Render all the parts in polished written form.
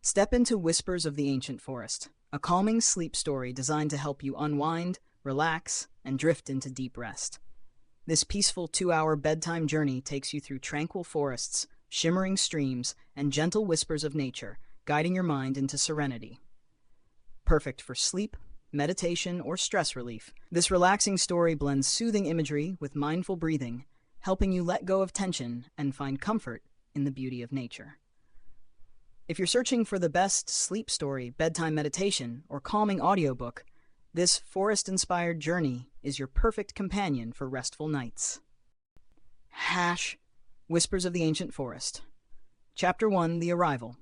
Step into Whispers of the Ancient Forest, a calming sleep story designed to help you unwind, relax, and drift into deep rest. This peaceful 2-hour bedtime journey takes you through tranquil forests, shimmering streams, and gentle whispers of nature, guiding your mind into serenity. Perfect for sleep, meditation, or stress relief, this relaxing story blends soothing imagery with mindful breathing, helping you let go of tension and find comfort in the beauty of nature. If you're searching for the best sleep story, bedtime meditation, or calming audiobook, this forest-inspired journey is your perfect companion for restful nights. Whispers of the Ancient Forest. Chapter 1, The Arrival.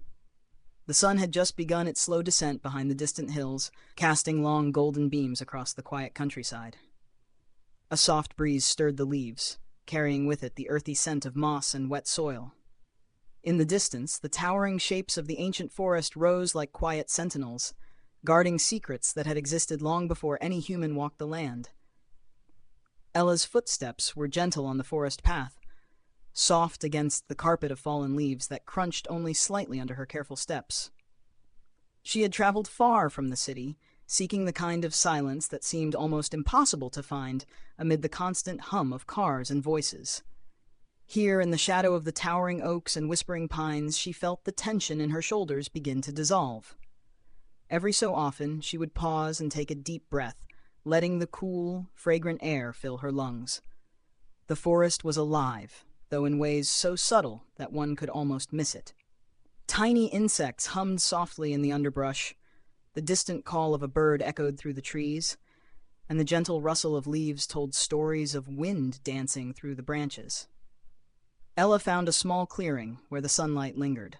The sun had just begun its slow descent behind the distant hills, casting long golden beams across the quiet countryside. A soft breeze stirred the leaves, carrying with it the earthy scent of moss and wet soil. In the distance, the towering shapes of the ancient forest rose like quiet sentinels, guarding secrets that had existed long before any human walked the land. Ella's footsteps were gentle on the forest path, soft against the carpet of fallen leaves that crunched only slightly under her careful steps. She had traveled far from the city, seeking the kind of silence that seemed almost impossible to find amid the constant hum of cars and voices. Here, in the shadow of the towering oaks and whispering pines, she felt the tension in her shoulders begin to dissolve. Every so often, she would pause and take a deep breath, letting the cool, fragrant air fill her lungs. The forest was alive, though in ways so subtle that one could almost miss it. Tiny insects hummed softly in the underbrush, the distant call of a bird echoed through the trees, and the gentle rustle of leaves told stories of wind dancing through the branches. Ella found a small clearing where the sunlight lingered,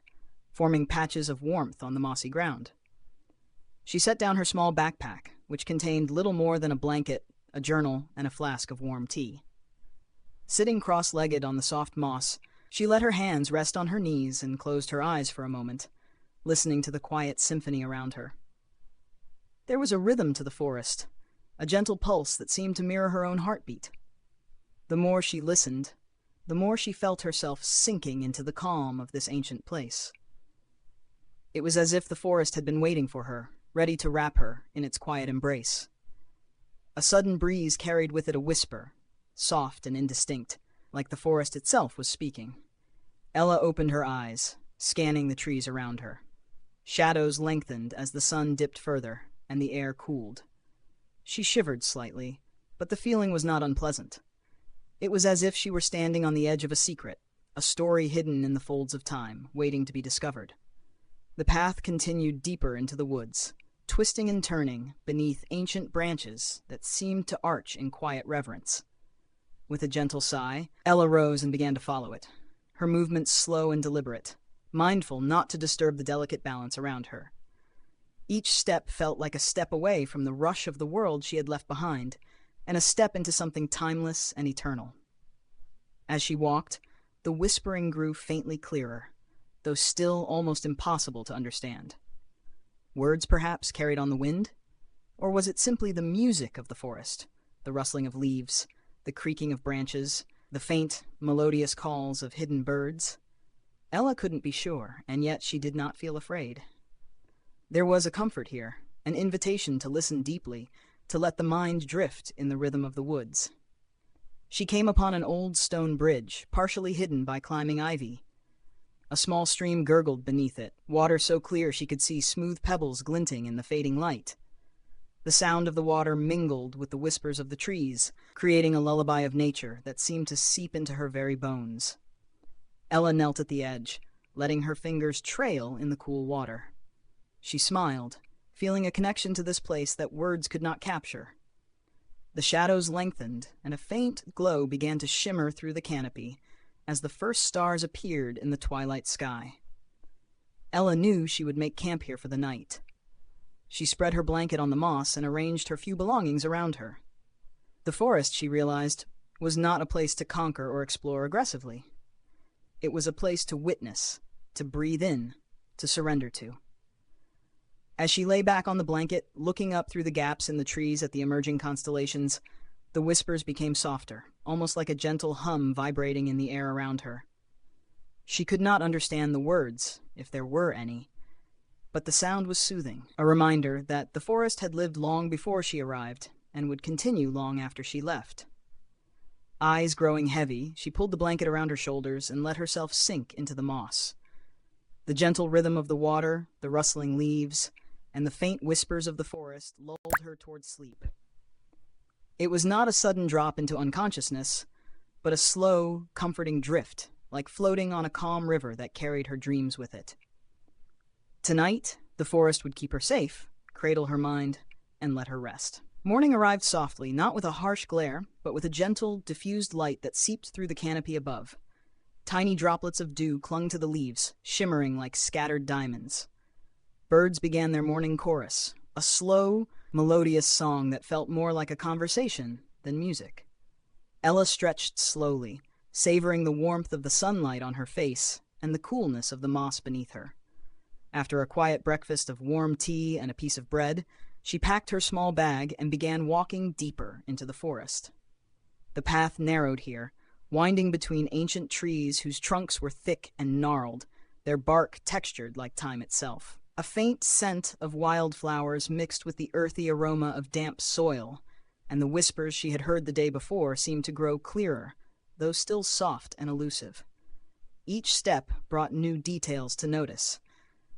forming patches of warmth on the mossy ground. She set down her small backpack, which contained little more than a blanket, a journal, and a flask of warm tea. Sitting cross-legged on the soft moss, she let her hands rest on her knees and closed her eyes for a moment, listening to the quiet symphony around her. There was a rhythm to the forest, a gentle pulse that seemed to mirror her own heartbeat. The more she listened, the more she felt herself sinking into the calm of this ancient place. It was as if the forest had been waiting for her, ready to wrap her in its quiet embrace. A sudden breeze carried with it a whisper, soft and indistinct, like the forest itself was speaking. Ella opened her eyes, scanning the trees around her. Shadows lengthened as the sun dipped further, and the air cooled. She shivered slightly, but the feeling was not unpleasant. It was as if she were standing on the edge of a secret, a story hidden in the folds of time, waiting to be discovered. The path continued deeper into the woods, twisting and turning beneath ancient branches that seemed to arch in quiet reverence. With a gentle sigh, Ella rose and began to follow it, her movements slow and deliberate, mindful not to disturb the delicate balance around her. Each step felt like a step away from the rush of the world she had left behind, and a step into something timeless and eternal. As she walked, the whispering grew faintly clearer, though still almost impossible to understand. Words, perhaps, carried on the wind? Or was it simply the music of the forest, the rustling of leaves, the creaking of branches, the faint, melodious calls of hidden birds? Ella couldn't be sure, and yet she did not feel afraid. There was a comfort here, an invitation to listen deeply, to let the mind drift in the rhythm of the woods. She came upon an old stone bridge, partially hidden by climbing ivy. A small stream gurgled beneath it, water so clear she could see smooth pebbles glinting in the fading light. The sound of the water mingled with the whispers of the trees, creating a lullaby of nature that seemed to seep into her very bones. Ella knelt at the edge, letting her fingers trail in the cool water. She smiled, feeling a connection to this place that words could not capture. The shadows lengthened, and a faint glow began to shimmer through the canopy as the first stars appeared in the twilight sky. Ella knew she would make camp here for the night. She spread her blanket on the moss and arranged her few belongings around her. The forest, she realized, was not a place to conquer or explore aggressively. It was a place to witness, to breathe in, to surrender to. As she lay back on the blanket, looking up through the gaps in the trees at the emerging constellations, the whispers became softer, almost like a gentle hum vibrating in the air around her. She could not understand the words, if there were any, But the sound was soothing, a reminder that the forest had lived long before she arrived and would continue long after she left. Eyes growing heavy, she pulled the blanket around her shoulders and let herself sink into the moss. The gentle rhythm of the water, the rustling leaves, and the faint whispers of the forest lulled her toward sleep. It was not a sudden drop into unconsciousness, but a slow, comforting drift, like floating on a calm river that carried her dreams with it. Tonight, the forest would keep her safe, cradle her mind, and let her rest. Morning arrived softly, not with a harsh glare, but with a gentle, diffused light that seeped through the canopy above. Tiny droplets of dew clung to the leaves, shimmering like scattered diamonds. Birds began their morning chorus, a slow, melodious song that felt more like a conversation than music. Ella stretched slowly, savoring the warmth of the sunlight on her face and the coolness of the moss beneath her. After a quiet breakfast of warm tea and a piece of bread, she packed her small bag and began walking deeper into the forest. The path narrowed here, winding between ancient trees whose trunks were thick and gnarled, their bark textured like time itself. A faint scent of wildflowers mixed with the earthy aroma of damp soil, and the whispers she had heard the day before seemed to grow clearer, though still soft and elusive. Each step brought new details to notice: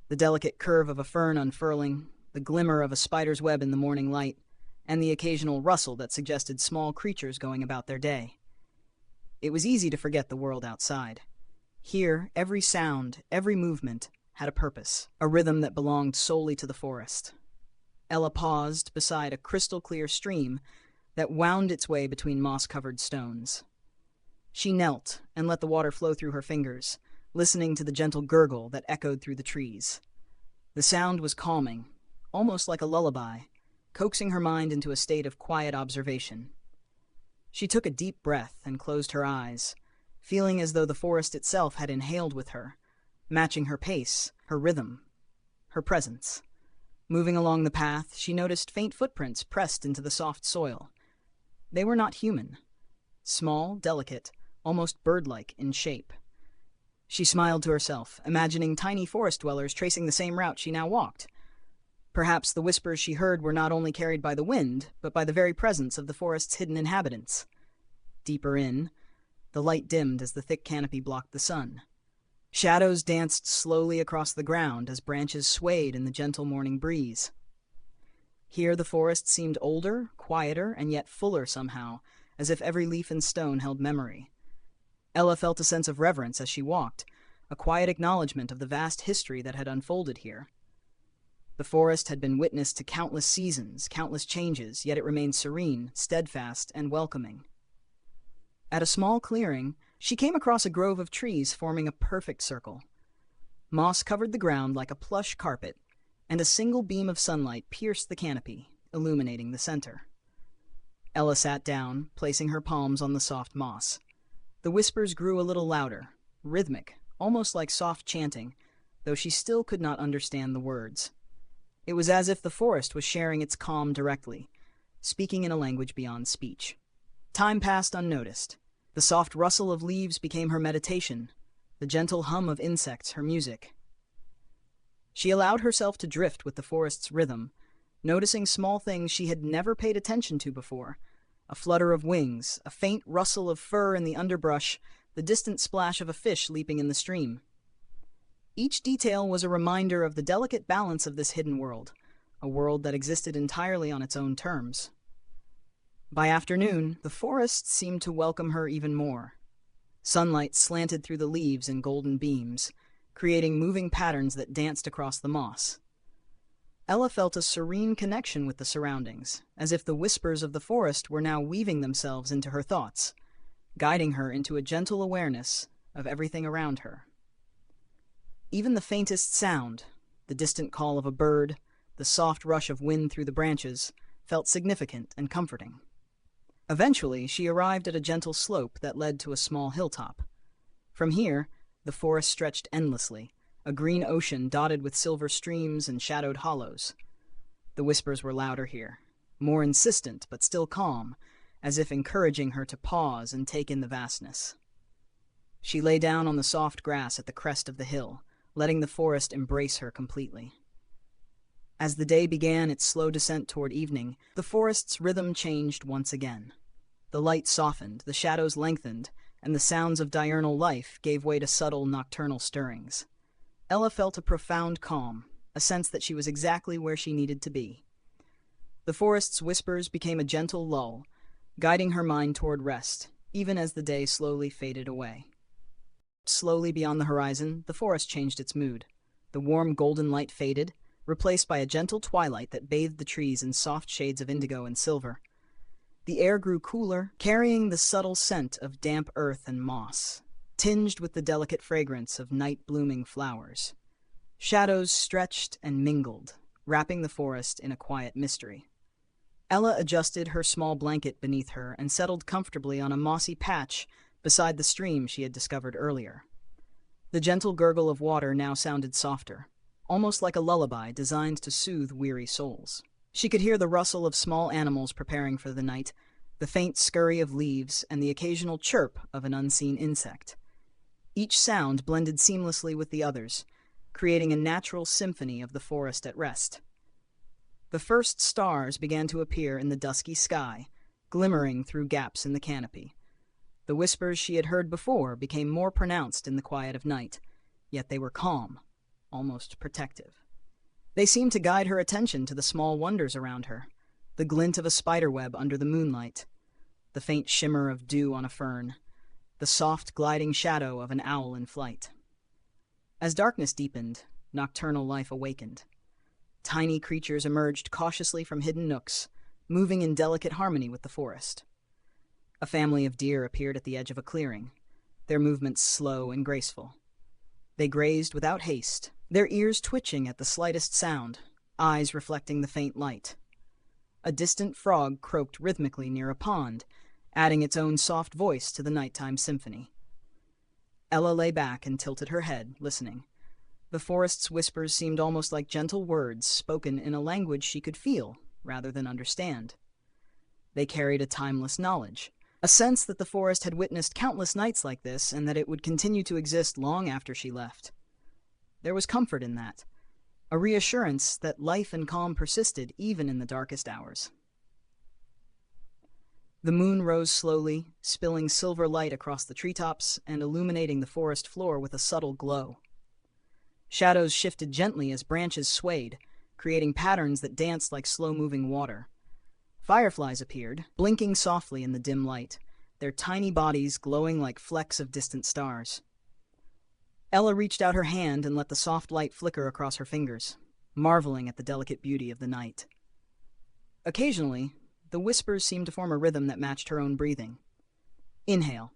the delicate curve of a fern unfurling, the glimmer of a spider's web in the morning light, and the occasional rustle that suggested small creatures going about their day. It was easy to forget the world outside. Here, every sound, every movement, had a purpose, a rhythm that belonged solely to the forest. Ella paused beside a crystal-clear stream that wound its way between moss-covered stones. She knelt and let the water flow through her fingers, listening to the gentle gurgle that echoed through the trees. The sound was calming, almost like a lullaby, coaxing her mind into a state of quiet observation. She took a deep breath and closed her eyes, feeling as though the forest itself had inhaled with her, matching her pace, her rhythm, her presence. Moving along the path, she noticed faint footprints pressed into the soft soil. They were not human. Small, delicate, almost bird-like in shape. She smiled to herself, imagining tiny forest dwellers tracing the same route she now walked. Perhaps the whispers she heard were not only carried by the wind, but by the very presence of the forest's hidden inhabitants. Deeper in, the light dimmed as the thick canopy blocked the sun. Shadows danced slowly across the ground as branches swayed in the gentle morning breeze. Here the forest seemed older, quieter, and yet fuller somehow, as if every leaf and stone held memory. Ella felt a sense of reverence as she walked, a quiet acknowledgement of the vast history that had unfolded here. The forest had been witness to countless seasons, countless changes, yet it remained serene, steadfast, and welcoming. At a small clearing, she came across a grove of trees forming a perfect circle. Moss covered the ground like a plush carpet, and a single beam of sunlight pierced the canopy, illuminating the center. Ella sat down, placing her palms on the soft moss. The whispers grew a little louder, rhythmic, almost like soft chanting, though she still could not understand the words. It was as if the forest was sharing its calm directly, speaking in a language beyond speech. Time passed unnoticed. The soft rustle of leaves became her meditation, the gentle hum of insects her music. She allowed herself to drift with the forest's rhythm, noticing small things she had never paid attention to before: a flutter of wings, a faint rustle of fur in the underbrush, the distant splash of a fish leaping in the stream. Each detail was a reminder of the delicate balance of this hidden world, a world that existed entirely on its own terms. By afternoon, the forest seemed to welcome her even more. Sunlight slanted through the leaves in golden beams, creating moving patterns that danced across the moss. Ella felt a serene connection with the surroundings, as if the whispers of the forest were now weaving themselves into her thoughts, guiding her into a gentle awareness of everything around her. Even the faintest sound, the distant call of a bird, the soft rush of wind through the branches, felt significant and comforting. Eventually, she arrived at a gentle slope that led to a small hilltop. From here, the forest stretched endlessly, a green ocean dotted with silver streams and shadowed hollows. The whispers were louder here, more insistent but still calm, as if encouraging her to pause and take in the vastness. She lay down on the soft grass at the crest of the hill, letting the forest embrace her completely. As the day began its slow descent toward evening, the forest's rhythm changed once again. The light softened, the shadows lengthened, and the sounds of diurnal life gave way to subtle nocturnal stirrings. Ella felt a profound calm, a sense that she was exactly where she needed to be. The forest's whispers became a gentle lull, guiding her mind toward rest, even as the day slowly faded away. Slowly beyond the horizon, the forest changed its mood. The warm golden light faded, replaced by a gentle twilight that bathed the trees in soft shades of indigo and silver. The air grew cooler, carrying the subtle scent of damp earth and moss, tinged with the delicate fragrance of night-blooming flowers. Shadows stretched and mingled, wrapping the forest in a quiet mystery. Ella adjusted her small blanket beneath her and settled comfortably on a mossy patch beside the stream she had discovered earlier. The gentle gurgle of water now sounded softer, almost like a lullaby designed to soothe weary souls. She could hear the rustle of small animals preparing for the night, the faint scurry of leaves, and the occasional chirp of an unseen insect. Each sound blended seamlessly with the others, creating a natural symphony of the forest at rest. The first stars began to appear in the dusky sky, glimmering through gaps in the canopy. The whispers she had heard before became more pronounced in the quiet of night, yet they were calm, almost protective. They seemed to guide her attention to the small wonders around her, the glint of a spiderweb under the moonlight, the faint shimmer of dew on a fern, the soft gliding shadow of an owl in flight. As darkness deepened, nocturnal life awakened. Tiny creatures emerged cautiously from hidden nooks, moving in delicate harmony with the forest. A family of deer appeared at the edge of a clearing, their movements slow and graceful. They grazed without haste, their ears twitching at the slightest sound, eyes reflecting the faint light. A distant frog croaked rhythmically near a pond, adding its own soft voice to the nighttime symphony. Ella lay back and tilted her head, listening. The forest's whispers seemed almost like gentle words spoken in a language she could feel rather than understand. They carried a timeless knowledge, a sense that the forest had witnessed countless nights like this and that it would continue to exist long after she left. There was comfort in that, a reassurance that life and calm persisted even in the darkest hours. The moon rose slowly, spilling silver light across the treetops and illuminating the forest floor with a subtle glow. Shadows shifted gently as branches swayed, creating patterns that danced like slow-moving water. Fireflies appeared, blinking softly in the dim light, their tiny bodies glowing like flecks of distant stars. Ella reached out her hand and let the soft light flicker across her fingers, marveling at the delicate beauty of the night. Occasionally, the whispers seemed to form a rhythm that matched her own breathing. Inhale,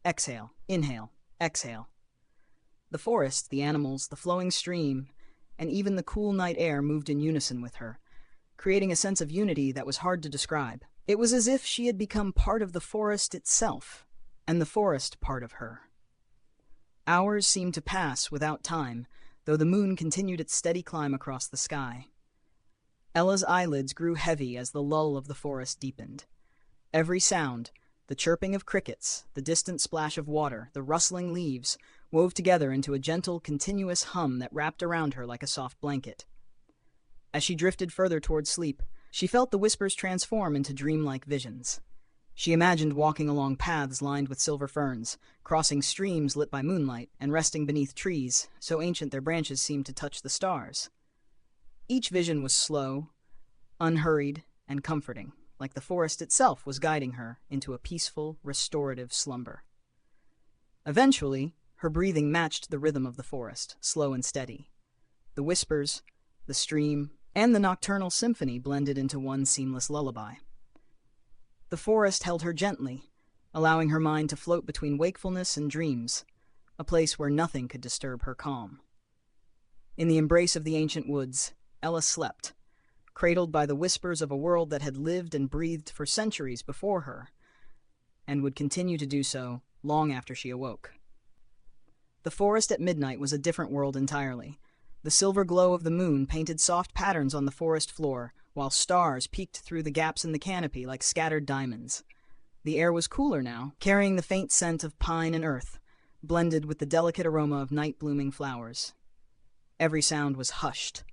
exhale, inhale, exhale. The forest, the animals, the flowing stream, and even the cool night air moved in unison with her, creating a sense of unity that was hard to describe. It was as if she had become part of the forest itself, and the forest part of her. Hours seemed to pass without time, though the moon continued its steady climb across the sky. Ella's eyelids grew heavy as the lull of the forest deepened. Every sound, the chirping of crickets, the distant splash of water, the rustling leaves, wove together into a gentle, continuous hum that wrapped around her like a soft blanket. As she drifted further toward sleep, she felt the whispers transform into dreamlike visions. She imagined walking along paths lined with silver ferns, crossing streams lit by moonlight, and resting beneath trees, so ancient their branches seemed to touch the stars. Each vision was slow, unhurried, and comforting, like the forest itself was guiding her into a peaceful, restorative slumber. Eventually, her breathing matched the rhythm of the forest, slow and steady. The whispers, the stream, and the nocturnal symphony blended into one seamless lullaby. The forest held her gently, allowing her mind to float between wakefulness and dreams, a place where nothing could disturb her calm. In the embrace of the ancient woods, Ella slept, cradled by the whispers of a world that had lived and breathed for centuries before her, and would continue to do so long after she awoke. The forest at midnight was a different world entirely. The silver glow of the moon painted soft patterns on the forest floor, while stars peeked through the gaps in the canopy like scattered diamonds. The air was cooler now, carrying the faint scent of pine and earth, blended with the delicate aroma of night-blooming flowers. Every sound was hushed,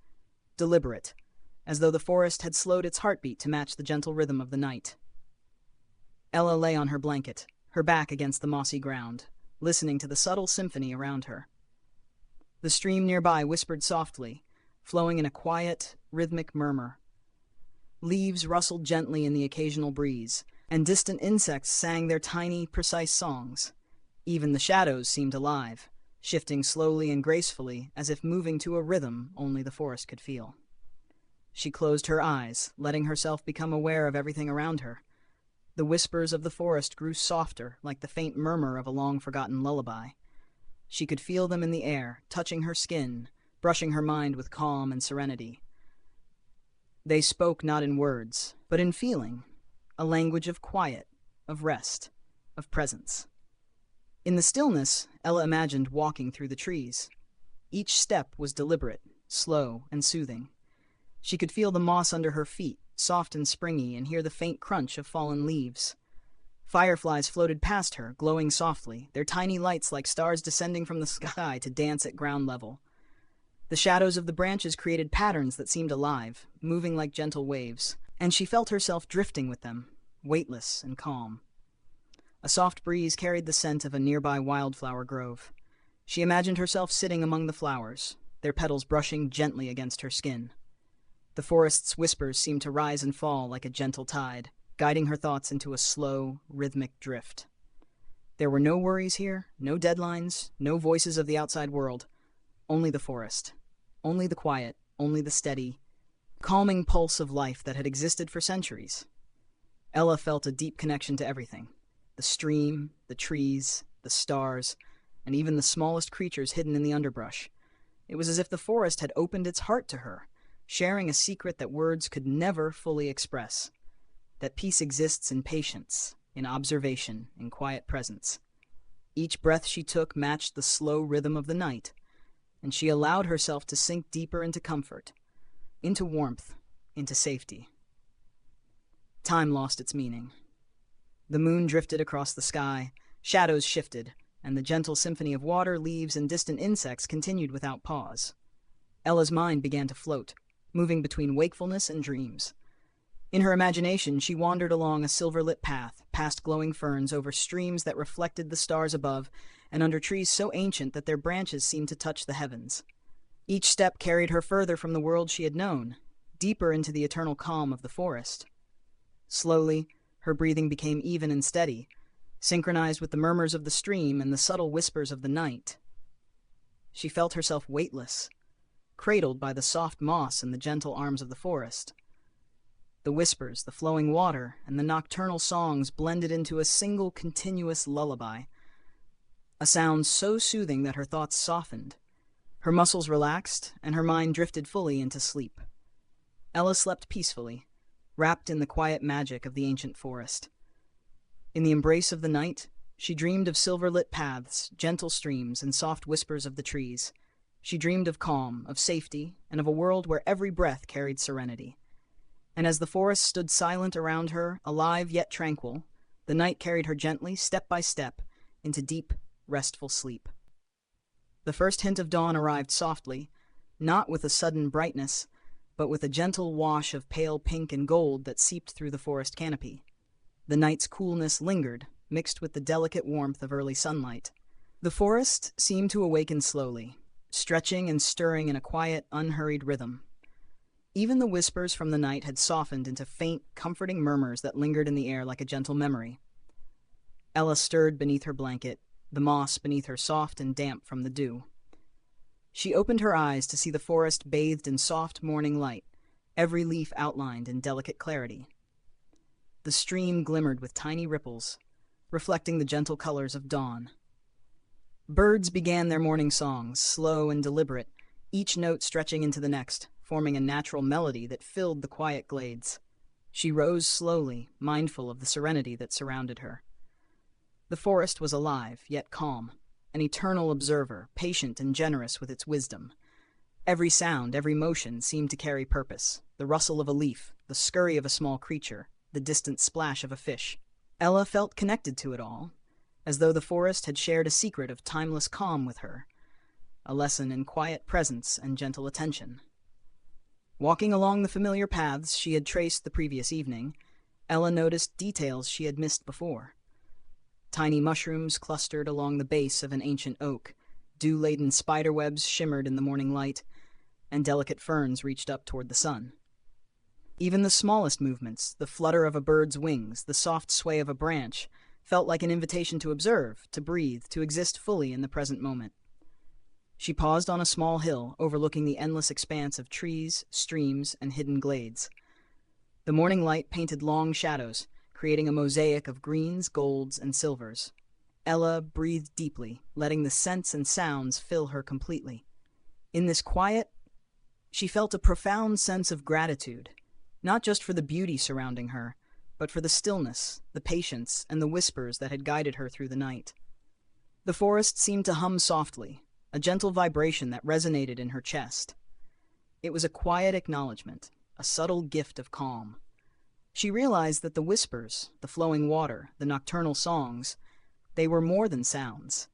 deliberate, as though the forest had slowed its heartbeat to match the gentle rhythm of the night. Ella lay on her blanket, her back against the mossy ground, listening to the subtle symphony around her. The stream nearby whispered softly, flowing in a quiet, rhythmic murmur. Leaves rustled gently in the occasional breeze, and distant insects sang their tiny, precise songs. Even the shadows seemed alive, shifting slowly and gracefully as if moving to a rhythm only the forest could feel. She closed her eyes, letting herself become aware of everything around her. The whispers of the forest grew softer, like the faint murmur of a long-forgotten lullaby. She could feel them in the air, touching her skin, brushing her mind with calm and serenity. They spoke not in words, but in feeling, a language of quiet, of rest, of presence. In the stillness, Ella imagined walking through the trees. Each step was deliberate, slow, and soothing. She could feel the moss under her feet, soft and springy, and hear the faint crunch of fallen leaves. Fireflies floated past her, glowing softly, their tiny lights like stars descending from the sky to dance at ground level. The shadows of the branches created patterns that seemed alive, moving like gentle waves, and she felt herself drifting with them, weightless and calm. A soft breeze carried the scent of a nearby wildflower grove. She imagined herself sitting among the flowers, their petals brushing gently against her skin. The forest's whispers seemed to rise and fall like a gentle tide, guiding her thoughts into a slow, rhythmic drift. There were no worries here, no deadlines, no voices of the outside world. Only the forest. Only the quiet, only the steady, calming pulse of life that had existed for centuries. Ella felt a deep connection to everything. The stream, the trees, the stars, and even the smallest creatures hidden in the underbrush. It was as if the forest had opened its heart to her, sharing a secret that words could never fully express. That peace exists in patience, in observation, in quiet presence. Each breath she took matched the slow rhythm of the night, and she allowed herself to sink deeper into comfort, into warmth, into safety. Time lost its meaning. The moon drifted across the sky, shadows shifted, and the gentle symphony of water, leaves, and distant insects continued without pause. Ella's mind began to float, moving between wakefulness and dreams. In her imagination, she wandered along a silver-lit path, past glowing ferns, over streams that reflected the stars above, and under trees so ancient that their branches seemed to touch the heavens. Each step carried her further from the world she had known, deeper into the eternal calm of the forest. Slowly, her breathing became even and steady, synchronized with the murmurs of the stream and the subtle whispers of the night. She felt herself weightless, cradled by the soft moss and the gentle arms of the forest. The whispers, the flowing water, and the nocturnal songs blended into a single continuous lullaby, a sound so soothing that her thoughts softened. Her muscles relaxed, and her mind drifted fully into sleep. Ella slept peacefully, wrapped in the quiet magic of the ancient forest. In the embrace of the night, she dreamed of silver-lit paths, gentle streams, and soft whispers of the trees. She dreamed of calm, of safety, and of a world where every breath carried serenity. And as the forest stood silent around her, alive yet tranquil, the night carried her gently, step by step, into deep, restful sleep. The first hint of dawn arrived softly, not with a sudden brightness, but with a gentle wash of pale pink and gold that seeped through the forest canopy. The night's coolness lingered, mixed with the delicate warmth of early sunlight. The forest seemed to awaken slowly, stretching and stirring in a quiet, unhurried rhythm. Even the whispers from the night had softened into faint, comforting murmurs that lingered in the air like a gentle memory. Ella stirred beneath her blanket, the moss beneath her soft and damp from the dew. She opened her eyes to see the forest bathed in soft morning light, every leaf outlined in delicate clarity. The stream glimmered with tiny ripples, reflecting the gentle colors of dawn. Birds began their morning songs, slow and deliberate, each note stretching into the next, forming a natural melody that filled the quiet glades. She rose slowly, mindful of the serenity that surrounded her. The forest was alive, yet calm, an eternal observer, patient and generous with its wisdom. Every sound, every motion seemed to carry purpose, the rustle of a leaf, the scurry of a small creature, the distant splash of a fish. Ella felt connected to it all, as though the forest had shared a secret of timeless calm with her, a lesson in quiet presence and gentle attention. Walking along the familiar paths she had traced the previous evening, Ella noticed details she had missed before. Tiny mushrooms clustered along the base of an ancient oak, dew-laden spiderwebs shimmered in the morning light, and delicate ferns reached up toward the sun. Even the smallest movements, the flutter of a bird's wings, the soft sway of a branch, felt like an invitation to observe, to breathe, to exist fully in the present moment. She paused on a small hill overlooking the endless expanse of trees, streams, and hidden glades. The morning light painted long shadows, creating a mosaic of greens, golds, and silvers. Ella breathed deeply, letting the scents and sounds fill her completely. In this quiet, she felt a profound sense of gratitude, not just for the beauty surrounding her, but for the stillness, the patience, and the whispers that had guided her through the night. The forest seemed to hum softly, a gentle vibration that resonated in her chest. It was a quiet acknowledgement, a subtle gift of calm. She realized that the whispers, the flowing water, the nocturnal songs, they were more than sounds.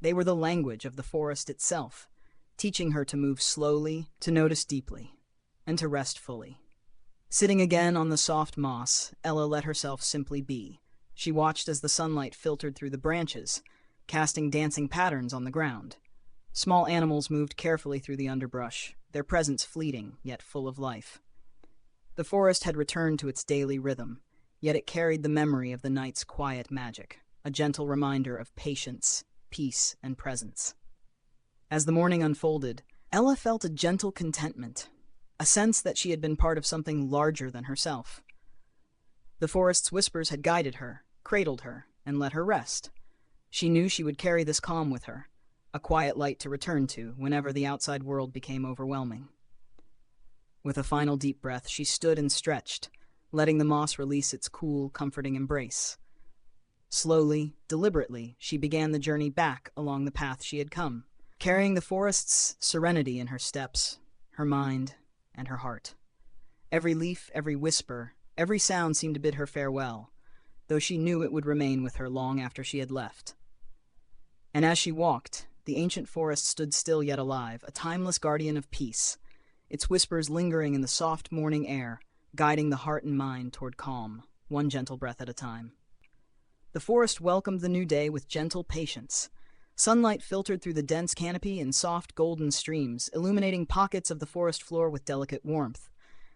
They were the language of the forest itself, teaching her to move slowly, to notice deeply, and to rest fully. Sitting again on the soft moss, Ella let herself simply be. She watched as the sunlight filtered through the branches, casting dancing patterns on the ground. Small animals moved carefully through the underbrush, their presence fleeting, yet full of life. The forest had returned to its daily rhythm, yet it carried the memory of the night's quiet magic, a gentle reminder of patience, peace, and presence. As the morning unfolded, Ella felt a gentle contentment, a sense that she had been part of something larger than herself. The forest's whispers had guided her, cradled her, and let her rest. She knew she would carry this calm with her, a quiet light to return to whenever the outside world became overwhelming. With a final deep breath, she stood and stretched, letting the moss release its cool, comforting embrace. Slowly, deliberately, she began the journey back along the path she had come, carrying the forest's serenity in her steps, her mind, and her heart. Every leaf, every whisper, every sound seemed to bid her farewell, though she knew it would remain with her long after she had left. And as she walked, the ancient forest stood still yet alive, a timeless guardian of peace, its whispers lingering in the soft morning air, guiding the heart and mind toward calm, one gentle breath at a time. The forest welcomed the new day with gentle patience. Sunlight filtered through the dense canopy in soft golden streams, illuminating pockets of the forest floor with delicate warmth.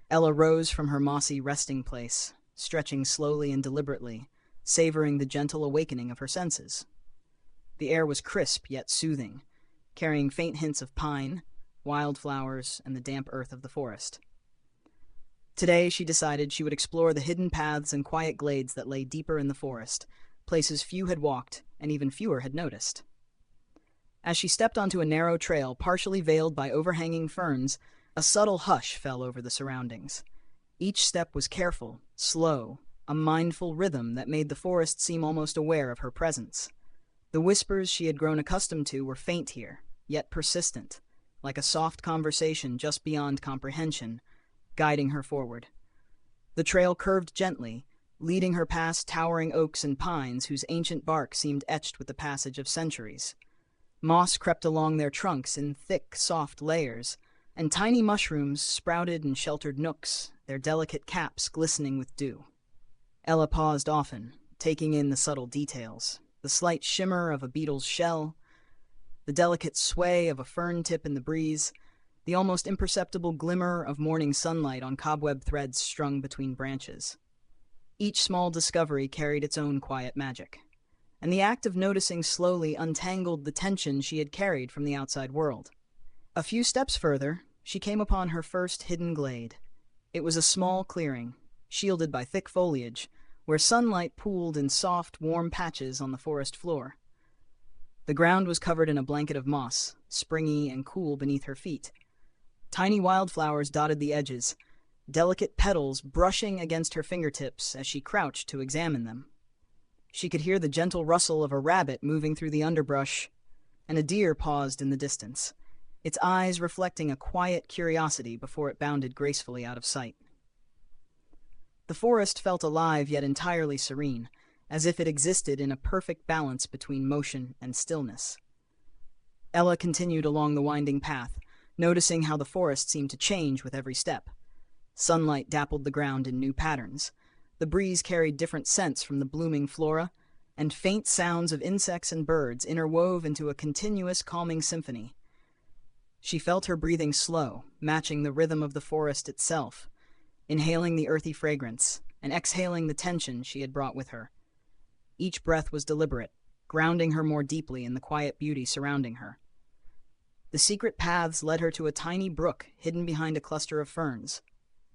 Ella rose from her mossy resting place, stretching slowly and deliberately, savoring the gentle awakening of her senses. The air was crisp yet soothing, carrying faint hints of pine, wildflowers, and the damp earth of the forest. Today, she decided she would explore the hidden paths and quiet glades that lay deeper in the forest, places few had walked and even fewer had noticed. As she stepped onto a narrow trail partially veiled by overhanging ferns, a subtle hush fell over the surroundings. Each step was careful, slow, a mindful rhythm that made the forest seem almost aware of her presence. The whispers she had grown accustomed to were faint here, yet persistent, like a soft conversation just beyond comprehension, guiding her forward. The trail curved gently, leading her past towering oaks and pines whose ancient bark seemed etched with the passage of centuries. Moss crept along their trunks in thick, soft layers, and tiny mushrooms sprouted in sheltered nooks, their delicate caps glistening with dew. Ella paused often, taking in the subtle details, the slight shimmer of a beetle's shell, the delicate sway of a fern tip in the breeze, the almost imperceptible glimmer of morning sunlight on cobweb threads strung between branches. Each small discovery carried its own quiet magic, and the act of noticing slowly untangled the tension she had carried from the outside world. A few steps further, she came upon her first hidden glade. It was a small clearing, shielded by thick foliage, where sunlight pooled in soft, warm patches on the forest floor. The ground was covered in a blanket of moss, springy and cool beneath her feet. Tiny wildflowers dotted the edges, delicate petals brushing against her fingertips as she crouched to examine them. She could hear the gentle rustle of a rabbit moving through the underbrush, and a deer paused in the distance, its eyes reflecting a quiet curiosity before it bounded gracefully out of sight. The forest felt alive yet entirely serene, as if it existed in a perfect balance between motion and stillness. Ella continued along the winding path, noticing how the forest seemed to change with every step. Sunlight dappled the ground in new patterns. The breeze carried different scents from the blooming flora, and faint sounds of insects and birds interwove into a continuous, calming symphony. She felt her breathing slow, matching the rhythm of the forest itself, inhaling the earthy fragrance and exhaling the tension she had brought with her. Each breath was deliberate, grounding her more deeply in the quiet beauty surrounding her. The secret paths led her to a tiny brook hidden behind a cluster of ferns.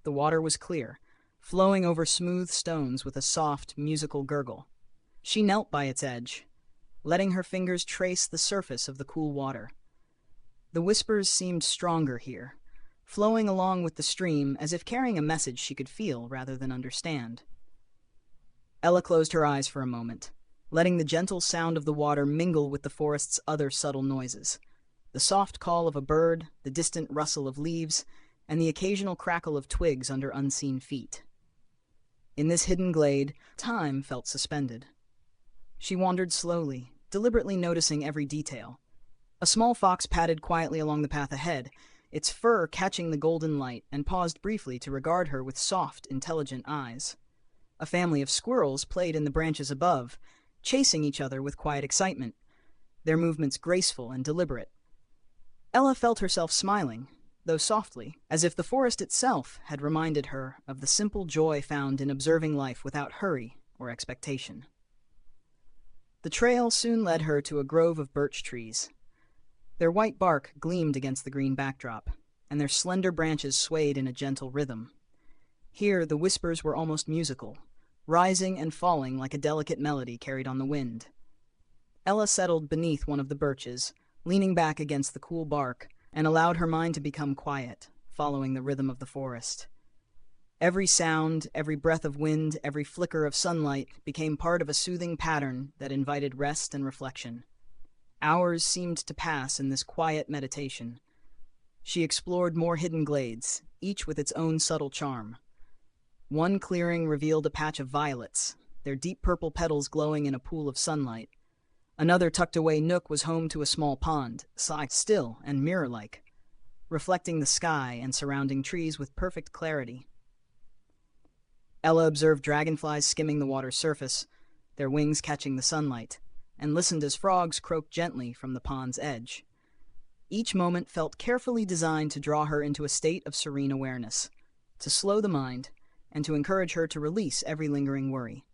The water was clear, flowing over smooth stones with a soft, musical gurgle. She knelt by its edge, letting her fingers trace the surface of the cool water. The whispers seemed stronger here, flowing along with the stream as if carrying a message she could feel rather than understand. Ella closed her eyes for a moment, letting the gentle sound of the water mingle with the forest's other subtle noises. The soft call of a bird, the distant rustle of leaves, and the occasional crackle of twigs under unseen feet. In this hidden glade, time felt suspended. She wandered slowly, deliberately noticing every detail. A small fox padded quietly along the path ahead, its fur catching the golden light, and paused briefly to regard her with soft, intelligent eyes. A family of squirrels played in the branches above, chasing each other with quiet excitement, their movements graceful and deliberate. Ella felt herself smiling, though softly, as if the forest itself had reminded her of the simple joy found in observing life without hurry or expectation. The trail soon led her to a grove of birch trees. Their white bark gleamed against the green backdrop, and their slender branches swayed in a gentle rhythm. Here the whispers were almost musical, rising and falling like a delicate melody carried on the wind. Ella settled beneath one of the birches, leaning back against the cool bark, and allowed her mind to become quiet, following the rhythm of the forest. Every sound, every breath of wind, every flicker of sunlight became part of a soothing pattern that invited rest and reflection. Hours seemed to pass in this quiet meditation. She explored more hidden glades, each with its own subtle charm. One clearing revealed a patch of violets, their deep purple petals glowing in a pool of sunlight. Another tucked-away nook was home to a small pond, still and mirror-like, reflecting the sky and surrounding trees with perfect clarity. Ella observed dragonflies skimming the water's surface, their wings catching the sunlight, and listened as frogs croaked gently from the pond's edge. Each moment felt carefully designed to draw her into a state of serene awareness, to slow the mind, and to encourage her to release every lingering worry.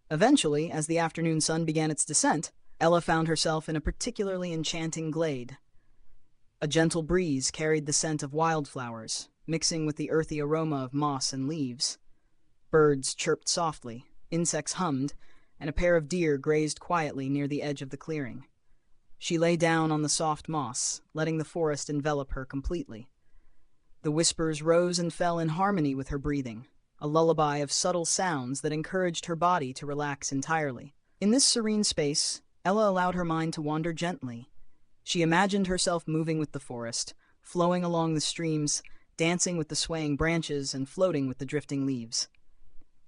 Eventually, as the afternoon sun began its descent, Ella found herself in a particularly enchanting glade. A gentle breeze carried the scent of wildflowers, mixing with the earthy aroma of moss and leaves. Birds chirped softly, insects hummed, and a pair of deer grazed quietly near the edge of the clearing. She lay down on the soft moss, letting the forest envelop her completely. The whispers rose and fell in harmony with her breathing, a lullaby of subtle sounds that encouraged her body to relax entirely. In this serene space, Ella allowed her mind to wander gently. She imagined herself moving with the forest, flowing along the streams, dancing with the swaying branches, and floating with the drifting leaves.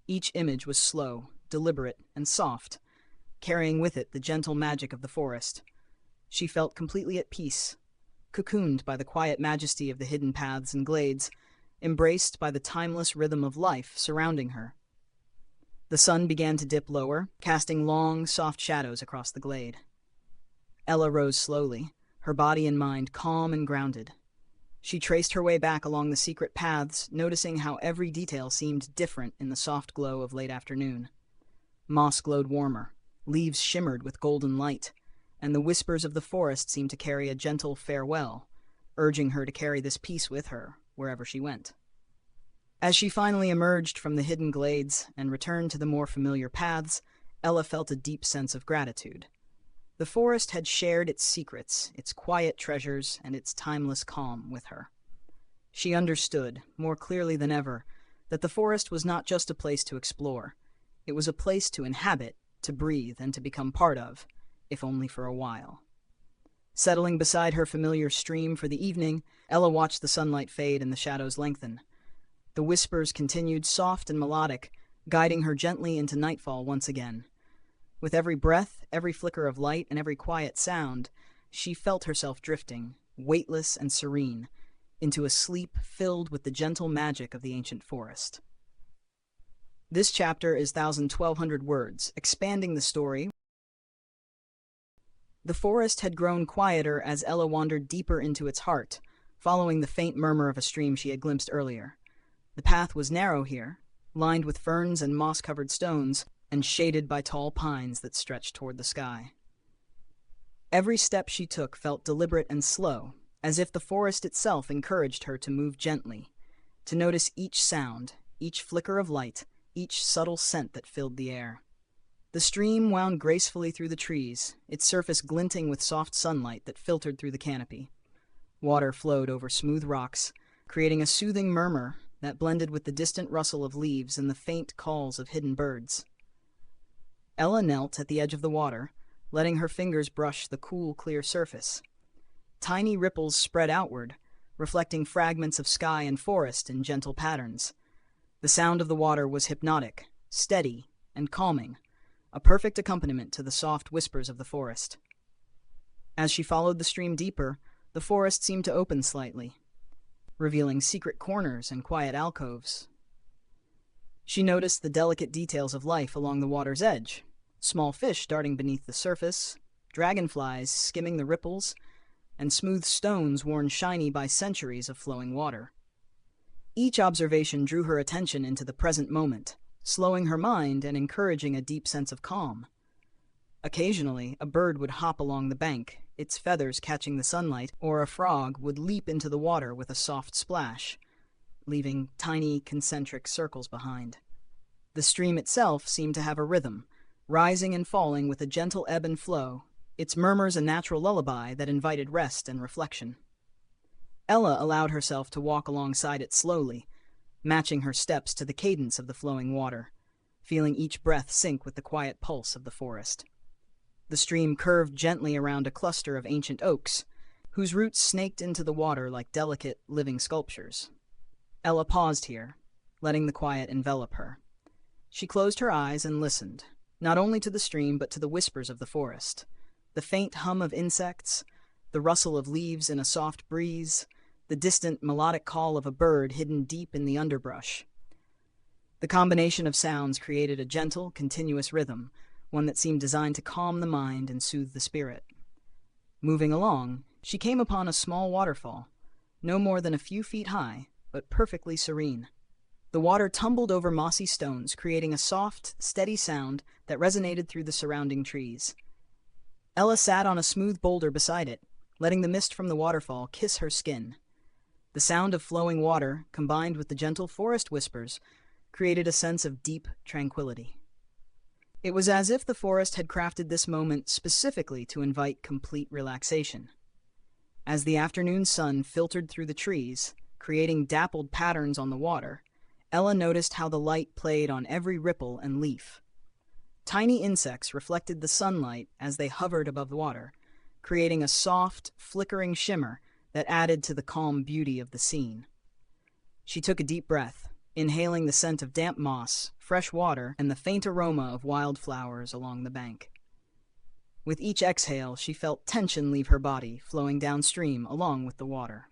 Each image was slow, deliberate, and soft, carrying with it the gentle magic of the forest. She felt completely at peace, cocooned by the quiet majesty of the hidden paths and glades, embraced by the timeless rhythm of life surrounding her. The sun began to dip lower, casting long, soft shadows across the glade. Ella rose slowly, her body and mind calm and grounded. She traced her way back along the secret paths, noticing how every detail seemed different in the soft glow of late afternoon. Moss glowed warmer, leaves shimmered with golden light, and the whispers of the forest seemed to carry a gentle farewell, urging her to carry this peace with her wherever she went. As she finally emerged from the hidden glades and returned to the more familiar paths, Ella felt a deep sense of gratitude. The forest had shared its secrets, its quiet treasures, and its timeless calm with her. She understood, more clearly than ever, that the forest was not just a place to explore. It was a place to inhabit, to breathe, and to become part of, if only for a while. Settling beside her familiar stream for the evening, Ella watched the sunlight fade and the shadows lengthen. The whispers continued soft and melodic, guiding her gently into nightfall once again. With every breath, every flicker of light, and every quiet sound, she felt herself drifting, weightless and serene, into a sleep filled with the gentle magic of the ancient forest. This chapter is 1,200 words, expanding the story. The forest had grown quieter as Ella wandered deeper into its heart, following the faint murmur of a stream she had glimpsed earlier. The path was narrow here, lined with ferns and moss-covered stones, and shaded by tall pines that stretched toward the sky. Every step she took felt deliberate and slow, as if the forest itself encouraged her to move gently, to notice each sound, each flicker of light, each subtle scent that filled the air. The stream wound gracefully through the trees, its surface glinting with soft sunlight that filtered through the canopy. Water flowed over smooth rocks, creating a soothing murmur that blended with the distant rustle of leaves and the faint calls of hidden birds. Ella knelt at the edge of the water, letting her fingers brush the cool, clear surface. Tiny ripples spread outward, reflecting fragments of sky and forest in gentle patterns. The sound of the water was hypnotic, steady, and calming, a perfect accompaniment to the soft whispers of the forest. As she followed the stream deeper, the forest seemed to open slightly, revealing secret corners and quiet alcoves. She noticed the delicate details of life along the water's edge, small fish darting beneath the surface, dragonflies skimming the ripples, and smooth stones worn shiny by centuries of flowing water. Each observation drew her attention into the present moment, slowing her mind and encouraging a deep sense of calm. Occasionally, a bird would hop along the bank, its feathers catching the sunlight, or a frog would leap into the water with a soft splash, leaving tiny concentric circles behind. The stream itself seemed to have a rhythm, rising and falling with a gentle ebb and flow, its murmurs a natural lullaby that invited rest and reflection. Ella allowed herself to walk alongside it slowly, matching her steps to the cadence of the flowing water, feeling each breath sync with the quiet pulse of the forest. The stream curved gently around a cluster of ancient oaks, whose roots snaked into the water like delicate, living sculptures. Ella paused here, letting the quiet envelop her. She closed her eyes and listened, not only to the stream but to the whispers of the forest, the faint hum of insects, the rustle of leaves in a soft breeze, the distant melodic call of a bird hidden deep in the underbrush. The combination of sounds created a gentle, continuous rhythm, one that seemed designed to calm the mind and soothe the spirit. Moving along, she came upon a small waterfall, no more than a few feet high, but perfectly serene. The water tumbled over mossy stones, creating a soft, steady sound that resonated through the surrounding trees. Ella sat on a smooth boulder beside it, letting the mist from the waterfall kiss her skin. The sound of flowing water, combined with the gentle forest whispers, created a sense of deep tranquility. It was as if the forest had crafted this moment specifically to invite complete relaxation. As the afternoon sun filtered through the trees, creating dappled patterns on the water, Ella noticed how the light played on every ripple and leaf. Tiny insects reflected the sunlight as they hovered above the water, creating a soft, flickering shimmer that added to the calm beauty of the scene. She took a deep breath, inhaling the scent of damp moss, fresh water, and the faint aroma of wildflowers along the bank. With each exhale, she felt tension leave her body, flowing downstream along with the water.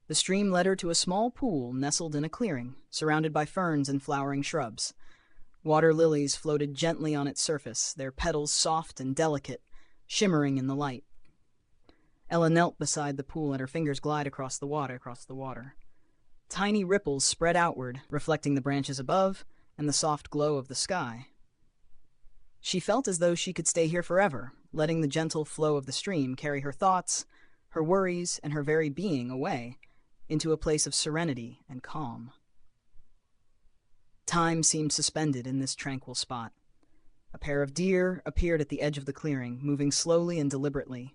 The stream led her to a small pool nestled in a clearing, surrounded by ferns and flowering shrubs. Water lilies floated gently on its surface, their petals soft and delicate, shimmering in the light. Ella knelt beside the pool and her fingers glided across the water. Tiny ripples spread outward, reflecting the branches above and the soft glow of the sky. She felt as though she could stay here forever, letting the gentle flow of the stream carry her thoughts, her worries, and her very being away, into a place of serenity and calm. Time seemed suspended in this tranquil spot. A pair of deer appeared at the edge of the clearing, moving slowly and deliberately.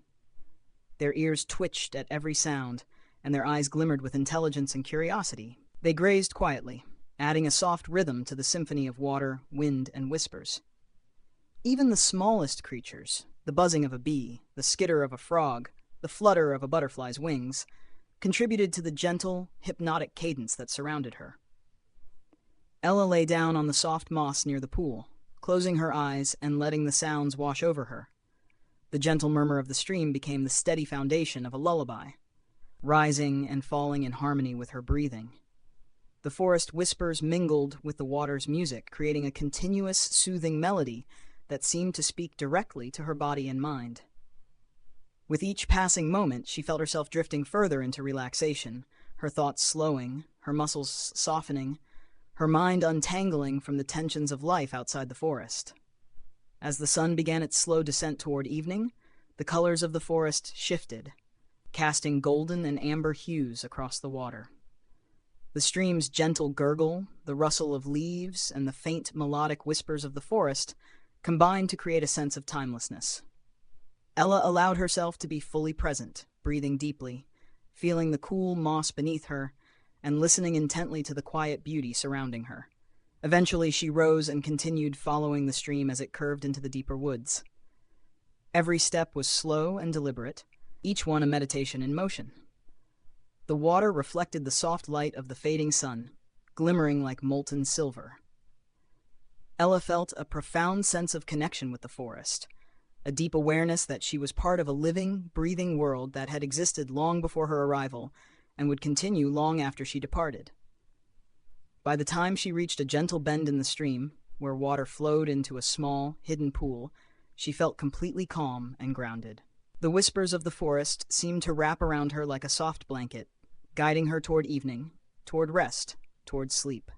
Their ears twitched at every sound, and their eyes glimmered with intelligence and curiosity. They grazed quietly, adding a soft rhythm to the symphony of water, wind, and whispers. Even the smallest creatures, the buzzing of a bee, the skitter of a frog, the flutter of a butterfly's wings, contributed to the gentle, hypnotic cadence that surrounded her. Ella lay down on the soft moss near the pool, closing her eyes and letting the sounds wash over her. The gentle murmur of the stream became the steady foundation of a lullaby, rising and falling in harmony with her breathing. The forest whispers mingled with the water's music, creating a continuous, soothing melody that seemed to speak directly to her body and mind. With each passing moment, she felt herself drifting further into relaxation, her thoughts slowing, her muscles softening, her mind untangling from the tensions of life outside the forest. As the sun began its slow descent toward evening, the colors of the forest shifted, casting golden and amber hues across the water. The stream's gentle gurgle, the rustle of leaves, and the faint melodic whispers of the forest combined to create a sense of timelessness. Ella allowed herself to be fully present, breathing deeply, feeling the cool moss beneath her, and listening intently to the quiet beauty surrounding her. Eventually, she rose and continued following the stream as it curved into the deeper woods. Every step was slow and deliberate, each one a meditation in motion. The water reflected the soft light of the fading sun, glimmering like molten silver. Ella felt a profound sense of connection with the forest, a deep awareness that she was part of a living, breathing world that had existed long before her arrival and would continue long after she departed. By the time she reached a gentle bend in the stream, where water flowed into a small, hidden pool, she felt completely calm and grounded. The whispers of the forest seemed to wrap around her like a soft blanket, guiding her toward evening, toward rest, toward sleep.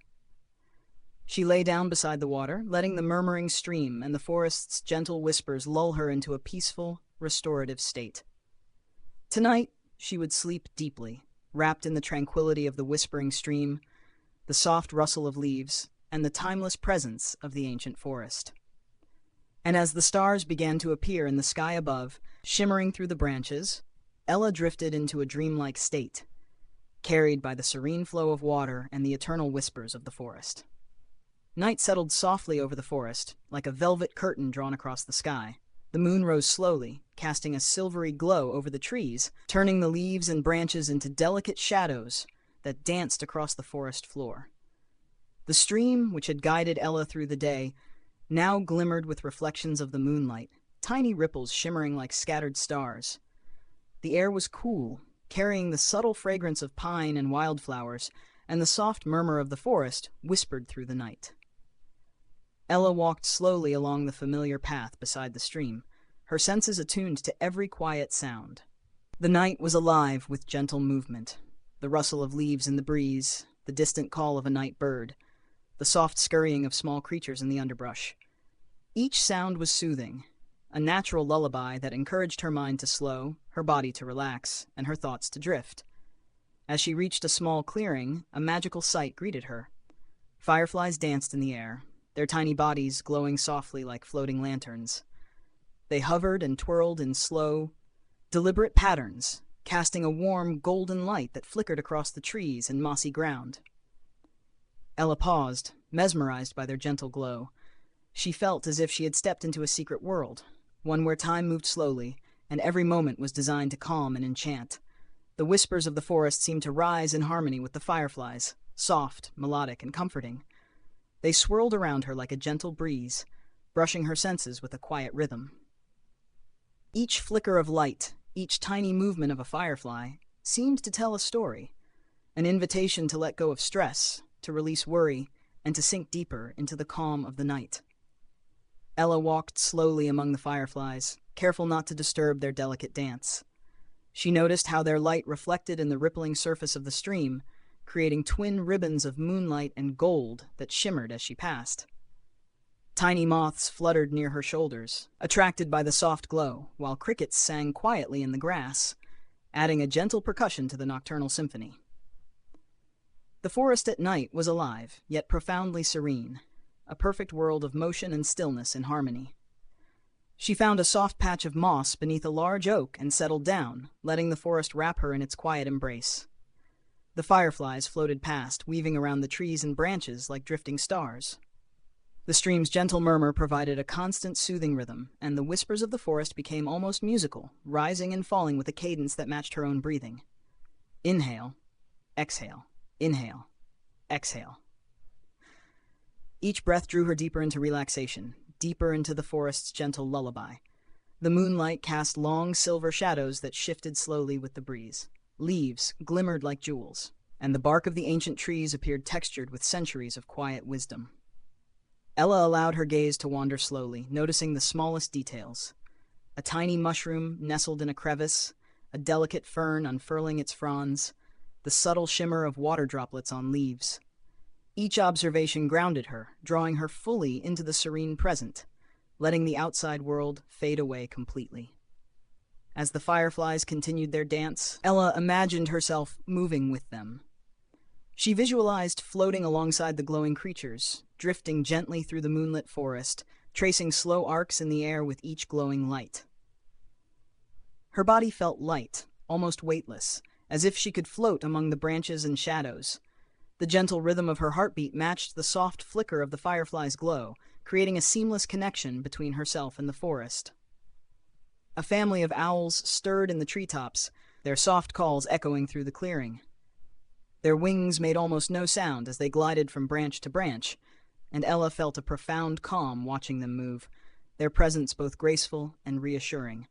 She lay down beside the water, letting the murmuring stream and the forest's gentle whispers lull her into a peaceful, restorative state. Tonight, she would sleep deeply, wrapped in the tranquility of the whispering stream, the soft rustle of leaves, and the timeless presence of the ancient forest. And as the stars began to appear in the sky above, shimmering through the branches, Ella drifted into a dreamlike state, carried by the serene flow of water and the eternal whispers of the forest. Night settled softly over the forest, like a velvet curtain drawn across the sky. The moon rose slowly, casting a silvery glow over the trees, turning the leaves and branches into delicate shadows that danced across the forest floor. The stream, which had guided Ella through the day, now glimmered with reflections of the moonlight, tiny ripples shimmering like scattered stars. The air was cool, carrying the subtle fragrance of pine and wildflowers, and the soft murmur of the forest whispered through the night. Ella walked slowly along the familiar path beside the stream, her senses attuned to every quiet sound. The night was alive with gentle movement, the rustle of leaves in the breeze, the distant call of a night bird, the soft scurrying of small creatures in the underbrush. Each sound was soothing, a natural lullaby that encouraged her mind to slow, her body to relax, and her thoughts to drift. As she reached a small clearing, a magical sight greeted her. Fireflies danced in the air, their tiny bodies glowing softly like floating lanterns. They hovered and twirled in slow, deliberate patterns, casting a warm, golden light that flickered across the trees and mossy ground. Ella paused, mesmerized by their gentle glow. She felt as if she had stepped into a secret world, one where time moved slowly, and every moment was designed to calm and enchant. The whispers of the forest seemed to rise in harmony with the fireflies, soft, melodic, and comforting. They swirled around her like a gentle breeze, brushing her senses with a quiet rhythm. Each flicker of light, each tiny movement of a firefly, seemed to tell a story, an invitation to let go of stress, to release worry, and to sink deeper into the calm of the night. Ella walked slowly among the fireflies, careful not to disturb their delicate dance. She noticed how their light reflected in the rippling surface of the stream, creating twin ribbons of moonlight and gold that shimmered as she passed. Tiny moths fluttered near her shoulders, attracted by the soft glow, while crickets sang quietly in the grass, adding a gentle percussion to the nocturnal symphony. The forest at night was alive, yet profoundly serene, a perfect world of motion and stillness in harmony. She found a soft patch of moss beneath a large oak and settled down, letting the forest wrap her in its quiet embrace. The fireflies floated past, weaving around the trees and branches like drifting stars. The stream's gentle murmur provided a constant soothing rhythm, and the whispers of the forest became almost musical, rising and falling with a cadence that matched her own breathing. Inhale, exhale, inhale, exhale. Each breath drew her deeper into relaxation, deeper into the forest's gentle lullaby. The moonlight cast long silver shadows that shifted slowly with the breeze. Leaves glimmered like jewels, and the bark of the ancient trees appeared textured with centuries of quiet wisdom. Ella allowed her gaze to wander slowly, noticing the smallest details. A tiny mushroom nestled in a crevice, a delicate fern unfurling its fronds, the subtle shimmer of water droplets on leaves. Each observation grounded her, drawing her fully into the serene present, letting the outside world fade away completely. As the fireflies continued their dance, Ella imagined herself moving with them. She visualized floating alongside the glowing creatures, drifting gently through the moonlit forest, tracing slow arcs in the air with each glowing light. Her body felt light, almost weightless, as if she could float among the branches and shadows. The gentle rhythm of her heartbeat matched the soft flicker of the firefly's glow, creating a seamless connection between herself and the forest. A family of owls stirred in the treetops, their soft calls echoing through the clearing. Their wings made almost no sound as they glided from branch to branch, and Ella felt a profound calm watching them move, their presence both graceful and reassuring.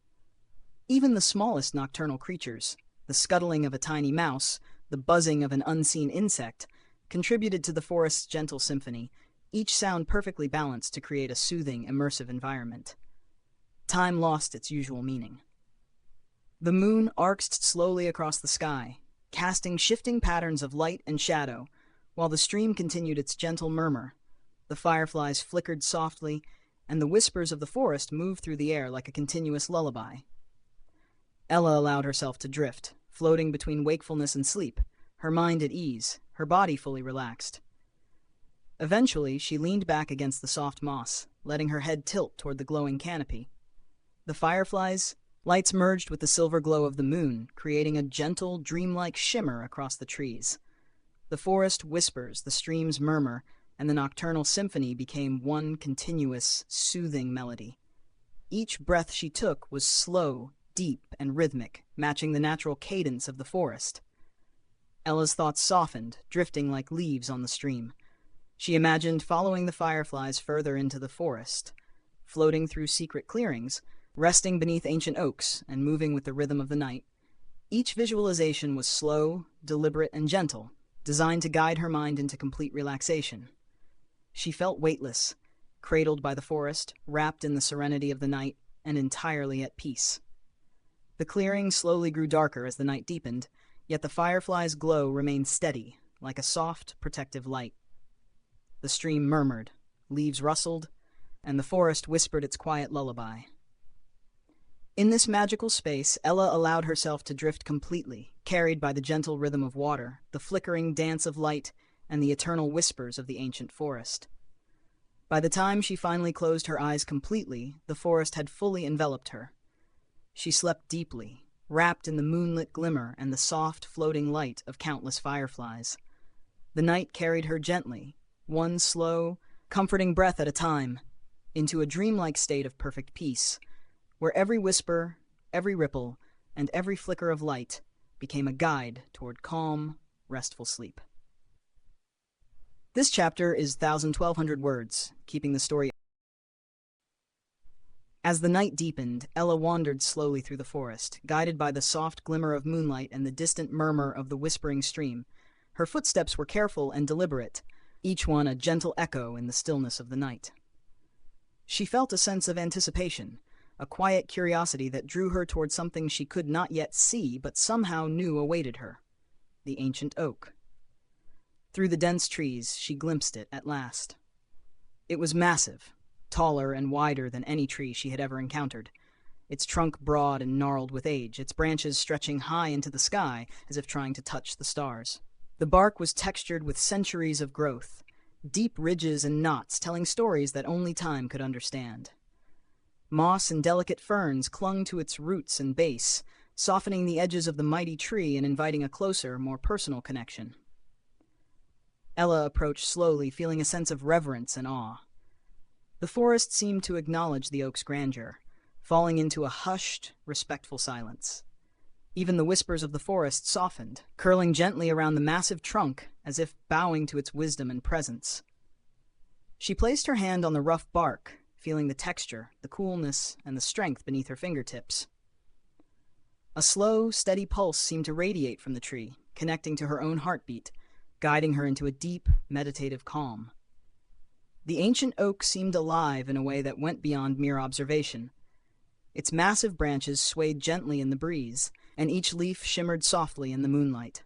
Even the smallest nocturnal creatures, the scuttling of a tiny mouse, the buzzing of an unseen insect, contributed to the forest's gentle symphony, each sound perfectly balanced to create a soothing, immersive environment. Time lost its usual meaning. The moon arced slowly across the sky, casting shifting patterns of light and shadow, while the stream continued its gentle murmur. The fireflies flickered softly, and the whispers of the forest moved through the air like a continuous lullaby. Ella allowed herself to drift, floating between wakefulness and sleep, her mind at ease, her body fully relaxed. Eventually, she leaned back against the soft moss, letting her head tilt toward the glowing canopy. The fireflies' lights merged with the silver glow of the moon, creating a gentle, dreamlike shimmer across the trees. The forest whispers, the streams murmur, and the nocturnal symphony became one continuous, soothing melody. Each breath she took was slow, deep, and rhythmic, matching the natural cadence of the forest. Ella's thoughts softened, drifting like leaves on the stream. She imagined following the fireflies further into the forest, floating through secret clearings, resting beneath ancient oaks, and moving with the rhythm of the night. Each visualization was slow, deliberate, and gentle, designed to guide her mind into complete relaxation. She felt weightless, cradled by the forest, wrapped in the serenity of the night, and entirely at peace. The clearing slowly grew darker as the night deepened, yet the fireflies' glow remained steady, like a soft, protective light. The stream murmured, leaves rustled, and the forest whispered its quiet lullaby. In this magical space, Ella allowed herself to drift completely, carried by the gentle rhythm of water, the flickering dance of light, and the eternal whispers of the ancient forest. By the time she finally closed her eyes completely, the forest had fully enveloped her. She slept deeply, wrapped in the moonlit glimmer and the soft, floating light of countless fireflies. The night carried her gently, one slow, comforting breath at a time, into a dreamlike state of perfect peace, where every whisper, every ripple, and every flicker of light became a guide toward calm, restful sleep. This chapter is 1,200 words, keeping the story. As the night deepened, Ella wandered slowly through the forest, guided by the soft glimmer of moonlight and the distant murmur of the whispering stream. Her footsteps were careful and deliberate, each one a gentle echo in the stillness of the night. She felt a sense of anticipation, a quiet curiosity that drew her toward something she could not yet see but somehow knew awaited her: the ancient oak. Through the dense trees, she glimpsed it at last. It was massive, taller and wider than any tree she had ever encountered, its trunk broad and gnarled with age, its branches stretching high into the sky as if trying to touch the stars. The bark was textured with centuries of growth, deep ridges and knots telling stories that only time could understand. Moss and delicate ferns clung to its roots and base, softening the edges of the mighty tree and inviting a closer, more personal connection. Ella approached slowly, feeling a sense of reverence and awe. The forest seemed to acknowledge the oak's grandeur, falling into a hushed, respectful silence. Even the whispers of the forest softened, curling gently around the massive trunk as if bowing to its wisdom and presence. She placed her hand on the rough bark, feeling the texture, the coolness, and the strength beneath her fingertips. A slow, steady pulse seemed to radiate from the tree, connecting to her own heartbeat, guiding her into a deep, meditative calm. The ancient oak seemed alive in a way that went beyond mere observation. Its massive branches swayed gently in the breeze, and each leaf shimmered softly in the moonlight.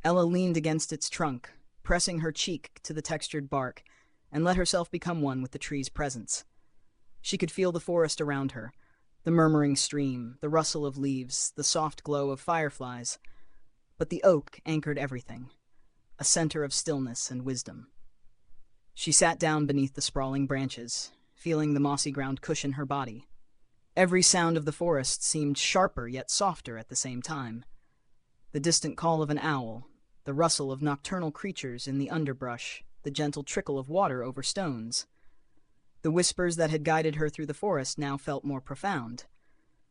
Ella leaned against its trunk, pressing her cheek to the textured bark, and let herself become one with the tree's presence. She could feel the forest around her, the murmuring stream, the rustle of leaves, the soft glow of fireflies. But the oak anchored everything, a center of stillness and wisdom. She sat down beneath the sprawling branches, feeling the mossy ground cushion her body. Every sound of the forest seemed sharper yet softer at the same time. The distant call of an owl, the rustle of nocturnal creatures in the underbrush, the gentle trickle of water over stones. The whispers that had guided her through the forest now felt more profound,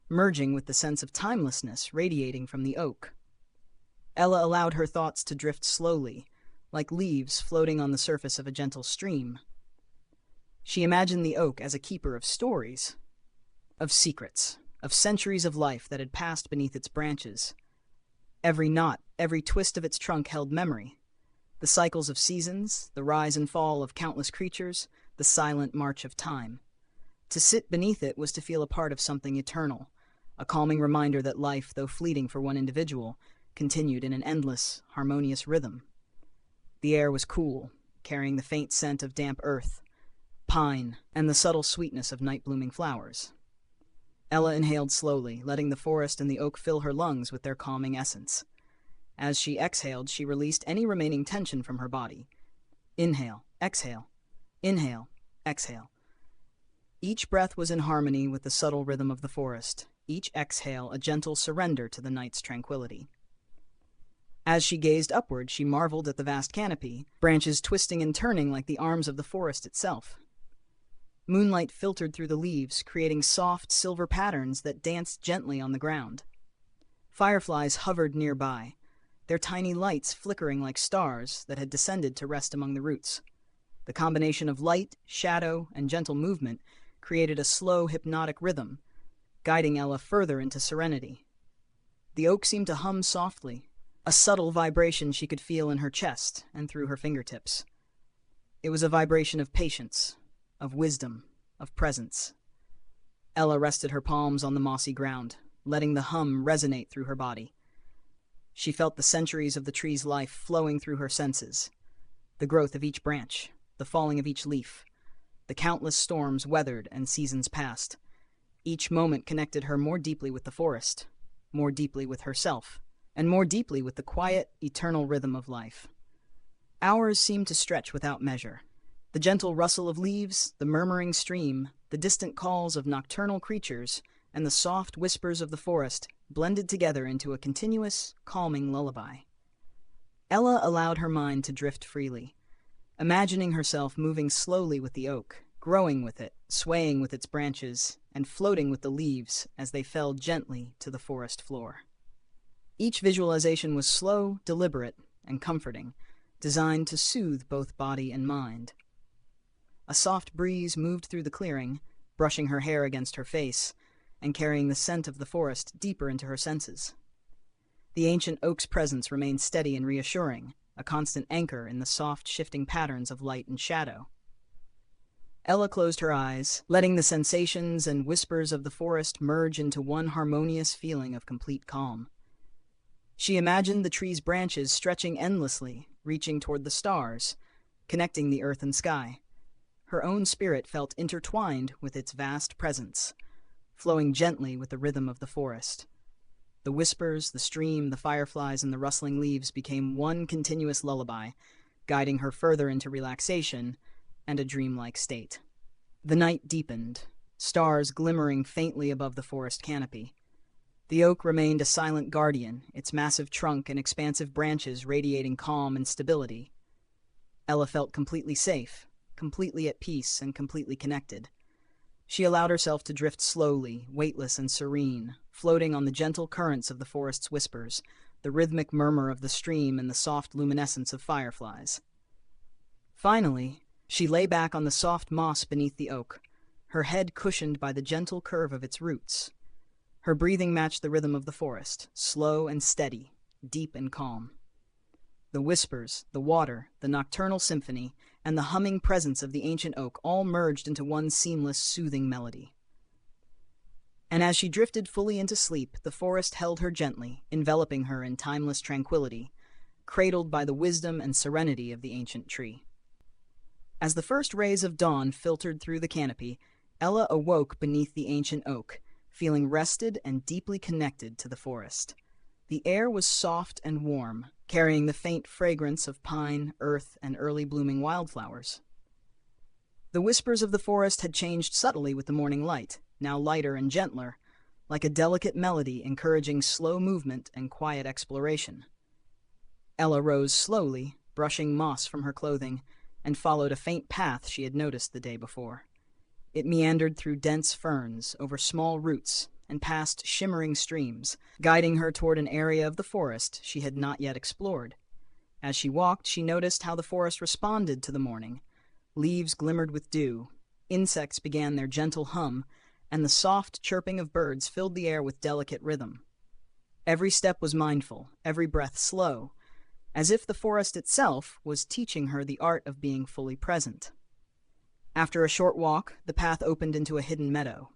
merging with the sense of timelessness radiating from the oak. Ella allowed her thoughts to drift slowly, like leaves floating on the surface of a gentle stream. She imagined the oak as a keeper of stories, of secrets, of centuries of life that had passed beneath its branches. Every knot, every twist of its trunk held memory. The cycles of seasons, the rise and fall of countless creatures, the silent march of time. To sit beneath it was to feel a part of something eternal, a calming reminder that life, though fleeting for one individual, continued in an endless, harmonious rhythm. The air was cool, carrying the faint scent of damp earth, pine, and the subtle sweetness of night-blooming flowers. Ella inhaled slowly, letting the forest and the oak fill her lungs with their calming essence. As she exhaled, she released any remaining tension from her body. Inhale, exhale, inhale, exhale. Each breath was in harmony with the subtle rhythm of the forest, each exhale a gentle surrender to the night's tranquility. As she gazed upward, she marveled at the vast canopy, branches twisting and turning like the arms of the forest itself. Moonlight filtered through the leaves, creating soft, silver patterns that danced gently on the ground. Fireflies hovered nearby, their tiny lights flickering like stars that had descended to rest among the roots. The combination of light, shadow, and gentle movement created a slow, hypnotic rhythm, guiding Ella further into serenity. The oak seemed to hum softly, a subtle vibration she could feel in her chest and through her fingertips. It was a vibration of patience, of wisdom, of presence. Ella rested her palms on the mossy ground, letting the hum resonate through her body. She felt the centuries of the tree's life flowing through her senses, the growth of each branch, the falling of each leaf, the countless storms weathered and seasons passed. Each moment connected her more deeply with the forest, more deeply with herself, and more deeply with the quiet, eternal rhythm of life. Hours seemed to stretch without measure. The gentle rustle of leaves, the murmuring stream, the distant calls of nocturnal creatures, and the soft whispers of the forest blended together into a continuous, calming lullaby. Ella allowed her mind to drift freely, imagining herself moving slowly with the oak, growing with it, swaying with its branches, and floating with the leaves as they fell gently to the forest floor. Each visualization was slow, deliberate, and comforting, designed to soothe both body and mind. A soft breeze moved through the clearing, brushing her hair against her face, and carrying the scent of the forest deeper into her senses. The ancient oak's presence remained steady and reassuring, a constant anchor in the soft, shifting patterns of light and shadow. Ella closed her eyes, letting the sensations and whispers of the forest merge into one harmonious feeling of complete calm. She imagined the tree's branches stretching endlessly, reaching toward the stars, connecting the earth and sky. Her own spirit felt intertwined with its vast presence, flowing gently with the rhythm of the forest. The whispers, the stream, the fireflies, and the rustling leaves became one continuous lullaby, guiding her further into relaxation and a dreamlike state. The night deepened, stars glimmering faintly above the forest canopy. The oak remained a silent guardian, its massive trunk and expansive branches radiating calm and stability. Ella felt completely safe, completely at peace, and completely connected. She allowed herself to drift slowly, weightless and serene, floating on the gentle currents of the forest's whispers, the rhythmic murmur of the stream and the soft luminescence of fireflies. Finally, she lay back on the soft moss beneath the oak, her head cushioned by the gentle curve of its roots. Her breathing matched the rhythm of the forest, slow and steady, deep and calm. The whispers, the water, the nocturnal symphony, and the humming presence of the ancient oak all merged into one seamless, soothing melody. And as she drifted fully into sleep, the forest held her gently, enveloping her in timeless tranquility, cradled by the wisdom and serenity of the ancient tree. As the first rays of dawn filtered through the canopy, Ella awoke beneath the ancient oak, feeling rested and deeply connected to the forest. The air was soft and warm, carrying the faint fragrance of pine, earth, and early blooming wildflowers. The whispers of the forest had changed subtly with the morning light, now lighter and gentler, like a delicate melody encouraging slow movement and quiet exploration. Ella rose slowly, brushing moss from her clothing, and followed a faint path she had noticed the day before. It meandered through dense ferns, over small roots, and past shimmering streams, guiding her toward an area of the forest she had not yet explored. As she walked, she noticed how the forest responded to the morning. Leaves glimmered with dew, insects began their gentle hum, and the soft chirping of birds filled the air with delicate rhythm. Every step was mindful, every breath slow, as if the forest itself was teaching her the art of being fully present. After a short walk, the path opened into a hidden meadow.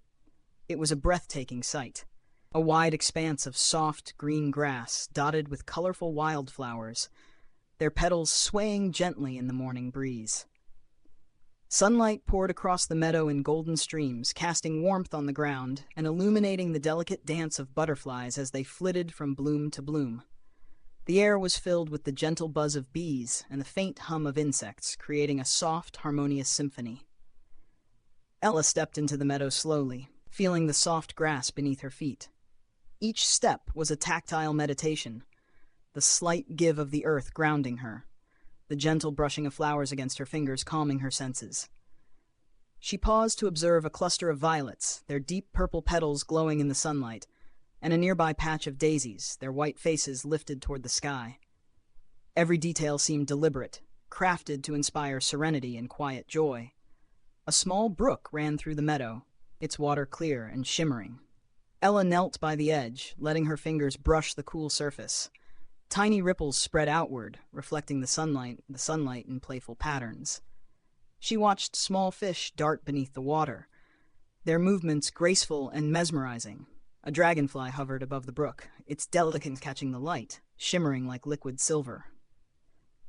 It was a breathtaking sight, a wide expanse of soft green grass dotted with colorful wildflowers, their petals swaying gently in the morning breeze. Sunlight poured across the meadow in golden streams, casting warmth on the ground and illuminating the delicate dance of butterflies as they flitted from bloom to bloom. The air was filled with the gentle buzz of bees and the faint hum of insects, creating a soft, harmonious symphony. Ella stepped into the meadow slowly, feeling the soft grass beneath her feet. Each step was a tactile meditation, the slight give of the earth grounding her, the gentle brushing of flowers against her fingers calming her senses. She paused to observe a cluster of violets, their deep purple petals glowing in the sunlight, and a nearby patch of daisies, their white faces lifted toward the sky. Every detail seemed deliberate, crafted to inspire serenity and quiet joy. A small brook ran through the meadow, its water clear and shimmering. Ella knelt by the edge, letting her fingers brush the cool surface. Tiny ripples spread outward, reflecting the sunlight in playful patterns. She watched small fish dart beneath the water, their movements graceful and mesmerizing. A dragonfly hovered above the brook, its delicate catching the light, shimmering like liquid silver.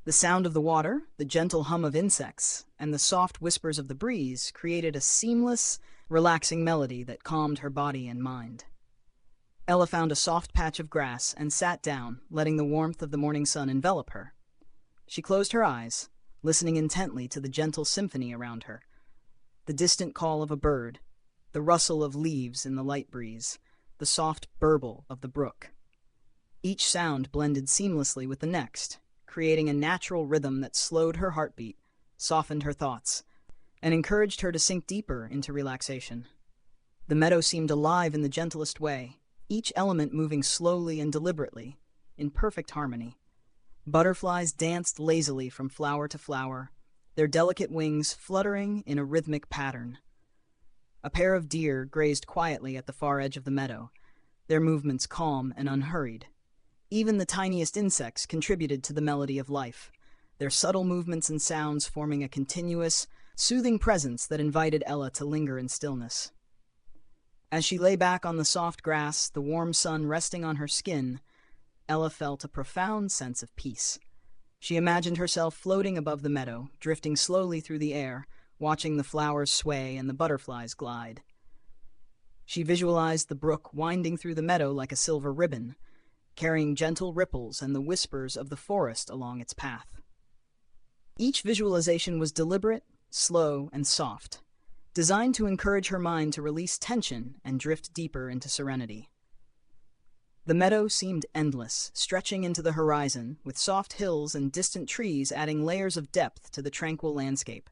The sound of the water, the gentle hum of insects, and the soft whispers of the breeze created a seamless, relaxing melody that calmed her body and mind. Ella found a soft patch of grass and sat down, letting the warmth of the morning sun envelop her. She closed her eyes, listening intently to the gentle symphony around her. The distant call of a bird, the rustle of leaves in the light breeze, the soft burble of the brook. Each sound blended seamlessly with the next, creating a natural rhythm that slowed her heartbeat, softened her thoughts, and encouraged her to sink deeper into relaxation. The meadow seemed alive in the gentlest way, each element moving slowly and deliberately, in perfect harmony. Butterflies danced lazily from flower to flower, their delicate wings fluttering in a rhythmic pattern. A pair of deer grazed quietly at the far edge of the meadow, their movements calm and unhurried. Even the tiniest insects contributed to the melody of life, their subtle movements and sounds forming a continuous, soothing presence that invited Ella to linger in stillness. As she lay back on the soft grass, the warm sun resting on her skin, Ella felt a profound sense of peace. She imagined herself floating above the meadow, drifting slowly through the air, watching the flowers sway and the butterflies glide. She visualized the brook winding through the meadow like a silver ribbon, carrying gentle ripples and the whispers of the forest along its path. Each visualization was deliberate, slow, and soft, designed to encourage her mind to release tension and drift deeper into serenity. The meadow seemed endless, stretching into the horizon, with soft hills and distant trees adding layers of depth to the tranquil landscape.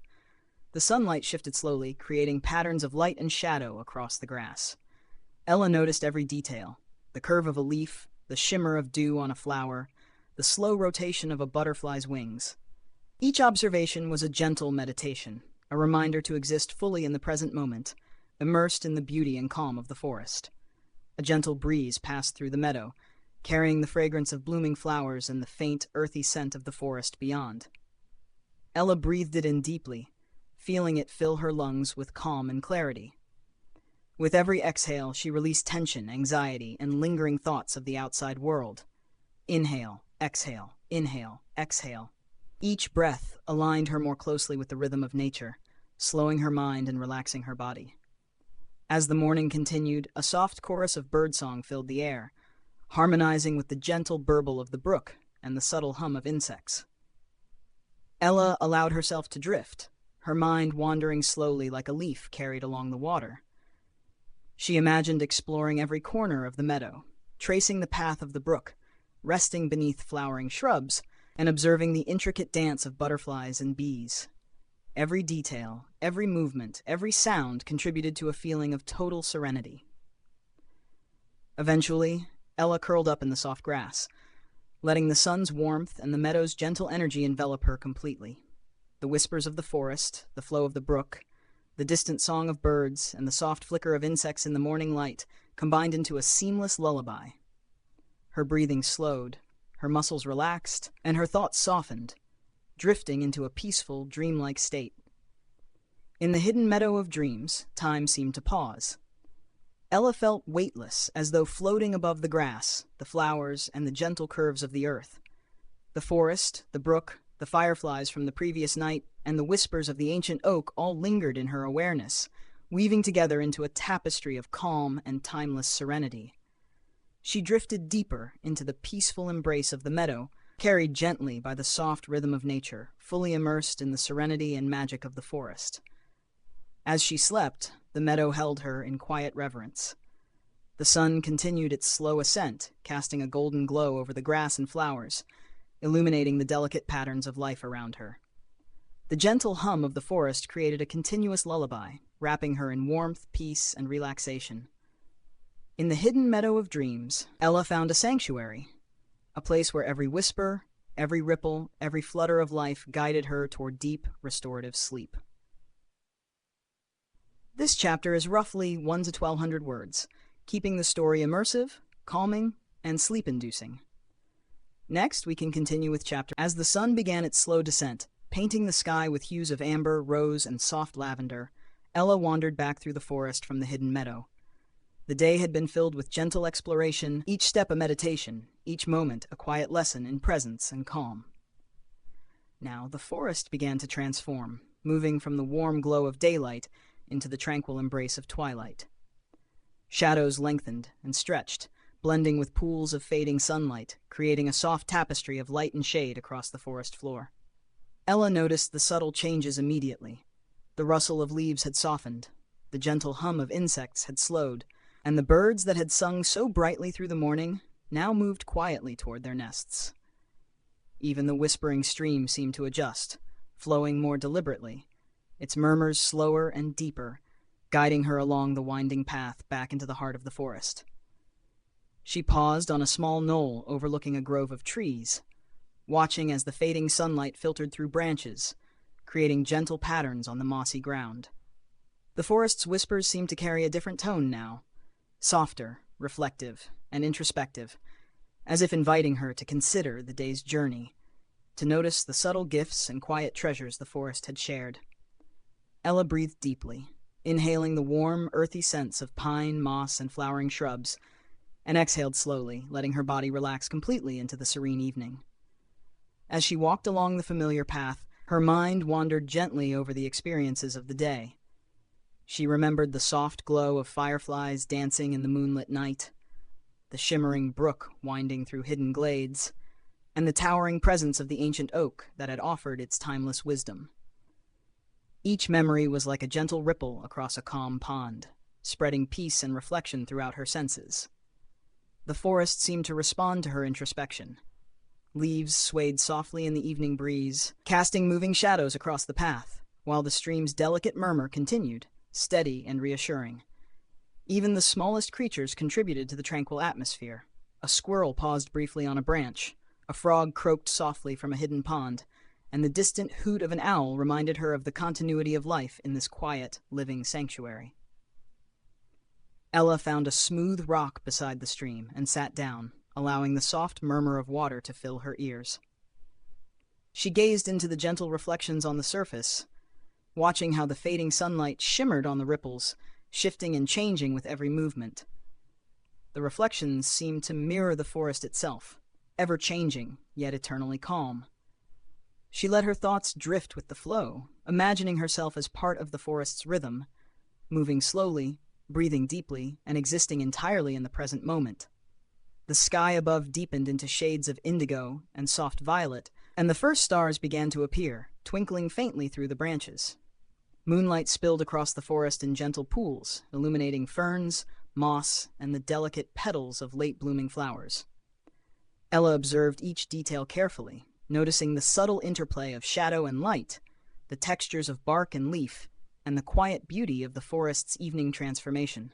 The sunlight shifted slowly, creating patterns of light and shadow across the grass. Ella noticed every detail: the curve of a leaf, the shimmer of dew on a flower, the slow rotation of a butterfly's wings. Each observation was a gentle meditation, a reminder to exist fully in the present moment, immersed in the beauty and calm of the forest. A gentle breeze passed through the meadow, carrying the fragrance of blooming flowers and the faint, earthy scent of the forest beyond. Ella breathed it in deeply, feeling it fill her lungs with calm and clarity. With every exhale, she released tension, anxiety, and lingering thoughts of the outside world. Inhale, exhale, inhale, exhale. Each breath aligned her more closely with the rhythm of nature, slowing her mind and relaxing her body. As the morning continued, a soft chorus of birdsong filled the air, harmonizing with the gentle burble of the brook and the subtle hum of insects. Ella allowed herself to drift, her mind wandering slowly like a leaf carried along the water. She imagined exploring every corner of the meadow, tracing the path of the brook, resting beneath flowering shrubs, and observing the intricate dance of butterflies and bees. Every detail, every movement, every sound contributed to a feeling of total serenity. Eventually, Ella curled up in the soft grass, letting the sun's warmth and the meadow's gentle energy envelop her completely. The whispers of the forest, the flow of the brook, the distant song of birds, and the soft flicker of insects in the morning light combined into a seamless lullaby. Her breathing slowed, her muscles relaxed, and her thoughts softened, drifting into a peaceful, dreamlike state. In the hidden meadow of dreams, time seemed to pause. Ella felt weightless, as though floating above the grass, the flowers, and the gentle curves of the earth. The forest, the brook, the fireflies from the previous night, and the whispers of the ancient oak all lingered in her awareness, weaving together into a tapestry of calm and timeless serenity. She drifted deeper into the peaceful embrace of the meadow, carried gently by the soft rhythm of nature, fully immersed in the serenity and magic of the forest. As she slept, the meadow held her in quiet reverence. The sun continued its slow ascent, casting a golden glow over the grass and flowers, illuminating the delicate patterns of life around her. The gentle hum of the forest created a continuous lullaby, wrapping her in warmth, peace, and relaxation. In the hidden meadow of dreams, Ella found a sanctuary, a place where every whisper, every ripple, every flutter of life guided her toward deep, restorative sleep. This chapter is roughly 1 to 1,200 words, keeping the story immersive, calming, and sleep-inducing. Next, we can continue with chapter. As the sun began its slow descent, painting the sky with hues of amber, rose, and soft lavender, Ella wandered back through the forest from the hidden meadow. The day had been filled with gentle exploration, each step a meditation, each moment a quiet lesson in presence and calm. Now the forest began to transform, moving from the warm glow of daylight into the tranquil embrace of twilight. Shadows lengthened and stretched, blending with pools of fading sunlight, creating a soft tapestry of light and shade across the forest floor. Ella noticed the subtle changes immediately. The rustle of leaves had softened, the gentle hum of insects had slowed, and the birds that had sung so brightly through the morning now moved quietly toward their nests. Even the whispering stream seemed to adjust, flowing more deliberately, its murmurs slower and deeper, guiding her along the winding path back into the heart of the forest. She paused on a small knoll overlooking a grove of trees, watching as the fading sunlight filtered through branches, creating gentle patterns on the mossy ground. The forest's whispers seemed to carry a different tone now, softer, reflective, and introspective, as if inviting her to consider the day's journey, to notice the subtle gifts and quiet treasures the forest had shared. Ella breathed deeply, inhaling the warm, earthy scents of pine, moss, and flowering shrubs, and exhaled slowly, letting her body relax completely into the serene evening. As she walked along the familiar path, her mind wandered gently over the experiences of the day. She remembered the soft glow of fireflies dancing in the moonlit night, the shimmering brook winding through hidden glades, and the towering presence of the ancient oak that had offered its timeless wisdom. Each memory was like a gentle ripple across a calm pond, spreading peace and reflection throughout her senses. The forest seemed to respond to her introspection. Leaves swayed softly in the evening breeze, casting moving shadows across the path, while the stream's delicate murmur continued, steady and reassuring. Even the smallest creatures contributed to the tranquil atmosphere. A squirrel paused briefly on a branch, a frog croaked softly from a hidden pond, and the distant hoot of an owl reminded her of the continuity of life in this quiet, living sanctuary. Ella found a smooth rock beside the stream and sat down, allowing the soft murmur of water to fill her ears. She gazed into the gentle reflections on the surface, watching how the fading sunlight shimmered on the ripples, shifting and changing with every movement. The reflections seemed to mirror the forest itself, ever-changing, yet eternally calm. She let her thoughts drift with the flow, imagining herself as part of the forest's rhythm, moving slowly, breathing deeply, and existing entirely in the present moment. The sky above deepened into shades of indigo and soft violet, and the first stars began to appear, twinkling faintly through the branches. Moonlight spilled across the forest in gentle pools, illuminating ferns, moss, and the delicate petals of late-blooming flowers. Ella observed each detail carefully, noticing the subtle interplay of shadow and light, the textures of bark and leaf, and the quiet beauty of the forest's evening transformation.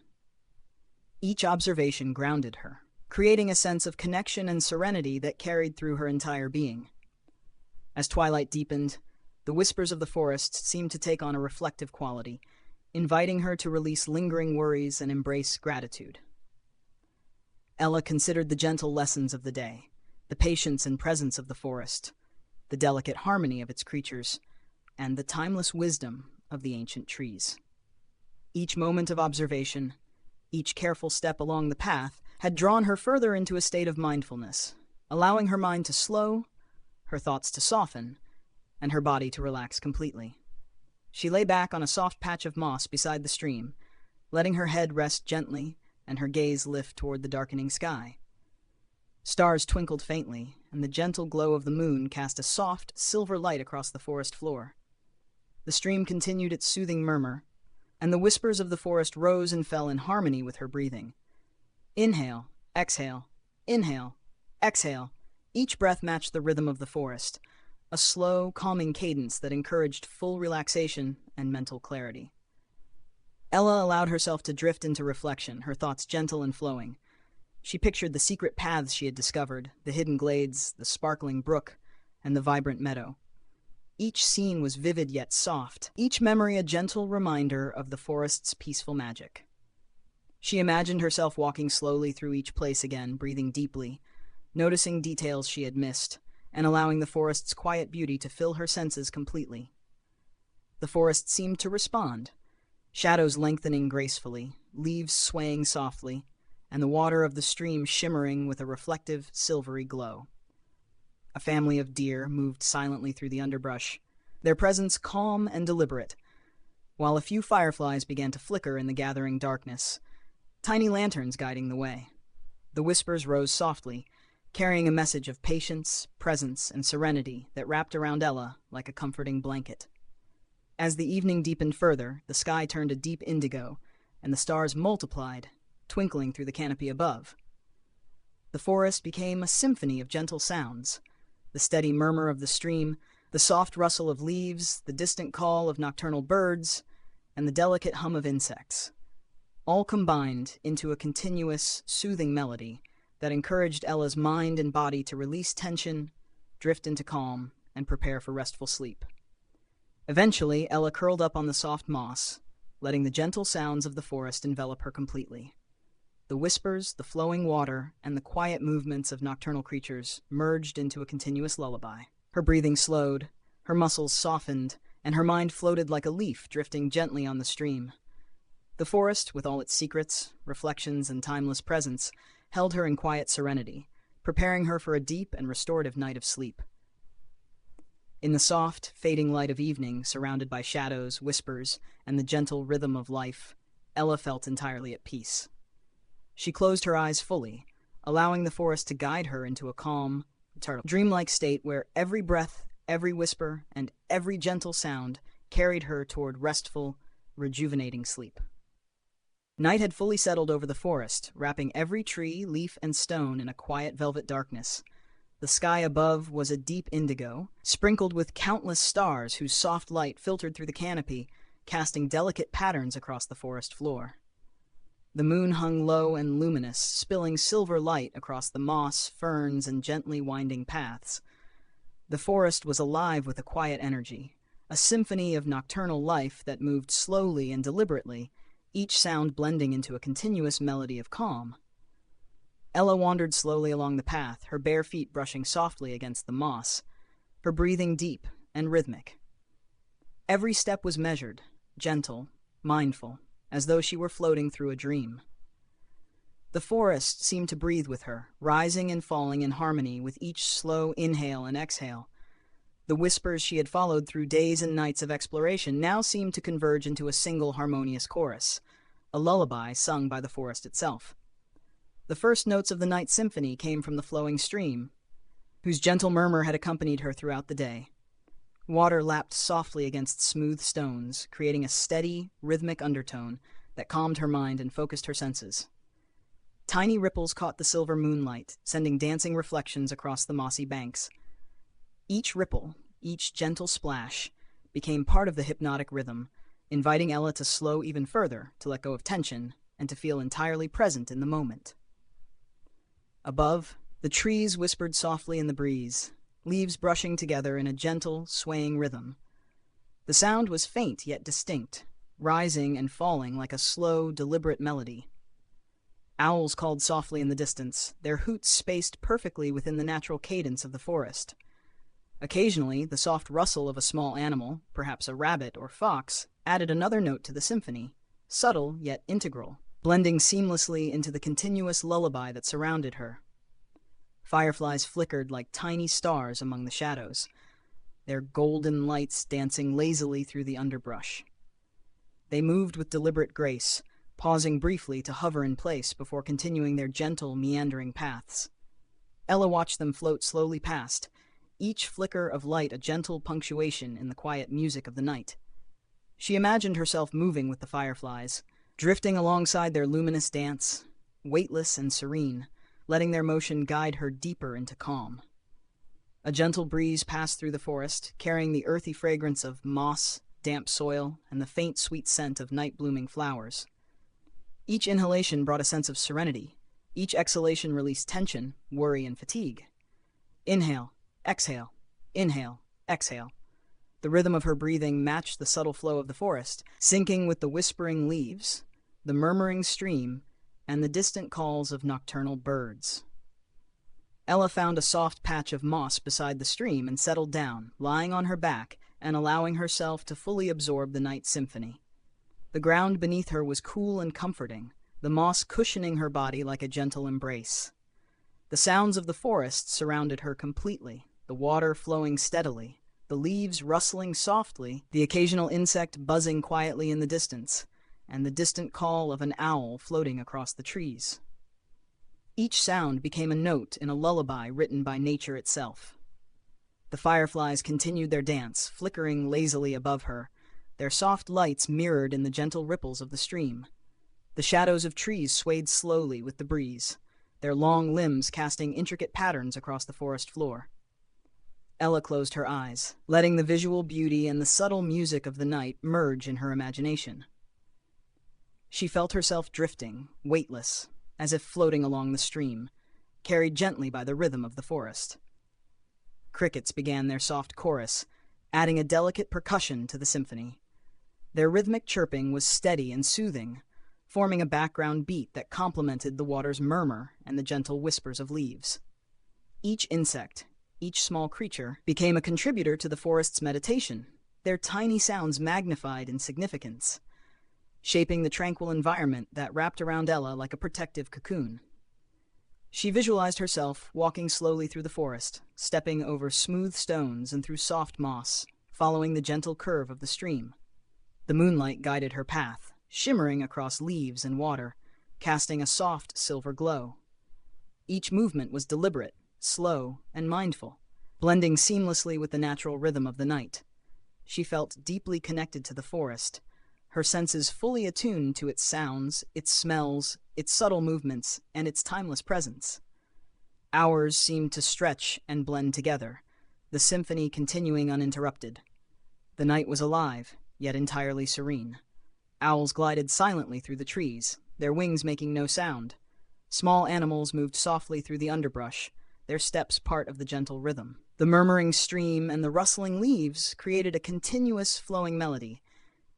Each observation grounded her, creating a sense of connection and serenity that carried through her entire being. As twilight deepened, the whispers of the forest seemed to take on a reflective quality, inviting her to release lingering worries and embrace gratitude. Ella considered the gentle lessons of the day, the patience and presence of the forest, the delicate harmony of its creatures, and the timeless wisdom of the ancient trees. Each moment of observation, each careful step along the path, had drawn her further into a state of mindfulness, allowing her mind to slow, her thoughts to soften, and her body to relax completely. She lay back on a soft patch of moss beside the stream, letting her head rest gently and her gaze lift toward the darkening sky. Stars twinkled faintly, and the gentle glow of the moon cast a soft, silver light across the forest floor. The stream continued its soothing murmur, and the whispers of the forest rose and fell in harmony with her breathing. Inhale, exhale, inhale, exhale. Each breath matched the rhythm of the forest, a slow, calming cadence that encouraged full relaxation and mental clarity. Ella allowed herself to drift into reflection, her thoughts gentle and flowing. She pictured the secret paths she had discovered, the hidden glades, the sparkling brook, and the vibrant meadow. Each scene was vivid yet soft, each memory a gentle reminder of the forest's peaceful magic. She imagined herself walking slowly through each place again, breathing deeply, noticing details she had missed, and allowing the forest's quiet beauty to fill her senses completely. The forest seemed to respond, shadows lengthening gracefully, leaves swaying softly, and the water of the stream shimmering with a reflective, silvery glow. A family of deer moved silently through the underbrush, their presence calm and deliberate, while a few fireflies began to flicker in the gathering darkness, tiny lanterns guiding the way. The whispers rose softly, carrying a message of patience, presence, and serenity that wrapped around Ella like a comforting blanket. As the evening deepened further, the sky turned a deep indigo, and the stars multiplied, twinkling through the canopy above. The forest became a symphony of gentle sounds, the steady murmur of the stream, the soft rustle of leaves, the distant call of nocturnal birds, and the delicate hum of insects, all combined into a continuous, soothing melody that encouraged Ella's mind and body to release tension, drift into calm, and prepare for restful sleep. Eventually, Ella curled up on the soft moss, letting the gentle sounds of the forest envelop her completely. The whispers, the flowing water, and the quiet movements of nocturnal creatures merged into a continuous lullaby. Her breathing slowed, her muscles softened, and her mind floated like a leaf drifting gently on the stream. The forest, with all its secrets, reflections, and timeless presence, held her in quiet serenity, preparing her for a deep and restorative night of sleep. In the soft, fading light of evening, surrounded by shadows, whispers, and the gentle rhythm of life, Ella felt entirely at peace. She closed her eyes fully, allowing the forest to guide her into a calm, dreamlike state where every breath, every whisper, and every gentle sound carried her toward restful, rejuvenating sleep. Night had fully settled over the forest, wrapping every tree, leaf, and stone in a quiet velvet darkness. The sky above was a deep indigo, sprinkled with countless stars whose soft light filtered through the canopy, casting delicate patterns across the forest floor. The moon hung low and luminous, spilling silver light across the moss, ferns, and gently winding paths. The forest was alive with a quiet energy, a symphony of nocturnal life that moved slowly and deliberately, each sound blending into a continuous melody of calm. Ella wandered slowly along the path, her bare feet brushing softly against the moss, her breathing deep and rhythmic. Every step was measured, gentle, mindful, as though she were floating through a dream. The forest seemed to breathe with her, rising and falling in harmony with each slow inhale and exhale. The whispers she had followed through days and nights of exploration now seemed to converge into a single harmonious chorus, a lullaby sung by the forest itself. The first notes of the night symphony came from the flowing stream, whose gentle murmur had accompanied her throughout the day. Water lapped softly against smooth stones, creating a steady, rhythmic undertone that calmed her mind and focused her senses. Tiny ripples caught the silver moonlight, sending dancing reflections across the mossy banks. Each ripple, each gentle splash, became part of the hypnotic rhythm, inviting Ella to slow even further, to let go of tension, and to feel entirely present in the moment. Above, the trees whispered softly in the breeze, leaves brushing together in a gentle, swaying rhythm. The sound was faint yet distinct, rising and falling like a slow, deliberate melody. Owls called softly in the distance, their hoots spaced perfectly within the natural cadence of the forest. Occasionally, the soft rustle of a small animal, perhaps a rabbit or fox, added another note to the symphony, subtle yet integral, blending seamlessly into the continuous lullaby that surrounded her. Fireflies flickered like tiny stars among the shadows, their golden lights dancing lazily through the underbrush. They moved with deliberate grace, pausing briefly to hover in place before continuing their gentle, meandering paths. Ella watched them float slowly past, each flicker of light a gentle punctuation in the quiet music of the night. She imagined herself moving with the fireflies, drifting alongside their luminous dance, weightless and serene, letting their motion guide her deeper into calm. A gentle breeze passed through the forest, carrying the earthy fragrance of moss, damp soil, and the faint sweet scent of night-blooming flowers. Each inhalation brought a sense of serenity. Each exhalation released tension, worry, and fatigue. Inhale, exhale, inhale, exhale. The rhythm of her breathing matched the subtle flow of the forest, syncing with the whispering leaves, the murmuring stream, and the distant calls of nocturnal birds. Ella found a soft patch of moss beside the stream and settled down, lying on her back and allowing herself to fully absorb the night symphony. The ground beneath her was cool and comforting, the moss cushioning her body like a gentle embrace. The sounds of the forest surrounded her completely, the water flowing steadily, the leaves rustling softly, the occasional insect buzzing quietly in the distance, and the distant call of an owl floating across the trees. Each sound became a note in a lullaby written by nature itself. The fireflies continued their dance, flickering lazily above her, their soft lights mirrored in the gentle ripples of the stream. The shadows of trees swayed slowly with the breeze, their long limbs casting intricate patterns across the forest floor. Ella closed her eyes, letting the visual beauty and the subtle music of the night merge in her imagination. She felt herself drifting, weightless, as if floating along the stream, carried gently by the rhythm of the forest. Crickets began their soft chorus, adding a delicate percussion to the symphony. Their rhythmic chirping was steady and soothing, forming a background beat that complemented the water's murmur and the gentle whispers of leaves. Each insect, each small creature, became a contributor to the forest's meditation, their tiny sounds magnified in significance, shaping the tranquil environment that wrapped around Ella like a protective cocoon. She visualized herself walking slowly through the forest, stepping over smooth stones and through soft moss, following the gentle curve of the stream. The moonlight guided her path, shimmering across leaves and water, casting a soft silver glow. Each movement was deliberate, slow, and mindful, blending seamlessly with the natural rhythm of the night. She felt deeply connected to the forest, her senses fully attuned to its sounds, its smells, its subtle movements, and its timeless presence. Hours seemed to stretch and blend together, the symphony continuing uninterrupted. The night was alive, yet entirely serene. Owls glided silently through the trees, their wings making no sound. Small animals moved softly through the underbrush, their steps part of the gentle rhythm. The murmuring stream and the rustling leaves created a continuous flowing melody,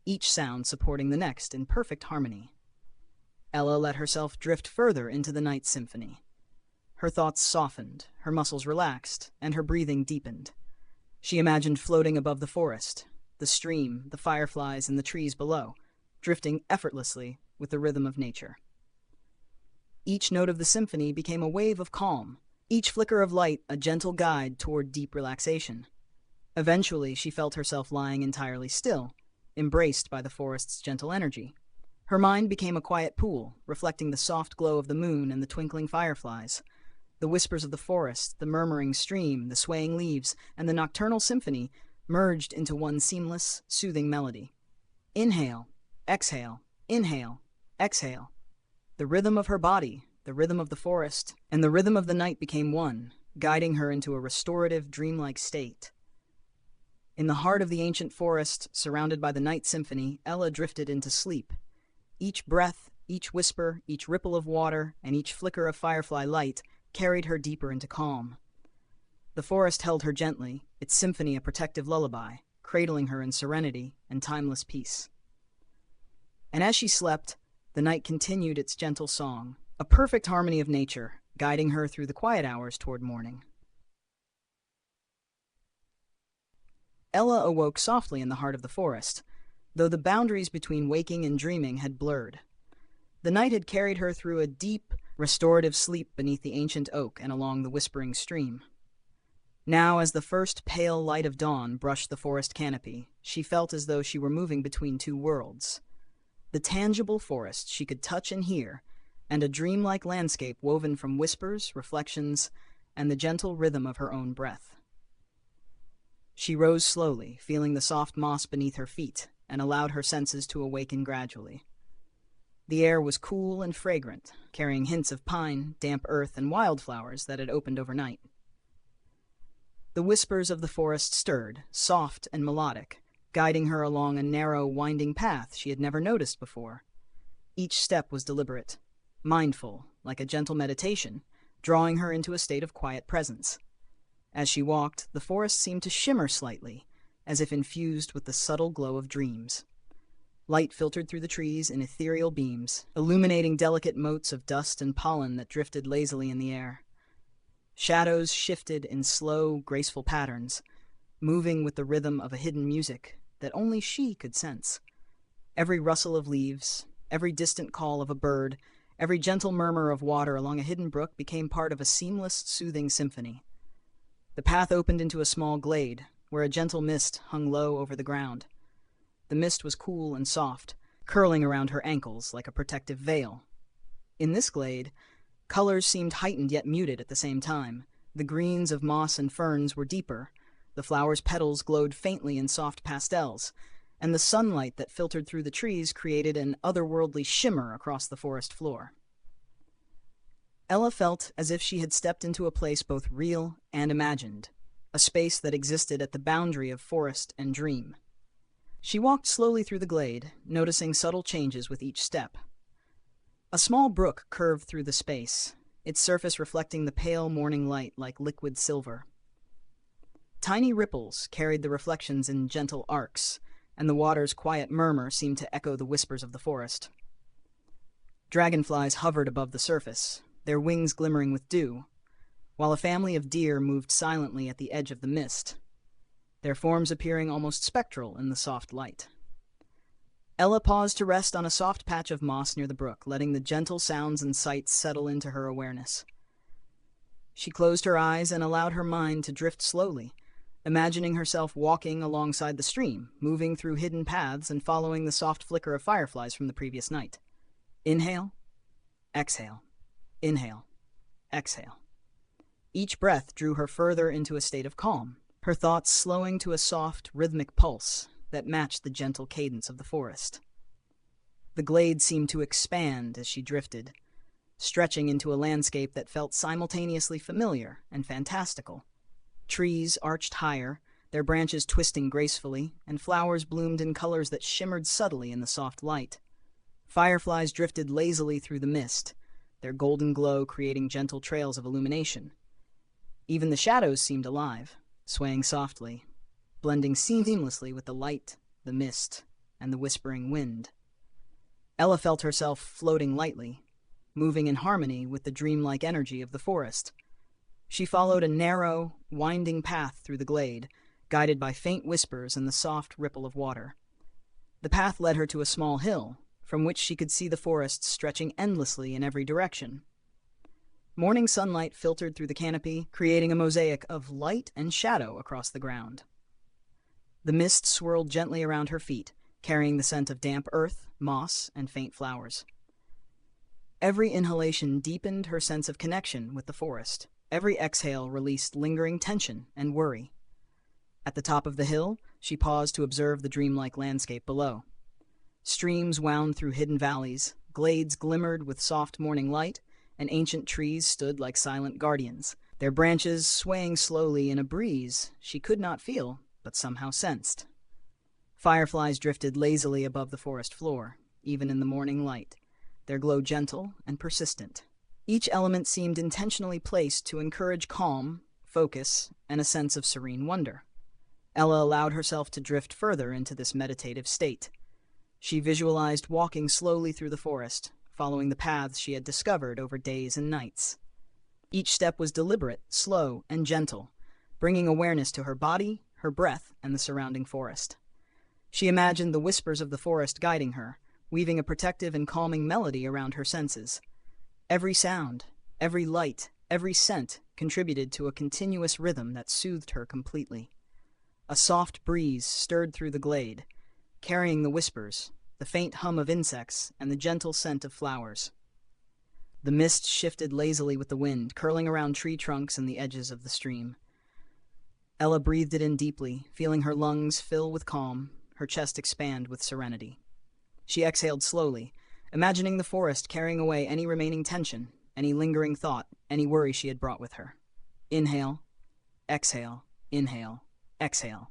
each sound supporting the next in perfect harmony. Ella let herself drift further into the night symphony. Her thoughts softened, her muscles relaxed, and her breathing deepened. She imagined floating above the forest, the stream, the fireflies, and the trees below, drifting effortlessly with the rhythm of nature. Each note of the symphony became a wave of calm, each flicker of light a gentle guide toward deep relaxation. Eventually, she felt herself lying entirely still, embraced by the forest's gentle energy. Her mind became a quiet pool, reflecting the soft glow of the moon and the twinkling fireflies. The whispers of the forest, the murmuring stream, the swaying leaves, and the nocturnal symphony merged into one seamless, soothing melody. Inhale, exhale, inhale, exhale. The rhythm of her body, the rhythm of the forest, and the rhythm of the night became one, guiding her into a restorative, dreamlike state. In the heart of the ancient forest, surrounded by the night symphony, Ella drifted into sleep. Each breath, each whisper, each ripple of water, and each flicker of firefly light carried her deeper into calm. The forest held her gently, its symphony a protective lullaby, cradling her in serenity and timeless peace. And as she slept, the night continued its gentle song, a perfect harmony of nature, guiding her through the quiet hours toward morning. Ella awoke softly in the heart of the forest, though the boundaries between waking and dreaming had blurred. The night had carried her through a deep, restorative sleep beneath the ancient oak and along the whispering stream. Now, as the first pale light of dawn brushed the forest canopy, she felt as though she were moving between two worlds. The tangible forest she could touch and hear, and a dreamlike landscape woven from whispers, reflections, and the gentle rhythm of her own breath. She rose slowly, feeling the soft moss beneath her feet, and allowed her senses to awaken gradually. The air was cool and fragrant, carrying hints of pine, damp earth, and wildflowers that had opened overnight. The whispers of the forest stirred, soft and melodic, guiding her along a narrow, winding path she had never noticed before. Each step was deliberate, mindful, like a gentle meditation, drawing her into a state of quiet presence. As she walked, the forest seemed to shimmer slightly, as if infused with the subtle glow of dreams. Light filtered through the trees in ethereal beams, illuminating delicate motes of dust and pollen that drifted lazily in the air. Shadows shifted in slow, graceful patterns, moving with the rhythm of a hidden music that only she could sense. Every rustle of leaves, every distant call of a bird, every gentle murmur of water along a hidden brook became part of a seamless, soothing symphony. The path opened into a small glade, where a gentle mist hung low over the ground. The mist was cool and soft, curling around her ankles like a protective veil. In this glade, colors seemed heightened yet muted at the same time. The greens of moss and ferns were deeper, the flowers' petals glowed faintly in soft pastels, and the sunlight that filtered through the trees created an otherworldly shimmer across the forest floor. Ella felt as if she had stepped into a place both real and imagined, a space that existed at the boundary of forest and dream. She walked slowly through the glade, noticing subtle changes with each step. A small brook curved through the space, its surface reflecting the pale morning light like liquid silver. Tiny ripples carried the reflections in gentle arcs, and the water's quiet murmur seemed to echo the whispers of the forest. Dragonflies hovered above the surface, their wings glimmering with dew, while a family of deer moved silently at the edge of the mist, their forms appearing almost spectral in the soft light. Ella paused to rest on a soft patch of moss near the brook, letting the gentle sounds and sights settle into her awareness. She closed her eyes and allowed her mind to drift slowly, imagining herself walking alongside the stream, moving through hidden paths and following the soft flicker of fireflies from the previous night. Inhale, exhale, inhale, exhale. Each breath drew her further into a state of calm, her thoughts slowing to a soft, rhythmic pulse that matched the gentle cadence of the forest. The glade seemed to expand as she drifted, stretching into a landscape that felt simultaneously familiar and fantastical. Trees arched higher, their branches twisting gracefully, and flowers bloomed in colors that shimmered subtly in the soft light. Fireflies drifted lazily through the mist, their golden glow creating gentle trails of illumination. Even the shadows seemed alive, swaying softly, blending seamlessly with the light, the mist, and the whispering wind. Ella felt herself floating lightly, moving in harmony with the dreamlike energy of the forest. She followed a narrow, winding path through the glade, guided by faint whispers and the soft ripple of water. The path led her to a small hill, from which she could see the forest stretching endlessly in every direction. Morning sunlight filtered through the canopy, creating a mosaic of light and shadow across the ground. The mist swirled gently around her feet, carrying the scent of damp earth, moss, and faint flowers. Every inhalation deepened her sense of connection with the forest. Every exhale released lingering tension and worry. At the top of the hill, she paused to observe the dreamlike landscape below. Streams wound through hidden valleys, glades glimmered with soft morning light, and ancient trees stood like silent guardians, their branches swaying slowly in a breeze she could not feel, but somehow sensed. Fireflies drifted lazily above the forest floor, even in the morning light, their glow gentle and persistent. Each element seemed intentionally placed to encourage calm, focus, and a sense of serene wonder. Ella allowed herself to drift further into this meditative state. She visualized walking slowly through the forest, following the paths she had discovered over days and nights. Each step was deliberate, slow, and gentle, bringing awareness to her body, her breath, and the surrounding forest. She imagined the whispers of the forest guiding her, weaving a protective and calming melody around her senses. Every sound, every light, every scent contributed to a continuous rhythm that soothed her completely. A soft breeze stirred through the glade, carrying the whispers, the faint hum of insects, and the gentle scent of flowers. The mist shifted lazily with the wind, curling around tree trunks and the edges of the stream. Ella breathed it in deeply, feeling her lungs fill with calm, her chest expand with serenity. She exhaled slowly, imagining the forest carrying away any remaining tension, any lingering thought, any worry she had brought with her. Inhale, exhale, inhale, exhale.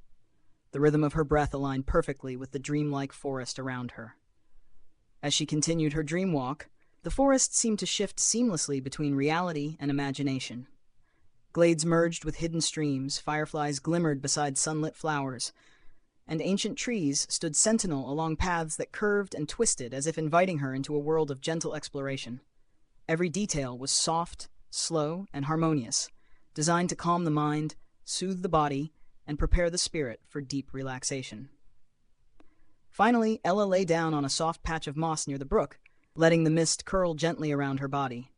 The rhythm of her breath aligned perfectly with the dreamlike forest around her. As she continued her dream walk, the forest seemed to shift seamlessly between reality and imagination. Glades merged with hidden streams, fireflies glimmered beside sunlit flowers, and ancient trees stood sentinel along paths that curved and twisted as if inviting her into a world of gentle exploration. Every detail was soft, slow, and harmonious, designed to calm the mind, soothe the body, and prepare the spirit for deep relaxation. Finally, Ella lay down on a soft patch of moss near the brook, letting the mist curl gently around her body.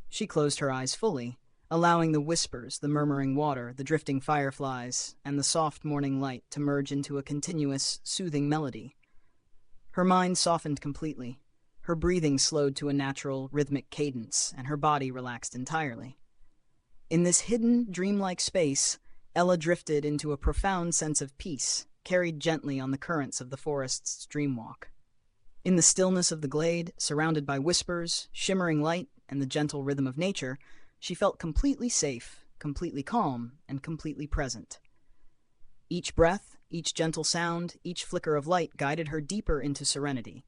She closed her eyes fully, allowing the whispers, the murmuring water, the drifting fireflies, and the soft morning light to merge into a continuous, soothing melody. Her mind softened completely. Her breathing slowed to a natural, rhythmic cadence, and her body relaxed entirely. In this hidden, dreamlike space, Ella drifted into a profound sense of peace, carried gently on the currents of the forest's dreamwalk. In the stillness of the glade, surrounded by whispers, shimmering light, and the gentle rhythm of nature, she felt completely safe, completely calm, and completely present. Each breath, each gentle sound, each flicker of light guided her deeper into serenity.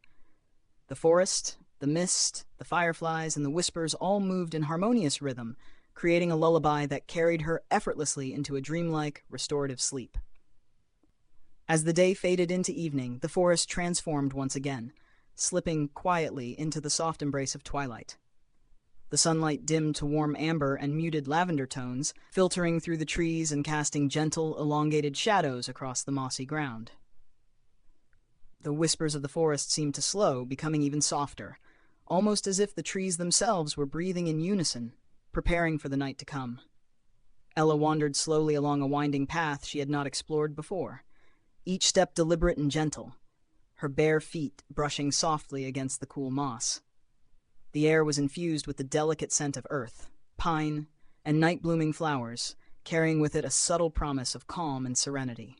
The forest, the mist, the fireflies, and the whispers all moved in harmonious rhythm, creating a lullaby that carried her effortlessly into a dreamlike, restorative sleep. As the day faded into evening, the forest transformed once again, slipping quietly into the soft embrace of twilight. The sunlight dimmed to warm amber and muted lavender tones, filtering through the trees and casting gentle, elongated shadows across the mossy ground. The whispers of the forest seemed to slow, becoming even softer, almost as if the trees themselves were breathing in unison, preparing for the night to come. Ella wandered slowly along a winding path she had not explored before, each step deliberate and gentle, her bare feet brushing softly against the cool moss. The air was infused with the delicate scent of earth, pine, and night-blooming flowers, carrying with it a subtle promise of calm and serenity.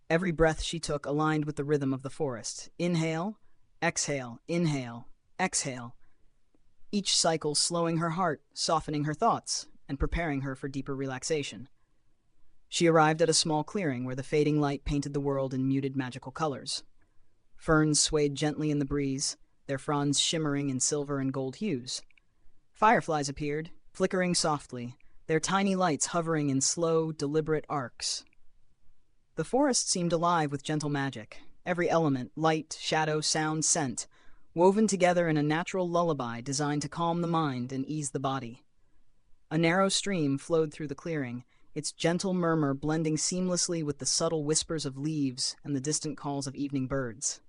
Every breath she took aligned with the rhythm of the forest. Inhale, exhale, inhale, exhale. Each cycle slowing her heart, softening her thoughts, and preparing her for deeper relaxation. She arrived at a small clearing where the fading light painted the world in muted magical colors. Ferns swayed gently in the breeze, their fronds shimmering in silver and gold hues. Fireflies appeared, flickering softly, their tiny lights hovering in slow, deliberate arcs. The forest seemed alive with gentle magic, every element, light, shadow, sound, scent, woven together in a natural lullaby designed to calm the mind and ease the body. A narrow stream flowed through the clearing, its gentle murmur blending seamlessly with the subtle whispers of leaves and the distant calls of evening birds.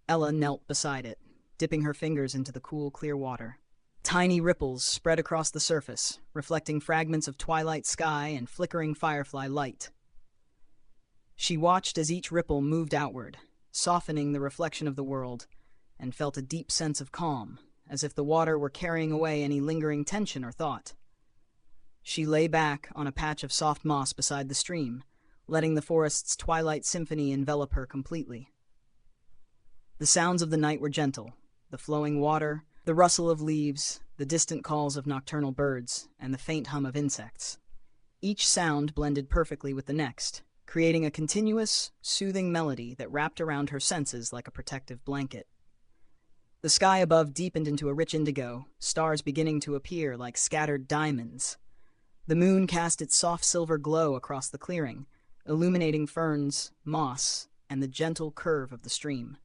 Ella knelt beside it, dipping her fingers into the cool, clear water. Tiny ripples spread across the surface, reflecting fragments of twilight sky and flickering firefly light. She watched as each ripple moved outward, softening the reflection of the world, and felt a deep sense of calm, as if the water were carrying away any lingering tension or thought. She lay back on a patch of soft moss beside the stream, letting the forest's twilight symphony envelop her completely. The sounds of the night were gentle, the flowing water, the rustle of leaves, the distant calls of nocturnal birds, and the faint hum of insects. Each sound blended perfectly with the next, creating a continuous, soothing melody that wrapped around her senses like a protective blanket. The sky above deepened into a rich indigo, stars beginning to appear like scattered diamonds. The moon cast its soft silver glow across the clearing, illuminating ferns, moss, and the gentle curve of the stream.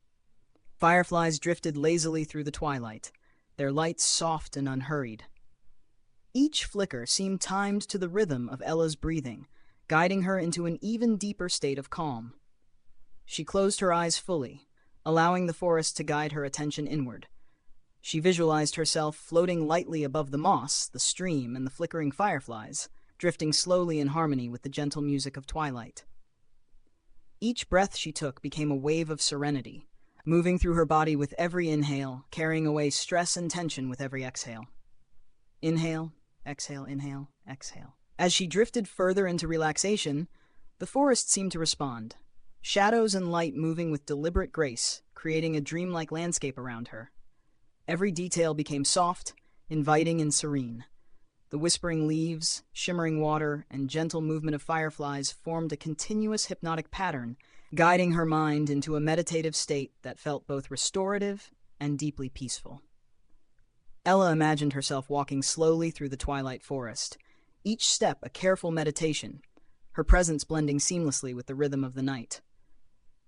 Fireflies drifted lazily through the twilight, their lights soft and unhurried. Each flicker seemed timed to the rhythm of Ella's breathing, guiding her into an even deeper state of calm. She closed her eyes fully, allowing the forest to guide her attention inward. She visualized herself floating lightly above the moss, the stream, and the flickering fireflies, drifting slowly in harmony with the gentle music of twilight. Each breath she took became a wave of serenity, moving through her body with every inhale, carrying away stress and tension with every exhale. Inhale, exhale, inhale, exhale. As she drifted further into relaxation, the forest seemed to respond, shadows and light moving with deliberate grace, creating a dreamlike landscape around her. Every detail became soft, inviting, and serene. The whispering leaves, shimmering water, and gentle movement of fireflies formed a continuous hypnotic pattern, guiding her mind into a meditative state that felt both restorative and deeply peaceful. Ella imagined herself walking slowly through the twilight forest, each step a careful meditation, her presence blending seamlessly with the rhythm of the night.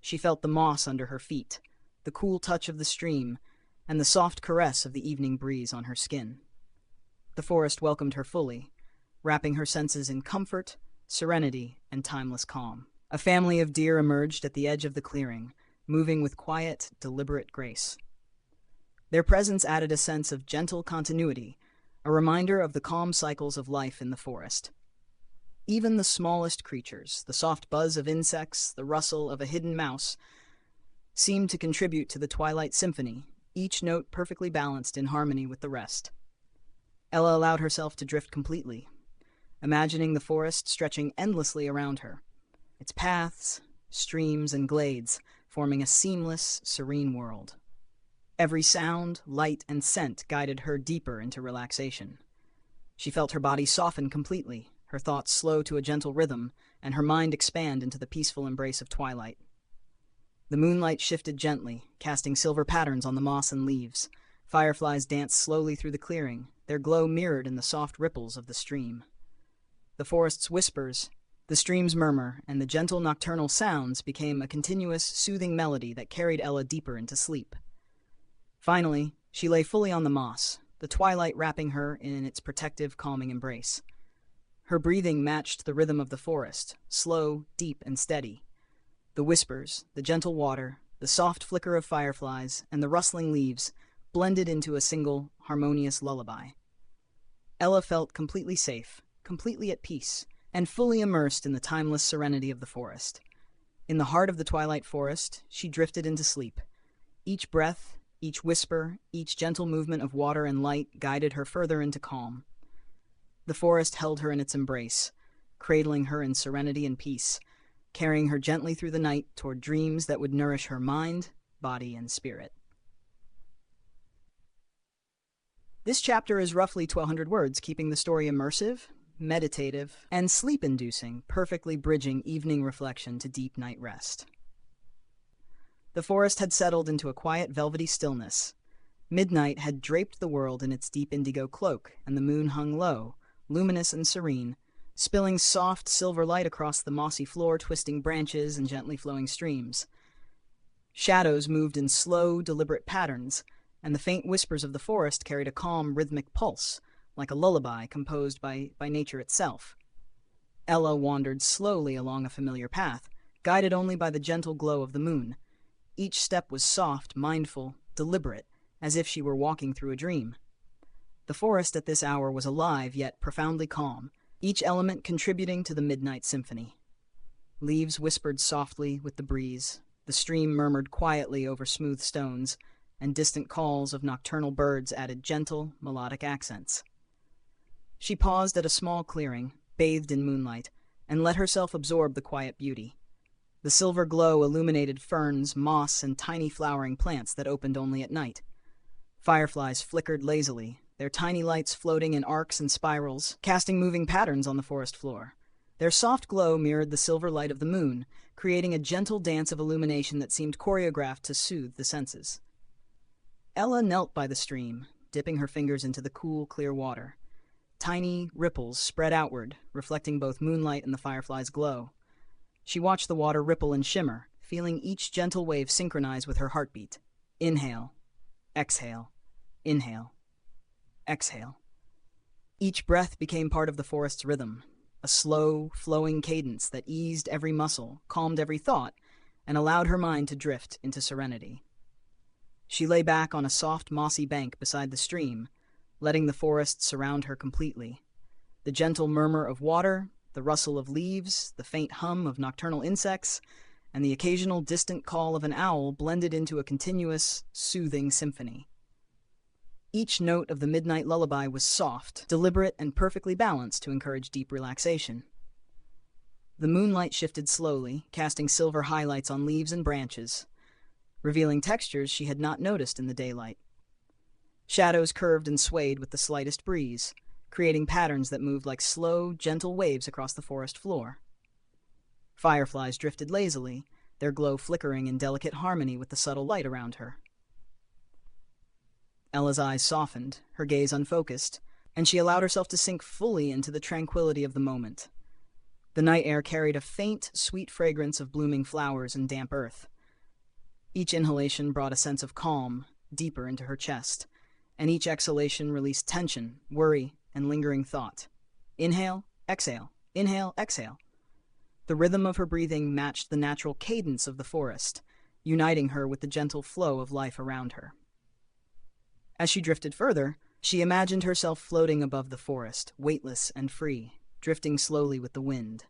She felt the moss under her feet, the cool touch of the stream, and the soft caress of the evening breeze on her skin. The forest welcomed her fully, wrapping her senses in comfort, serenity, and timeless calm. A family of deer emerged at the edge of the clearing, moving with quiet, deliberate grace. Their presence added a sense of gentle continuity, a reminder of the calm cycles of life in the forest. Even the smallest creatures, the soft buzz of insects, the rustle of a hidden mouse, seemed to contribute to the twilight symphony, each note perfectly balanced in harmony with the rest. Ella allowed herself to drift completely, imagining the forest stretching endlessly around her, its paths, streams, and glades forming a seamless, serene world. Every sound, light, and scent guided her deeper into relaxation. She felt her body soften completely, her thoughts slow to a gentle rhythm, and her mind expand into the peaceful embrace of twilight. The moonlight shifted gently, casting silver patterns on the moss and leaves. Fireflies danced slowly through the clearing, their glow mirrored in the soft ripples of the stream. The forest's whispers, the stream's murmur, and the gentle nocturnal sounds became a continuous, soothing melody that carried Ella deeper into sleep. Finally, she lay fully on the moss, the twilight wrapping her in its protective, calming embrace. Her breathing matched the rhythm of the forest, slow, deep, and steady. The whispers, the gentle water, the soft flicker of fireflies, and the rustling leaves blended into a single, harmonious lullaby. Ella felt completely safe, completely at peace, and fully immersed in the timeless serenity of the forest. In the heart of the twilight forest, she drifted into sleep. Each breath, each whisper, each gentle movement of water and light guided her further into calm. The forest held her in its embrace, cradling her in serenity and peace, carrying her gently through the night toward dreams that would nourish her mind, body, and spirit. This chapter is roughly 1,200 words, keeping the story immersive, meditative, and sleep-inducing, perfectly bridging evening reflection to deep night rest. The forest had settled into a quiet, velvety stillness. Midnight had draped the world in its deep indigo cloak, and the moon hung low, luminous and serene, spilling soft silver light across the mossy floor, twisting branches and gently flowing streams. Shadows moved in slow, deliberate patterns, and the faint whispers of the forest carried a calm, rhythmic pulse, like a lullaby composed by nature itself. Ella wandered slowly along a familiar path, guided only by the gentle glow of the moon. Each step was soft, mindful, deliberate, as if she were walking through a dream. The forest at this hour was alive yet profoundly calm, each element contributing to the midnight symphony. Leaves whispered softly with the breeze, the stream murmured quietly over smooth stones, and distant calls of nocturnal birds added gentle, melodic accents. She paused at a small clearing, bathed in moonlight, and let herself absorb the quiet beauty. The silver glow illuminated ferns, moss, and tiny flowering plants that opened only at night. Fireflies flickered lazily, their tiny lights floating in arcs and spirals, casting moving patterns on the forest floor. Their soft glow mirrored the silver light of the moon, creating a gentle dance of illumination that seemed choreographed to soothe the senses. Ella knelt by the stream, dipping her fingers into the cool, clear water. Tiny ripples spread outward, reflecting both moonlight and the fireflies' glow. She watched the water ripple and shimmer, feeling each gentle wave synchronize with her heartbeat. Inhale, exhale, inhale, exhale. Each breath became part of the forest's rhythm, a slow, flowing cadence that eased every muscle, calmed every thought, and allowed her mind to drift into serenity. She lay back on a soft, mossy bank beside the stream, letting the forest surround her completely. The gentle murmur of water, the rustle of leaves, the faint hum of nocturnal insects, and the occasional distant call of an owl blended into a continuous, soothing symphony. Each note of the midnight lullaby was soft, deliberate, and perfectly balanced to encourage deep relaxation. The moonlight shifted slowly, casting silver highlights on leaves and branches, revealing textures she had not noticed in the daylight. Shadows curved and swayed with the slightest breeze, creating patterns that moved like slow, gentle waves across the forest floor. Fireflies drifted lazily, their glow flickering in delicate harmony with the subtle light around her. Ella's eyes softened, her gaze unfocused, and she allowed herself to sink fully into the tranquility of the moment. The night air carried a faint, sweet fragrance of blooming flowers and damp earth. Each inhalation brought a sense of calm deeper into her chest, and each exhalation released tension, worry, and lingering thought. Inhale, exhale, inhale, exhale. The rhythm of her breathing matched the natural cadence of the forest, uniting her with the gentle flow of life around her. As she drifted further, she imagined herself floating above the forest, weightless and free, drifting slowly with the wind.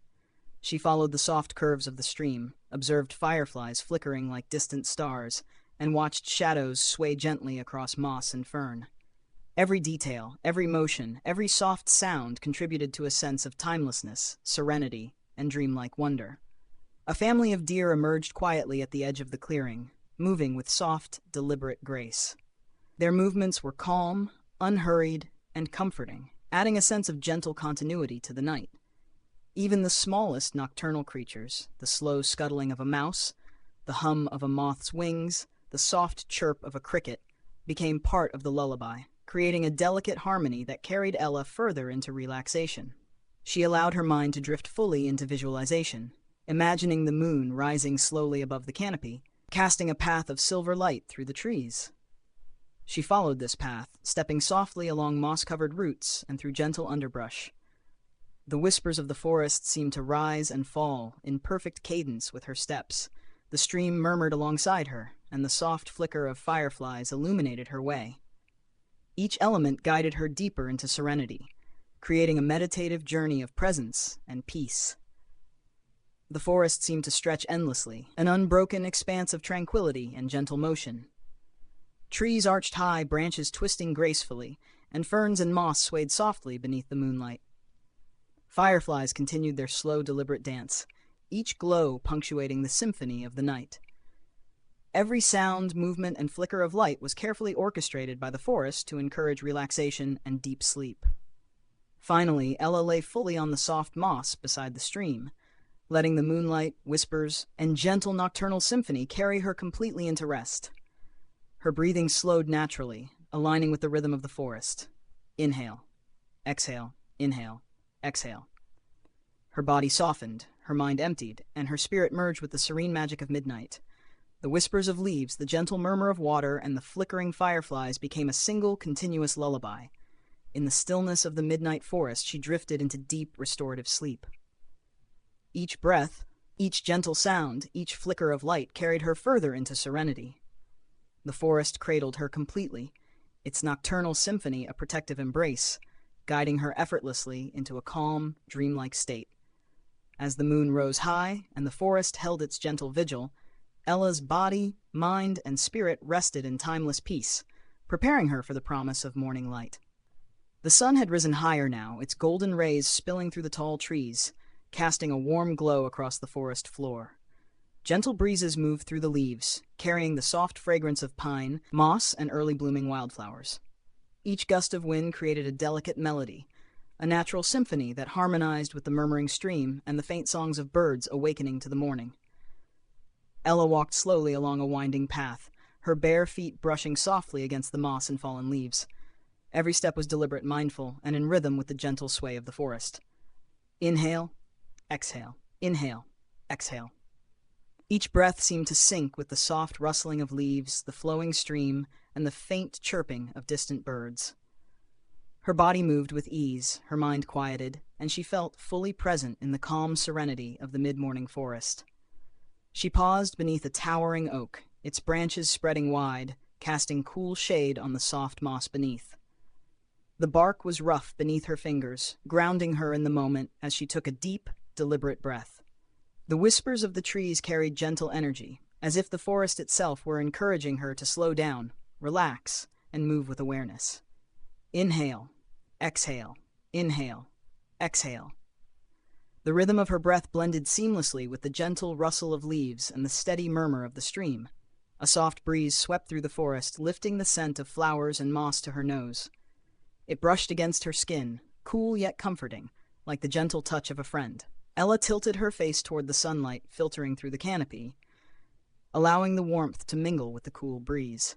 She followed the soft curves of the stream, observed fireflies flickering like distant stars, and watched shadows sway gently across moss and fern. Every detail, every motion, every soft sound contributed to a sense of timelessness, serenity, and dreamlike wonder. A family of deer emerged quietly at the edge of the clearing, moving with soft, deliberate grace. Their movements were calm, unhurried, and comforting, adding a sense of gentle continuity to the night. Even the smallest nocturnal creatures, the slow scuttling of a mouse, the hum of a moth's wings, the soft chirp of a cricket, became part of the lullaby, creating a delicate harmony that carried Ella further into relaxation. She allowed her mind to drift fully into visualization, imagining the moon rising slowly above the canopy, casting a path of silver light through the trees. She followed this path, stepping softly along moss-covered roots and through gentle underbrush. The whispers of the forest seemed to rise and fall in perfect cadence with her steps. The stream murmured alongside her, and the soft flicker of fireflies illuminated her way. Each element guided her deeper into serenity, creating a meditative journey of presence and peace. The forest seemed to stretch endlessly, an unbroken expanse of tranquility and gentle motion. Trees arched high, branches twisting gracefully, and ferns and moss swayed softly beneath the moonlight. Fireflies continued their slow, deliberate dance, each glow punctuating the symphony of the night. Every sound, movement, and flicker of light was carefully orchestrated by the forest to encourage relaxation and deep sleep. Finally, Ella lay fully on the soft moss beside the stream, letting the moonlight, whispers, and gentle nocturnal symphony carry her completely into rest. Her breathing slowed naturally, aligning with the rhythm of the forest. Inhale, exhale, inhale, exhale. Her body softened, her mind emptied, and her spirit merged with the serene magic of midnight. The whispers of leaves, the gentle murmur of water, and the flickering fireflies became a single, continuous lullaby. In the stillness of the midnight forest, she drifted into deep, restorative sleep. Each breath, each gentle sound, each flicker of light carried her further into serenity. The forest cradled her completely, its nocturnal symphony a protective embrace, guiding her effortlessly into a calm, dreamlike state. As the moon rose high and the forest held its gentle vigil, Ella's body, mind, and spirit rested in timeless peace, preparing her for the promise of morning light. The sun had risen higher now, its golden rays spilling through the tall trees, casting a warm glow across the forest floor. Gentle breezes moved through the leaves, carrying the soft fragrance of pine, moss, and early blooming wildflowers. Each gust of wind created a delicate melody, a natural symphony that harmonized with the murmuring stream and the faint songs of birds awakening to the morning. Ella walked slowly along a winding path, her bare feet brushing softly against the moss and fallen leaves. Every step was deliberate, mindful, and in rhythm with the gentle sway of the forest. Inhale, exhale, inhale, exhale. Each breath seemed to sync with the soft rustling of leaves, the flowing stream, and the faint chirping of distant birds. Her body moved with ease, her mind quieted, and she felt fully present in the calm serenity of the mid-morning forest. She paused beneath a towering oak, its branches spreading wide, casting cool shade on the soft moss beneath. The bark was rough beneath her fingers, grounding her in the moment as she took a deep, deliberate breath. The whispers of the trees carried gentle energy, as if the forest itself were encouraging her to slow down, relax, and move with awareness. Inhale, exhale, inhale, exhale. The rhythm of her breath blended seamlessly with the gentle rustle of leaves and the steady murmur of the stream. A soft breeze swept through the forest, lifting the scent of flowers and moss to her nose. It brushed against her skin, cool yet comforting, like the gentle touch of a friend. Ella tilted her face toward the sunlight filtering through the canopy, allowing the warmth to mingle with the cool breeze.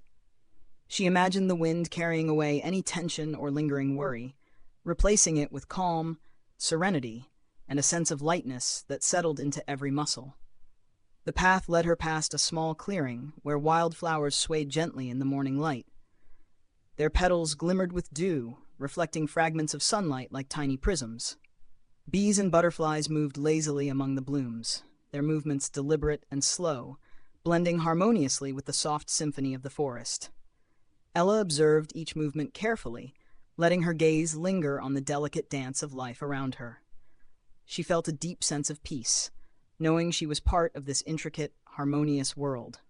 She imagined the wind carrying away any tension or lingering worry, replacing it with calm, serenity, and a sense of lightness that settled into every muscle. The path led her past a small clearing where wildflowers swayed gently in the morning light. Their petals glimmered with dew, reflecting fragments of sunlight like tiny prisms. Bees and butterflies moved lazily among the blooms, their movements deliberate and slow, blending harmoniously with the soft symphony of the forest. Ella observed each movement carefully, letting her gaze linger on the delicate dance of life around her. She felt a deep sense of peace, knowing she was part of this intricate, harmonious world.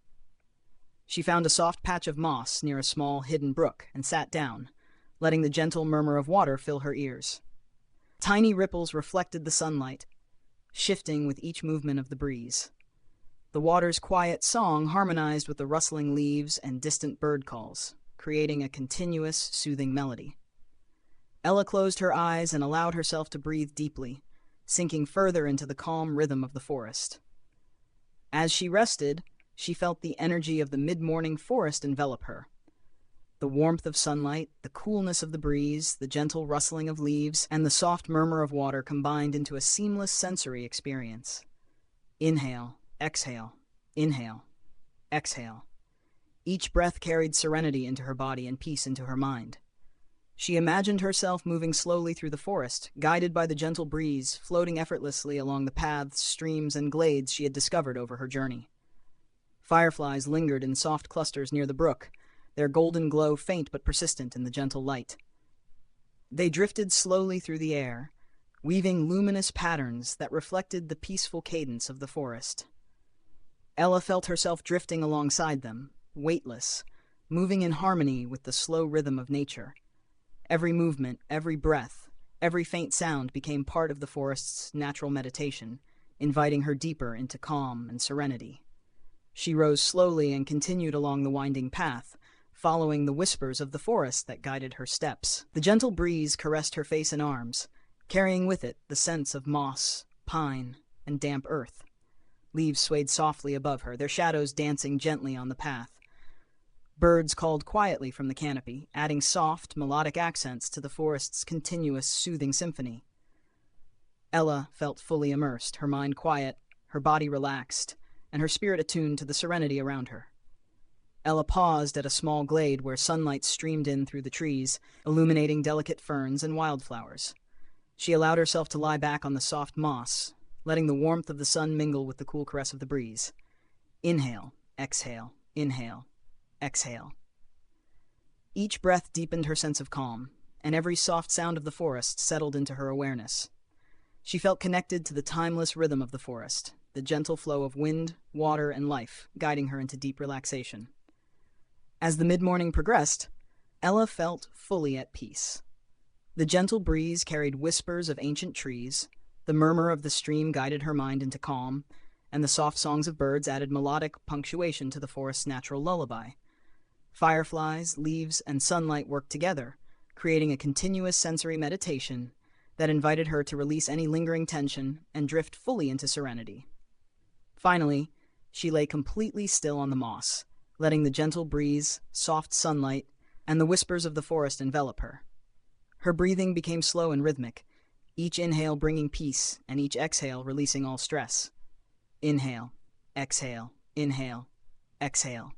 She found a soft patch of moss near a small, hidden brook and sat down, letting the gentle murmur of water fill her ears. Tiny ripples reflected the sunlight, shifting with each movement of the breeze. The water's quiet song harmonized with the rustling leaves and distant bird calls, creating a continuous, soothing melody. Ella closed her eyes and allowed herself to breathe deeply, sinking further into the calm rhythm of the forest. As she rested, she felt the energy of the mid-morning forest envelop her. The warmth of sunlight, the coolness of the breeze, the gentle rustling of leaves, and the soft murmur of water combined into a seamless sensory experience. Inhale, exhale, inhale, exhale. Each breath carried serenity into her body and peace into her mind. She imagined herself moving slowly through the forest, guided by the gentle breeze, floating effortlessly along the paths, streams, and glades she had discovered over her journey. Fireflies lingered in soft clusters near the brook, their golden glow faint but persistent in the gentle light. They drifted slowly through the air, weaving luminous patterns that reflected the peaceful cadence of the forest. Ella felt herself drifting alongside them, weightless, moving in harmony with the slow rhythm of nature. Every movement, every breath, every faint sound became part of the forest's natural meditation, inviting her deeper into calm and serenity. She rose slowly and continued along the winding path, following the whispers of the forest that guided her steps. The gentle breeze caressed her face and arms, carrying with it the scents of moss, pine, and damp earth. Leaves swayed softly above her, their shadows dancing gently on the path. Birds called quietly from the canopy, adding soft, melodic accents to the forest's continuous, soothing symphony. Ella felt fully immersed, her mind quiet, her body relaxed, and her spirit attuned to the serenity around her. Ella paused at a small glade where sunlight streamed in through the trees, illuminating delicate ferns and wildflowers. She allowed herself to lie back on the soft moss, letting the warmth of the sun mingle with the cool caress of the breeze. Inhale, exhale, inhale, exhale. Each breath deepened her sense of calm, and every soft sound of the forest settled into her awareness. She felt connected to the timeless rhythm of the forest, the gentle flow of wind, water, and life, guiding her into deep relaxation. As the mid-morning progressed, Ella felt fully at peace. The gentle breeze carried whispers of ancient trees, the murmur of the stream guided her mind into calm, and the soft songs of birds added melodic punctuation to the forest's natural lullaby. Fireflies, leaves, and sunlight worked together, creating a continuous sensory meditation that invited her to release any lingering tension and drift fully into serenity. Finally, she lay completely still on the moss, letting the gentle breeze, soft sunlight, and the whispers of the forest envelop her. Her breathing became slow and rhythmic, each inhale bringing peace and each exhale releasing all stress. Inhale, exhale, inhale, exhale.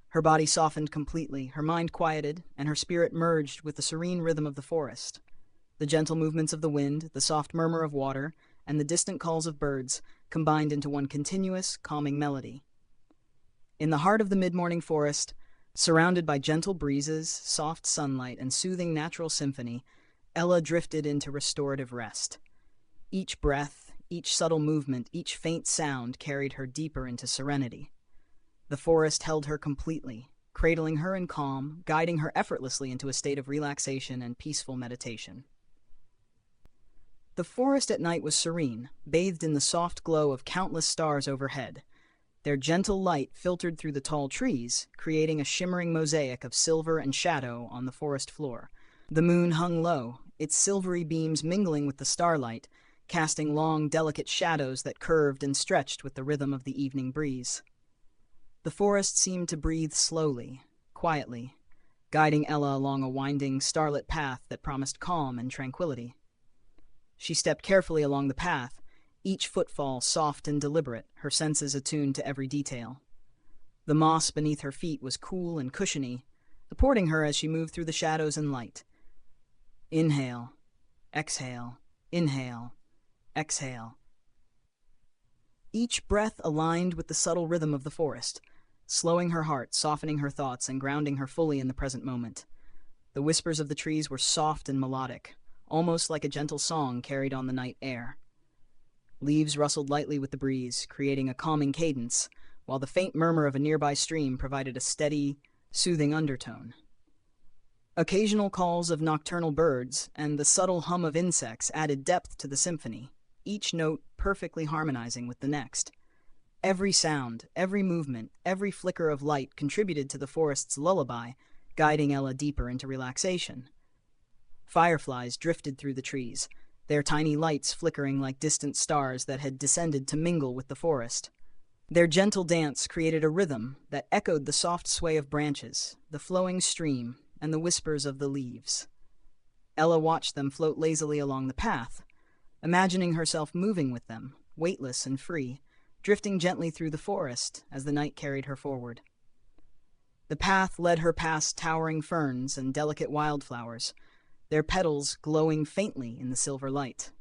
Her body softened completely, her mind quieted, and her spirit merged with the serene rhythm of the forest. The gentle movements of the wind, the soft murmur of water, and the distant calls of birds combined into one continuous, calming melody. In the heart of the mid-morning forest, surrounded by gentle breezes, soft sunlight, and soothing natural symphony, Ella drifted into restorative rest. Each breath, each subtle movement, each faint sound carried her deeper into serenity. The forest held her completely, cradling her in calm, guiding her effortlessly into a state of relaxation and peaceful meditation. The forest at night was serene, bathed in the soft glow of countless stars overhead. Their gentle light filtered through the tall trees, creating a shimmering mosaic of silver and shadow on the forest floor. The moon hung low, its silvery beams mingling with the starlight, casting long, delicate shadows that curved and stretched with the rhythm of the evening breeze. The forest seemed to breathe slowly, quietly, guiding Ella along a winding, starlit path that promised calm and tranquility. She stepped carefully along the path, each footfall soft and deliberate, her senses attuned to every detail. The moss beneath her feet was cool and cushiony, supporting her as she moved through the shadows and light. Inhale, exhale, inhale, exhale. Each breath aligned with the subtle rhythm of the forest, slowing her heart, softening her thoughts, and grounding her fully in the present moment. The whispers of the trees were soft and melodic, almost like a gentle song carried on the night air. Leaves rustled lightly with the breeze, creating a calming cadence, while the faint murmur of a nearby stream provided a steady, soothing undertone. Occasional calls of nocturnal birds and the subtle hum of insects added depth to the symphony, each note perfectly harmonizing with the next. Every sound, every movement, every flicker of light contributed to the forest's lullaby, guiding Ella deeper into relaxation. Fireflies drifted through the trees, their tiny lights flickering like distant stars that had descended to mingle with the forest. Their gentle dance created a rhythm that echoed the soft sway of branches, the flowing stream, and the whispers of the leaves. Ella watched them float lazily along the path, imagining herself moving with them, weightless and free, drifting gently through the forest as the night carried her forward. The path led her past towering ferns and delicate wildflowers, their petals glowing faintly in the silver light.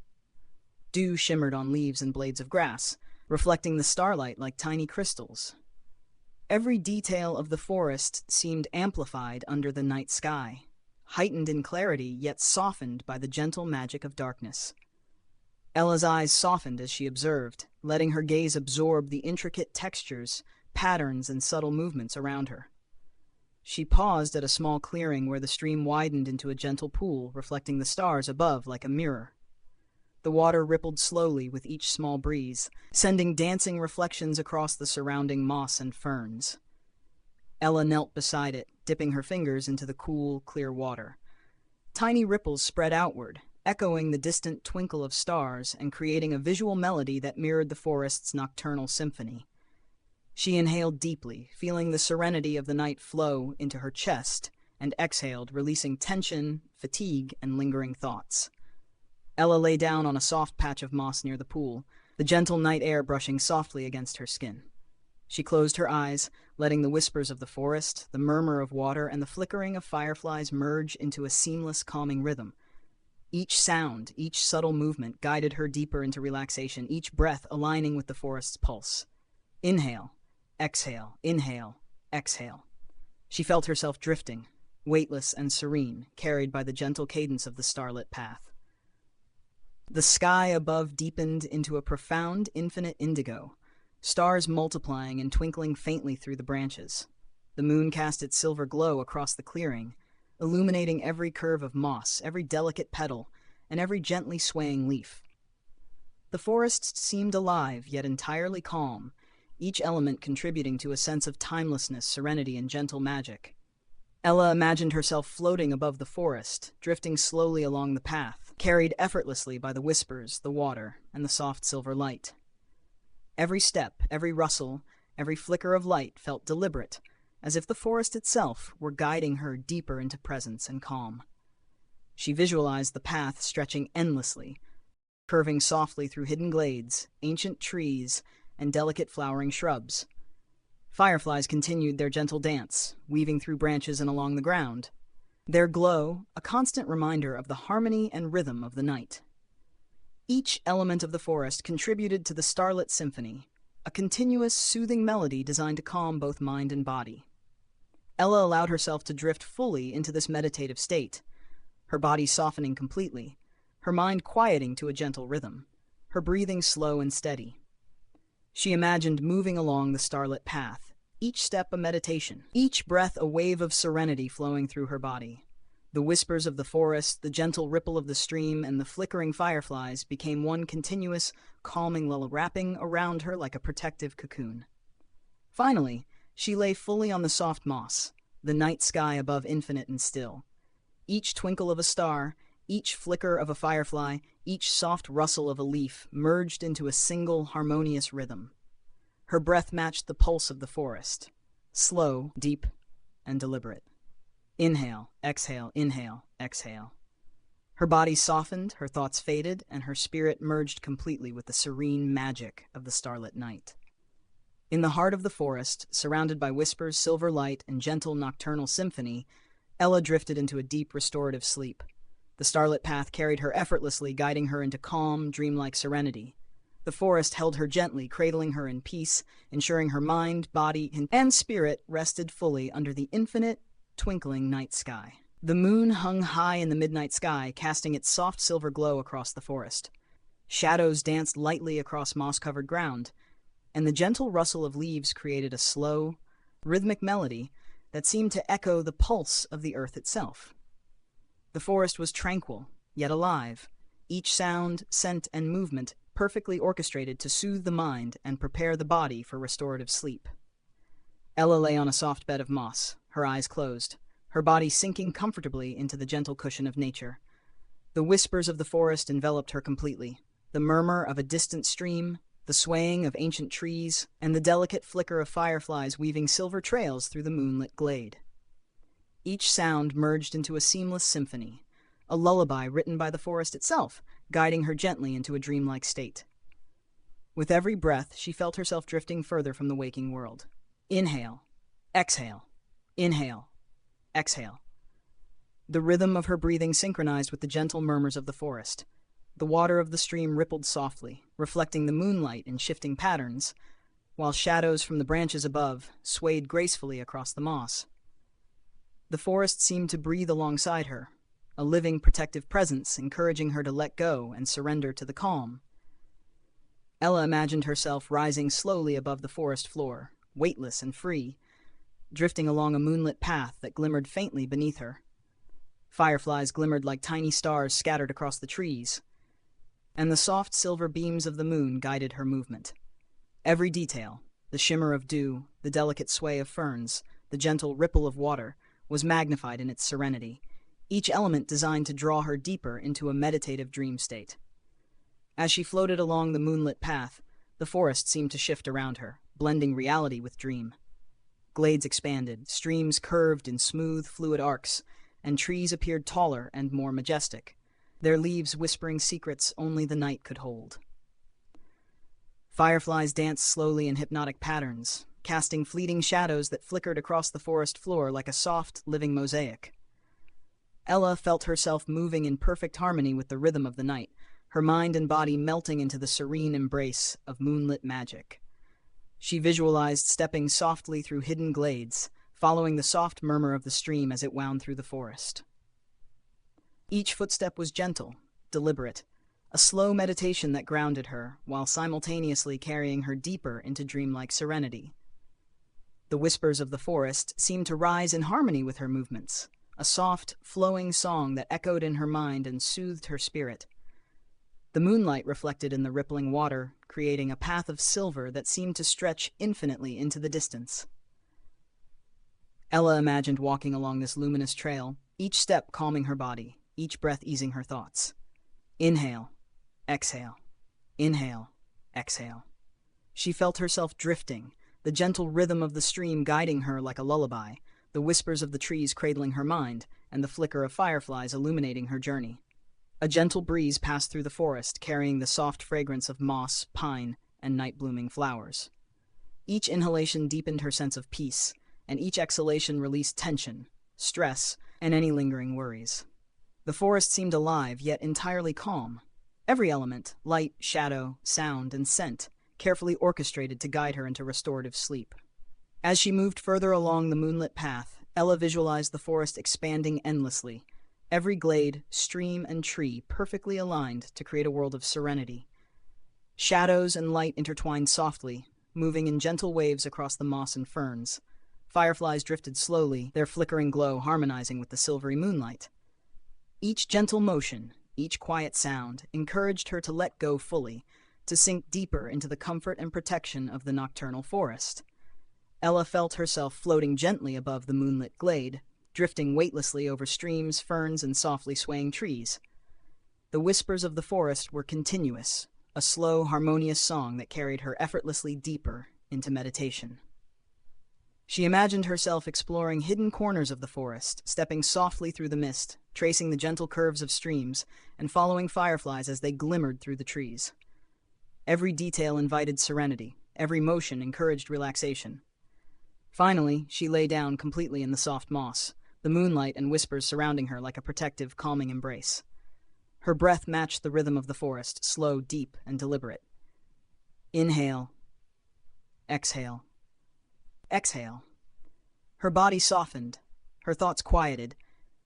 Dew shimmered on leaves and blades of grass, reflecting the starlight like tiny crystals. Every detail of the forest seemed amplified under the night sky, heightened in clarity yet softened by the gentle magic of darkness. Ella's eyes softened as she observed, letting her gaze absorb the intricate textures, patterns, and subtle movements around her. She paused at a small clearing where the stream widened into a gentle pool, reflecting the stars above like a mirror. The water rippled slowly with each small breeze, sending dancing reflections across the surrounding moss and ferns. Ella knelt beside it, dipping her fingers into the cool, clear water. Tiny ripples spread outward, echoing the distant twinkle of stars and creating a visual melody that mirrored the forest's nocturnal symphony. She inhaled deeply, feeling the serenity of the night flow into her chest, and exhaled, releasing tension, fatigue, and lingering thoughts. Ella lay down on a soft patch of moss near the pool, the gentle night air brushing softly against her skin. She closed her eyes, letting the whispers of the forest, the murmur of water, and the flickering of fireflies merge into a seamless, calming rhythm. Each sound, each subtle movement guided her deeper into relaxation, each breath aligning with the forest's pulse. Inhale, exhale, inhale, exhale. She felt herself drifting, weightless and serene, carried by the gentle cadence of the starlit path. The sky above deepened into a profound, infinite indigo, stars multiplying and twinkling faintly through the branches. The moon cast its silver glow across the clearing, illuminating every curve of moss, every delicate petal, and every gently swaying leaf. The forest seemed alive, yet entirely calm, each element contributing to a sense of timelessness, serenity, and gentle magic. Ella imagined herself floating above the forest, drifting slowly along the path, carried effortlessly by the whispers, the water, and the soft silver light. Every step, every rustle, every flicker of light felt deliberate, as if the forest itself were guiding her deeper into presence and calm. She visualized the path stretching endlessly, curving softly through hidden glades, ancient trees, and delicate flowering shrubs. Fireflies continued their gentle dance, weaving through branches and along the ground, their glow a constant reminder of the harmony and rhythm of the night. Each element of the forest contributed to the starlit symphony, a continuous, soothing melody designed to calm both mind and body. Ella allowed herself to drift fully into this meditative state, her body softening completely, her mind quieting to a gentle rhythm, her breathing slow and steady. She imagined moving along the starlit path, each step a meditation, each breath a wave of serenity flowing through her body. The whispers of the forest, the gentle ripple of the stream, and the flickering fireflies became one continuous, calming lullaby wrapping around her like a protective cocoon. Finally, she lay fully on the soft moss, the night sky above infinite and still. Each twinkle of a star, each flicker of a firefly, each soft rustle of a leaf merged into a single harmonious rhythm. Her breath matched the pulse of the forest, slow, deep, and deliberate. Inhale, exhale, inhale, exhale. Her body softened, her thoughts faded, and her spirit merged completely with the serene magic of the starlit night. In the heart of the forest, surrounded by whispers, silver light, and gentle nocturnal symphony, Ella drifted into a deep restorative sleep. The starlit path carried her effortlessly, guiding her into calm, dreamlike serenity. The forest held her gently, cradling her in peace, ensuring her mind, body, and spirit rested fully under the infinite, twinkling night sky. The moon hung high in the midnight sky, casting its soft silver glow across the forest. Shadows danced lightly across moss-covered ground, and the gentle rustle of leaves created a slow, rhythmic melody that seemed to echo the pulse of the earth itself. The forest was tranquil, yet alive, each sound, scent, and movement perfectly orchestrated to soothe the mind and prepare the body for restorative sleep. Ella lay on a soft bed of moss, her eyes closed, her body sinking comfortably into the gentle cushion of nature. The whispers of the forest enveloped her completely, the murmur of a distant stream, the swaying of ancient trees, and the delicate flicker of fireflies weaving silver trails through the moonlit glade. Each sound merged into a seamless symphony, a lullaby written by the forest itself, guiding her gently into a dreamlike state. With every breath, she felt herself drifting further from the waking world. Inhale, exhale, inhale, exhale. The rhythm of her breathing synchronized with the gentle murmurs of the forest. The water of the stream rippled softly, reflecting the moonlight in shifting patterns, while shadows from the branches above swayed gracefully across the moss. The forest seemed to breathe alongside her, a living, protective presence encouraging her to let go and surrender to the calm. Ella imagined herself rising slowly above the forest floor, weightless and free, drifting along a moonlit path that glimmered faintly beneath her. Fireflies glimmered like tiny stars scattered across the trees, and the soft silver beams of the moon guided her movement. Every detail, the shimmer of dew, the delicate sway of ferns, the gentle ripple of water, was magnified in its serenity, each element designed to draw her deeper into a meditative dream state. As she floated along the moonlit path, the forest seemed to shift around her, blending reality with dream. Glades expanded, streams curved in smooth, fluid arcs, and trees appeared taller and more majestic, their leaves whispering secrets only the night could hold. Fireflies danced slowly in hypnotic patterns, casting fleeting shadows that flickered across the forest floor like a soft, living mosaic. Ella felt herself moving in perfect harmony with the rhythm of the night, her mind and body melting into the serene embrace of moonlit magic. She visualized stepping softly through hidden glades, following the soft murmur of the stream as it wound through the forest. Each footstep was gentle, deliberate, a slow meditation that grounded her, while simultaneously carrying her deeper into dreamlike serenity. The whispers of the forest seemed to rise in harmony with her movements, a soft, flowing song that echoed in her mind and soothed her spirit. The moonlight reflected in the rippling water, creating a path of silver that seemed to stretch infinitely into the distance. Ella imagined walking along this luminous trail, each step calming her body, each breath easing her thoughts. Inhale, exhale, inhale, exhale. She felt herself drifting, the gentle rhythm of the stream guiding her like a lullaby, the whispers of the trees cradling her mind, and the flicker of fireflies illuminating her journey. A gentle breeze passed through the forest, carrying the soft fragrance of moss, pine, and night-blooming flowers. Each inhalation deepened her sense of peace, and each exhalation released tension, stress, and any lingering worries. The forest seemed alive, yet entirely calm. Every element, light, shadow, sound, and scent, carefully orchestrated to guide her into restorative sleep. As she moved further along the moonlit path, Ella visualized the forest expanding endlessly, every glade, stream, and tree perfectly aligned to create a world of serenity. Shadows and light intertwined softly, moving in gentle waves across the moss and ferns. Fireflies drifted slowly, their flickering glow harmonizing with the silvery moonlight. Each gentle motion, each quiet sound, encouraged her to let go fully, to sink deeper into the comfort and protection of the nocturnal forest. Ella felt herself floating gently above the moonlit glade, drifting weightlessly over streams, ferns, and softly swaying trees. The whispers of the forest were continuous, a slow, harmonious song that carried her effortlessly deeper into meditation. She imagined herself exploring hidden corners of the forest, stepping softly through the mist, tracing the gentle curves of streams, and following fireflies as they glimmered through the trees. Every detail invited serenity, every motion encouraged relaxation. Finally, she lay down completely in the soft moss, the moonlight and whispers surrounding her like a protective, calming embrace. Her breath matched the rhythm of the forest, slow, deep, and deliberate. Inhale. Exhale. Exhale. Her body softened, her thoughts quieted,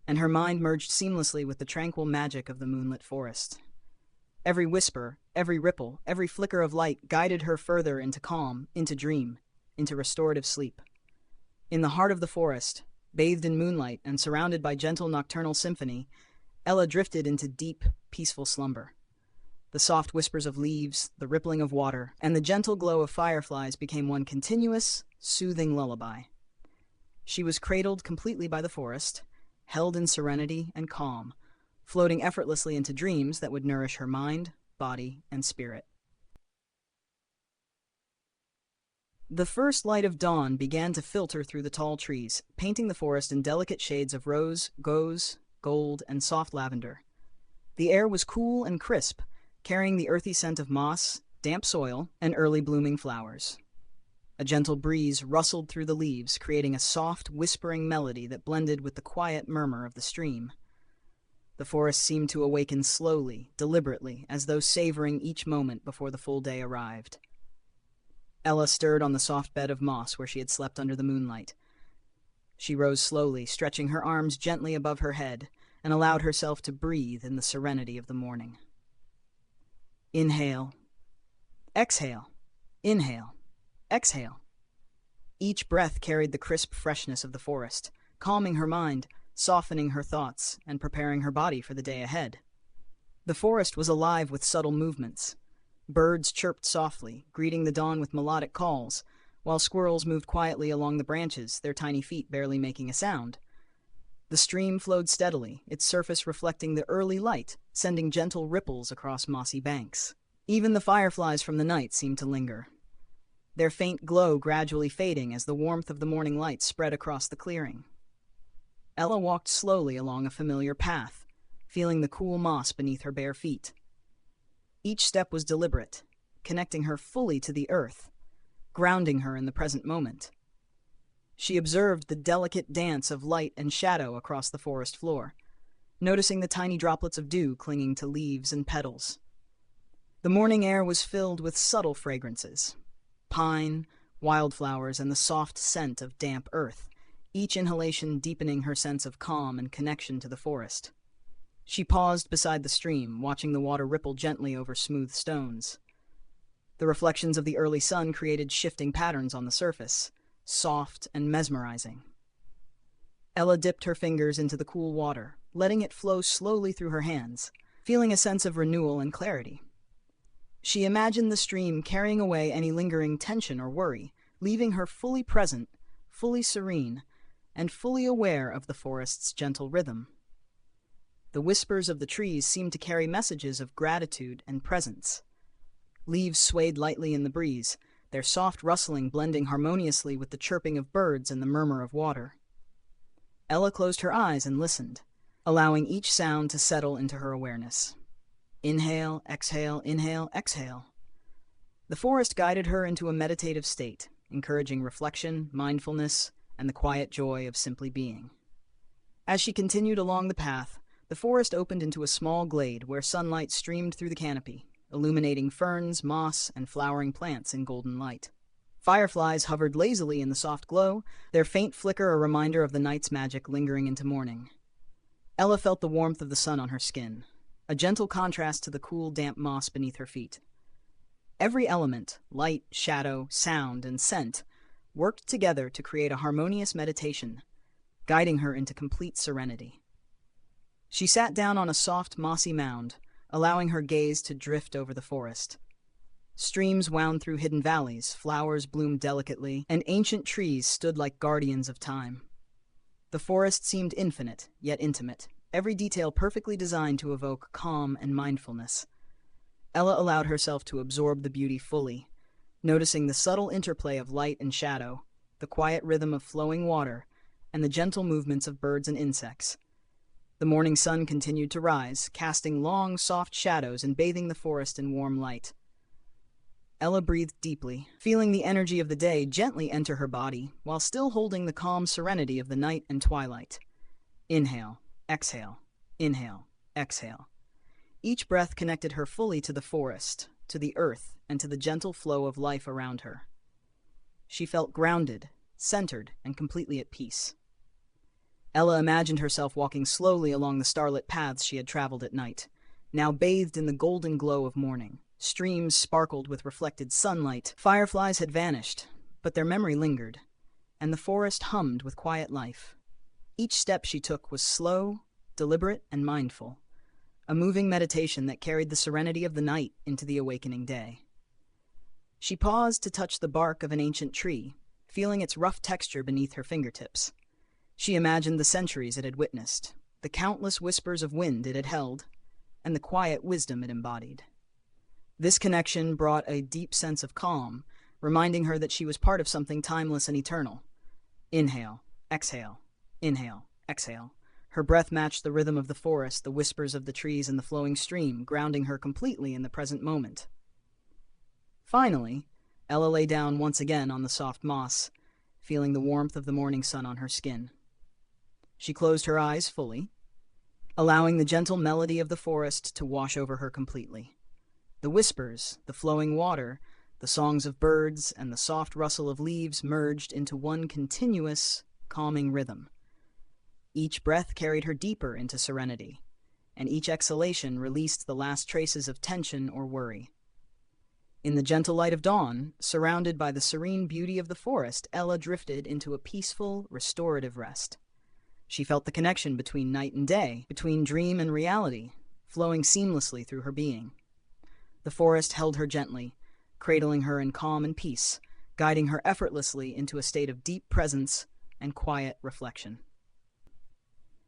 and her mind merged seamlessly with the tranquil magic of the moonlit forest. Every whisper, every ripple, every flicker of light guided her further into calm, into dream, into restorative sleep. In the heart of the forest, bathed in moonlight and surrounded by gentle nocturnal symphony, Ella drifted into deep, peaceful slumber. The soft whispers of leaves, the rippling of water, and the gentle glow of fireflies became one continuous, soothing lullaby. She was cradled completely by the forest, held in serenity and calm, floating effortlessly into dreams that would nourish her mind, body, and spirit. The first light of dawn began to filter through the tall trees, painting the forest in delicate shades of rose, gold, and soft lavender. The air was cool and crisp, carrying the earthy scent of moss, damp soil, and early blooming flowers. A gentle breeze rustled through the leaves, creating a soft, whispering melody that blended with the quiet murmur of the stream. The forest seemed to awaken slowly, deliberately, as though savoring each moment before the full day arrived. Ella stirred on the soft bed of moss where she had slept under the moonlight. She rose slowly, stretching her arms gently above her head, and allowed herself to breathe in the serenity of the morning. Inhale. Exhale. Inhale. Exhale. Each breath carried the crisp freshness of the forest, calming her mind, softening her thoughts, and preparing her body for the day ahead. The forest was alive with subtle movements. Birds chirped softly, greeting the dawn with melodic calls, while squirrels moved quietly along the branches, their tiny feet barely making a sound. The stream flowed steadily, its surface reflecting the early light, sending gentle ripples across mossy banks. Even the fireflies from the night seemed to linger, their faint glow gradually fading as the warmth of the morning light spread across the clearing. Ella walked slowly along a familiar path, feeling the cool moss beneath her bare feet. Each step was deliberate, connecting her fully to the earth, grounding her in the present moment. She observed the delicate dance of light and shadow across the forest floor, noticing the tiny droplets of dew clinging to leaves and petals. The morning air was filled with subtle fragrances: pine, wildflowers, and the soft scent of damp earth, each inhalation deepening her sense of calm and connection to the forest. She paused beside the stream, watching the water ripple gently over smooth stones. The reflections of the early sun created shifting patterns on the surface, soft and mesmerizing. Ella dipped her fingers into the cool water, letting it flow slowly through her hands, feeling a sense of renewal and clarity. She imagined the stream carrying away any lingering tension or worry, leaving her fully present, fully serene, and fully aware of the forest's gentle rhythm. The whispers of the trees seemed to carry messages of gratitude and presence. Leaves swayed lightly in the breeze, their soft rustling blending harmoniously with the chirping of birds and the murmur of water. Ella closed her eyes and listened, allowing each sound to settle into her awareness. Inhale, exhale, inhale, exhale. The forest guided her into a meditative state, encouraging reflection, mindfulness, and the quiet joy of simply being. As she continued along the path, the forest opened into a small glade where sunlight streamed through the canopy, illuminating ferns, moss, and flowering plants in golden light. Fireflies hovered lazily in the soft glow, their faint flicker a reminder of the night's magic lingering into morning. Ella felt the warmth of the sun on her skin, a gentle contrast to the cool, damp moss beneath her feet. Every element, light, shadow, sound, and scent, worked together to create a harmonious meditation, guiding her into complete serenity. She sat down on a soft, mossy mound, allowing her gaze to drift over the forest. Streams wound through hidden valleys, flowers bloomed delicately, and ancient trees stood like guardians of time. The forest seemed infinite, yet intimate, every detail perfectly designed to evoke calm and mindfulness. Ella allowed herself to absorb the beauty fully, noticing the subtle interplay of light and shadow, the quiet rhythm of flowing water, and the gentle movements of birds and insects. The morning sun continued to rise, casting long, soft shadows and bathing the forest in warm light. Ella breathed deeply, feeling the energy of the day gently enter her body, while still holding the calm serenity of the night and twilight. Inhale, exhale, inhale, exhale. Each breath connected her fully to the forest, to the earth, and to the gentle flow of life around her. She felt grounded, centered, and completely at peace. Ella imagined herself walking slowly along the starlit paths she had traveled at night, now bathed in the golden glow of morning. Streams sparkled with reflected sunlight, fireflies had vanished, but their memory lingered, and the forest hummed with quiet life. Each step she took was slow, deliberate, and mindful, a moving meditation that carried the serenity of the night into the awakening day. She paused to touch the bark of an ancient tree, feeling its rough texture beneath her fingertips. She imagined the centuries it had witnessed, the countless whispers of wind it had held, and the quiet wisdom it embodied. This connection brought a deep sense of calm, reminding her that she was part of something timeless and eternal. Inhale, exhale, inhale, exhale. Her breath matched the rhythm of the forest, the whispers of the trees, and the flowing stream, grounding her completely in the present moment. Finally, Ella lay down once again on the soft moss, feeling the warmth of the morning sun on her skin. She closed her eyes fully, allowing the gentle melody of the forest to wash over her completely. The whispers, the flowing water, the songs of birds, and the soft rustle of leaves merged into one continuous, calming rhythm. Each breath carried her deeper into serenity, and each exhalation released the last traces of tension or worry. In the gentle light of dawn, surrounded by the serene beauty of the forest, Ella drifted into a peaceful, restorative rest. She felt the connection between night and day, between dream and reality, flowing seamlessly through her being. The forest held her gently, cradling her in calm and peace, guiding her effortlessly into a state of deep presence and quiet reflection.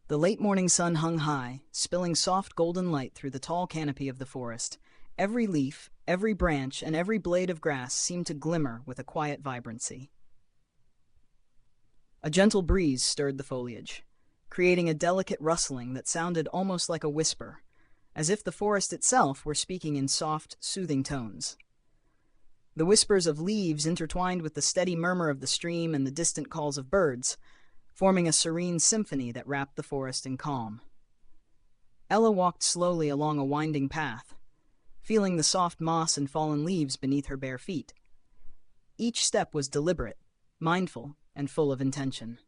The late morning sun hung high, spilling soft golden light through the tall canopy of the forest. Every leaf, every branch, and every blade of grass seemed to glimmer with a quiet vibrancy. A gentle breeze stirred the foliage, creating a delicate rustling that sounded almost like a whisper, as if the forest itself were speaking in soft, soothing tones. The whispers of leaves intertwined with the steady murmur of the stream and the distant calls of birds, forming a serene symphony that wrapped the forest in calm. Ella walked slowly along a winding path, feeling the soft moss and fallen leaves beneath her bare feet. Each step was deliberate, mindful, and full of intention.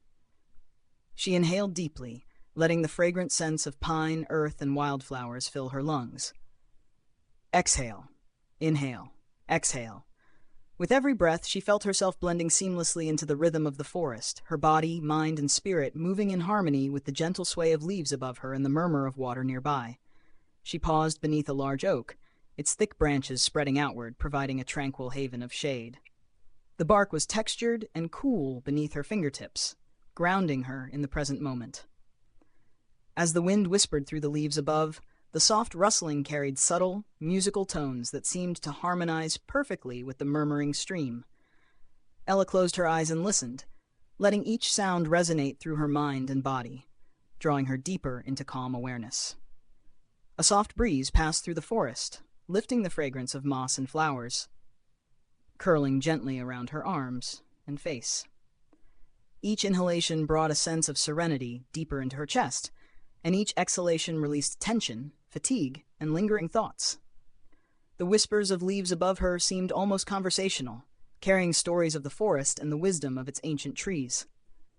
She inhaled deeply, letting the fragrant scents of pine, earth, and wildflowers fill her lungs. Exhale, inhale, exhale. With every breath, she felt herself blending seamlessly into the rhythm of the forest, her body, mind, and spirit moving in harmony with the gentle sway of leaves above her and the murmur of water nearby. She paused beneath a large oak, its thick branches spreading outward, providing a tranquil haven of shade. The bark was textured and cool beneath her fingertips, grounding her in the present moment. As the wind whispered through the leaves above, the soft rustling carried subtle, musical tones that seemed to harmonize perfectly with the murmuring stream. Ella closed her eyes and listened, letting each sound resonate through her mind and body, drawing her deeper into calm awareness. A soft breeze passed through the forest, lifting the fragrance of moss and flowers, curling gently around her arms and face. Each inhalation brought a sense of serenity deeper into her chest, and each exhalation released tension, fatigue, and lingering thoughts. The whispers of leaves above her seemed almost conversational, carrying stories of the forest and the wisdom of its ancient trees.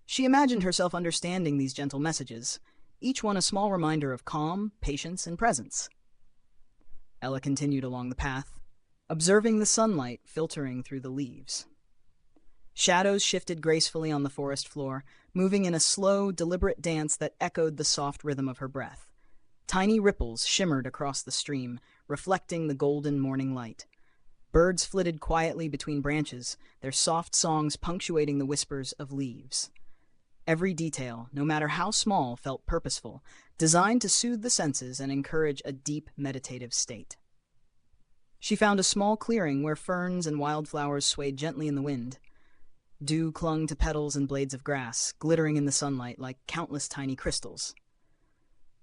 She imagined herself understanding these gentle messages, each one a small reminder of calm, patience, and presence. Ella continued along the path, observing the sunlight filtering through the leaves. Shadows shifted gracefully on the forest floor, moving in a slow, deliberate dance that echoed the soft rhythm of her breath. Tiny ripples shimmered across the stream, reflecting the golden morning light. Birds flitted quietly between branches, their soft songs punctuating the whispers of leaves. Every detail, no matter how small, felt purposeful, designed to soothe the senses and encourage a deep meditative state. She found a small clearing where ferns and wildflowers swayed gently in the wind. Dew clung to petals and blades of grass, glittering in the sunlight like countless tiny crystals.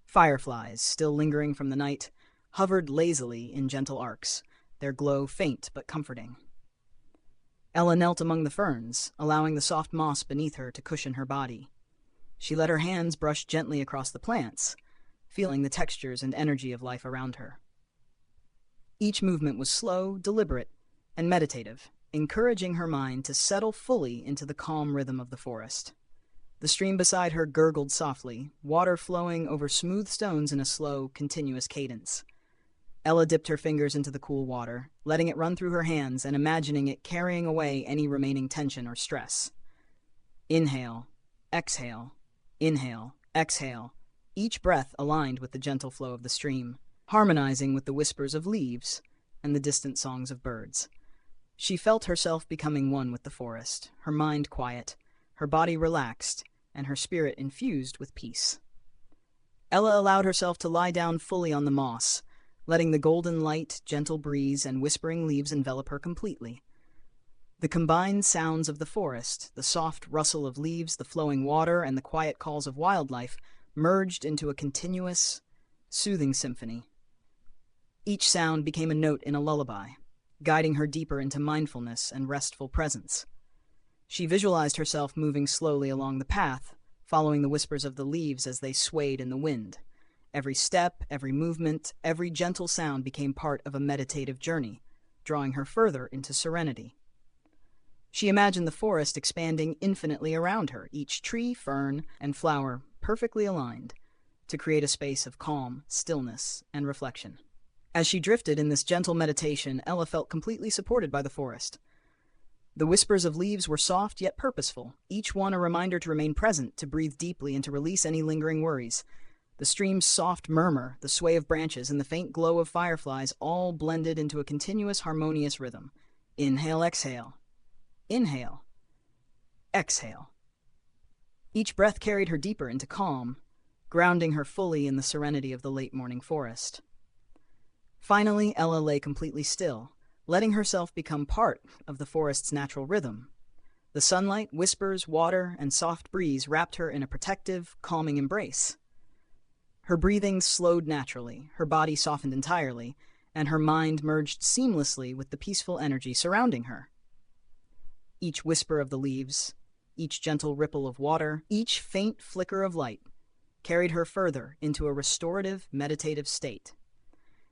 Fireflies, still lingering from the night, hovered lazily in gentle arcs, their glow faint but comforting. Ella knelt among the ferns, allowing the soft moss beneath her to cushion her body. She let her hands brush gently across the plants, feeling the textures and energy of life around her. Each movement was slow, deliberate, and meditative, encouraging her mind to settle fully into the calm rhythm of the forest. The stream beside her gurgled softly, water flowing over smooth stones in a slow, continuous cadence. Ella dipped her fingers into the cool water, letting it run through her hands and imagining it carrying away any remaining tension or stress. Inhale, exhale, inhale, exhale, each breath aligned with the gentle flow of the stream, harmonizing with the whispers of leaves and the distant songs of birds. She felt herself becoming one with the forest, her mind quiet, her body relaxed, and her spirit infused with peace. Ella allowed herself to lie down fully on the moss, letting the golden light, gentle breeze, and whispering leaves envelop her completely. The combined sounds of the forest, the soft rustle of leaves, the flowing water, and the quiet calls of wildlife merged into a continuous, soothing symphony. Each sound became a note in a lullaby, guiding her deeper into mindfulness and restful presence. She visualized herself moving slowly along the path, following the whispers of the leaves as they swayed in the wind. Every step, every movement, every gentle sound became part of a meditative journey, drawing her further into serenity. She imagined the forest expanding infinitely around her, each tree, fern, and flower perfectly aligned, to create a space of calm, stillness, and reflection. As she drifted in this gentle meditation, Ella felt completely supported by the forest. The whispers of leaves were soft yet purposeful, each one a reminder to remain present, to breathe deeply, and to release any lingering worries. The stream's soft murmur, the sway of branches, and the faint glow of fireflies all blended into a continuous, harmonious rhythm. Inhale, exhale. Inhale. Exhale. Each breath carried her deeper into calm, grounding her fully in the serenity of the late morning forest. Finally, Ella lay completely still, letting herself become part of the forest's natural rhythm. The sunlight, whispers, water, and soft breeze wrapped her in a protective, calming embrace. Her breathing slowed naturally, her body softened entirely, and her mind merged seamlessly with the peaceful energy surrounding her. Each whisper of the leaves, each gentle ripple of water, each faint flicker of light carried her further into a restorative, meditative state.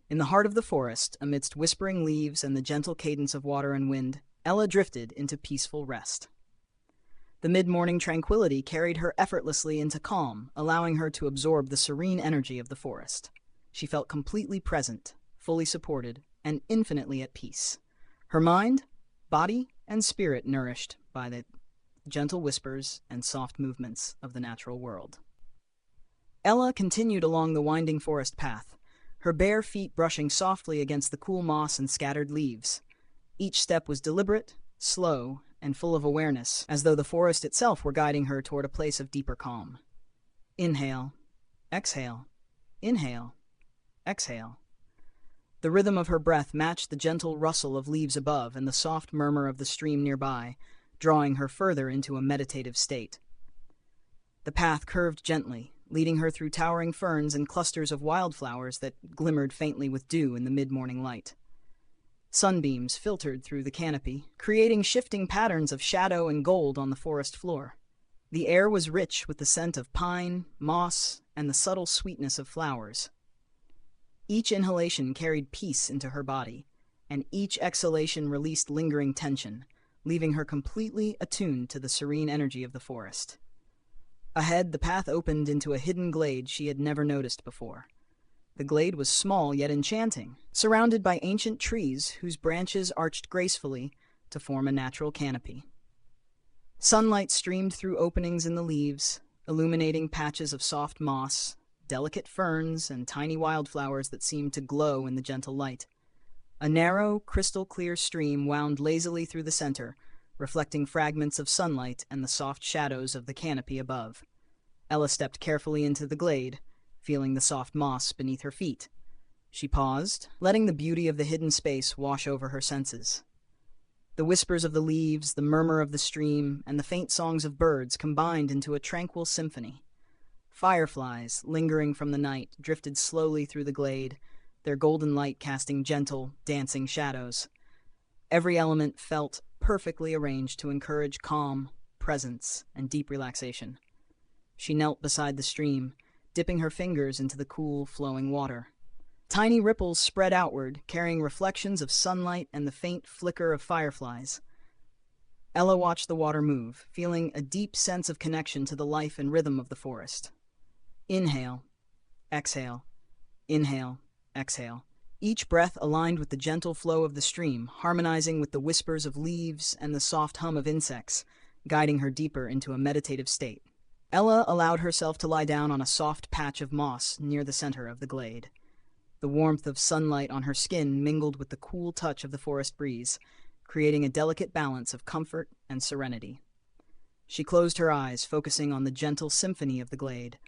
In the heart of the forest, amidst whispering leaves and the gentle cadence of water and wind, Ella drifted into peaceful rest. The mid-morning tranquility carried her effortlessly into calm, allowing her to absorb the serene energy of the forest. She felt completely present, fully supported, and infinitely at peace. Her mind, body, and spirit nourished by the gentle whispers and soft movements of the natural world. Ella continued along the winding forest path, her bare feet brushing softly against the cool moss and scattered leaves. Each step was deliberate, slow, and full of awareness, as though the forest itself were guiding her toward a place of deeper calm. Inhale, exhale, inhale, exhale. The rhythm of her breath matched the gentle rustle of leaves above and the soft murmur of the stream nearby, drawing her further into a meditative state. The path curved gently, leading her through towering ferns and clusters of wildflowers that glimmered faintly with dew in the mid-morning light. Sunbeams filtered through the canopy, creating shifting patterns of shadow and gold on the forest floor. The air was rich with the scent of pine, moss, and the subtle sweetness of flowers. Each inhalation carried peace into her body, and each exhalation released lingering tension, leaving her completely attuned to the serene energy of the forest. Ahead, the path opened into a hidden glade she had never noticed before. The glade was small yet enchanting, surrounded by ancient trees whose branches arched gracefully to form a natural canopy. Sunlight streamed through openings in the leaves, illuminating patches of soft moss, delicate ferns, and tiny wildflowers that seemed to glow in the gentle light. A narrow, crystal-clear stream wound lazily through the center, reflecting fragments of sunlight and the soft shadows of the canopy above. Ella stepped carefully into the glade, feeling the soft moss beneath her feet. She paused, letting the beauty of the hidden space wash over her senses. The whispers of the leaves, the murmur of the stream, and the faint songs of birds combined into a tranquil symphony. Fireflies, lingering from the night, drifted slowly through the glade, their golden light casting gentle, dancing shadows. Every element felt perfectly arranged to encourage calm, presence, and deep relaxation. She knelt beside the stream, dipping her fingers into the cool, flowing water. Tiny ripples spread outward, carrying reflections of sunlight and the faint flicker of fireflies. Ella watched the water move, feeling a deep sense of connection to the life and rhythm of the forest. Inhale, exhale, inhale, exhale. Each breath aligned with the gentle flow of the stream, harmonizing with the whispers of leaves and the soft hum of insects, guiding her deeper into a meditative state. Ella allowed herself to lie down on a soft patch of moss near the center of the glade. The warmth of sunlight on her skin mingled with the cool touch of the forest breeze, creating a delicate balance of comfort and serenity. She closed her eyes, focusing on the gentle symphony of the glade,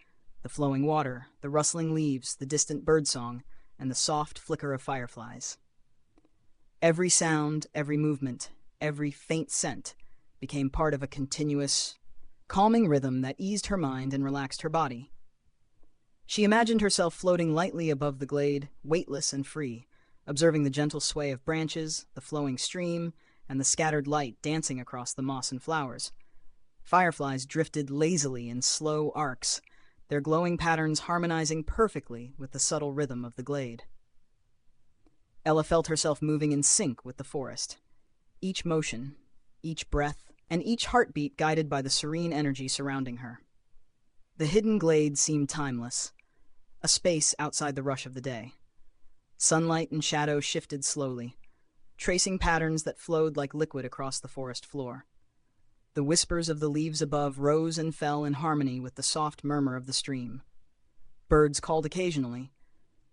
the flowing water, the rustling leaves, the distant birdsong, and the soft flicker of fireflies. Every sound, every movement, every faint scent became part of a continuous, calming rhythm that eased her mind and relaxed her body. She imagined herself floating lightly above the glade, weightless and free, observing the gentle sway of branches, the flowing stream, and the scattered light dancing across the moss and flowers. Fireflies drifted lazily in slow arcs, their glowing patterns harmonizing perfectly with the subtle rhythm of the glade. Ella felt herself moving in sync with the forest, each motion, each breath, and each heartbeat guided by the serene energy surrounding her. The hidden glade seemed timeless, a space outside the rush of the day. Sunlight and shadow shifted slowly, tracing patterns that flowed like liquid across the forest floor. The whispers of the leaves above rose and fell in harmony with the soft murmur of the stream. Birds called occasionally,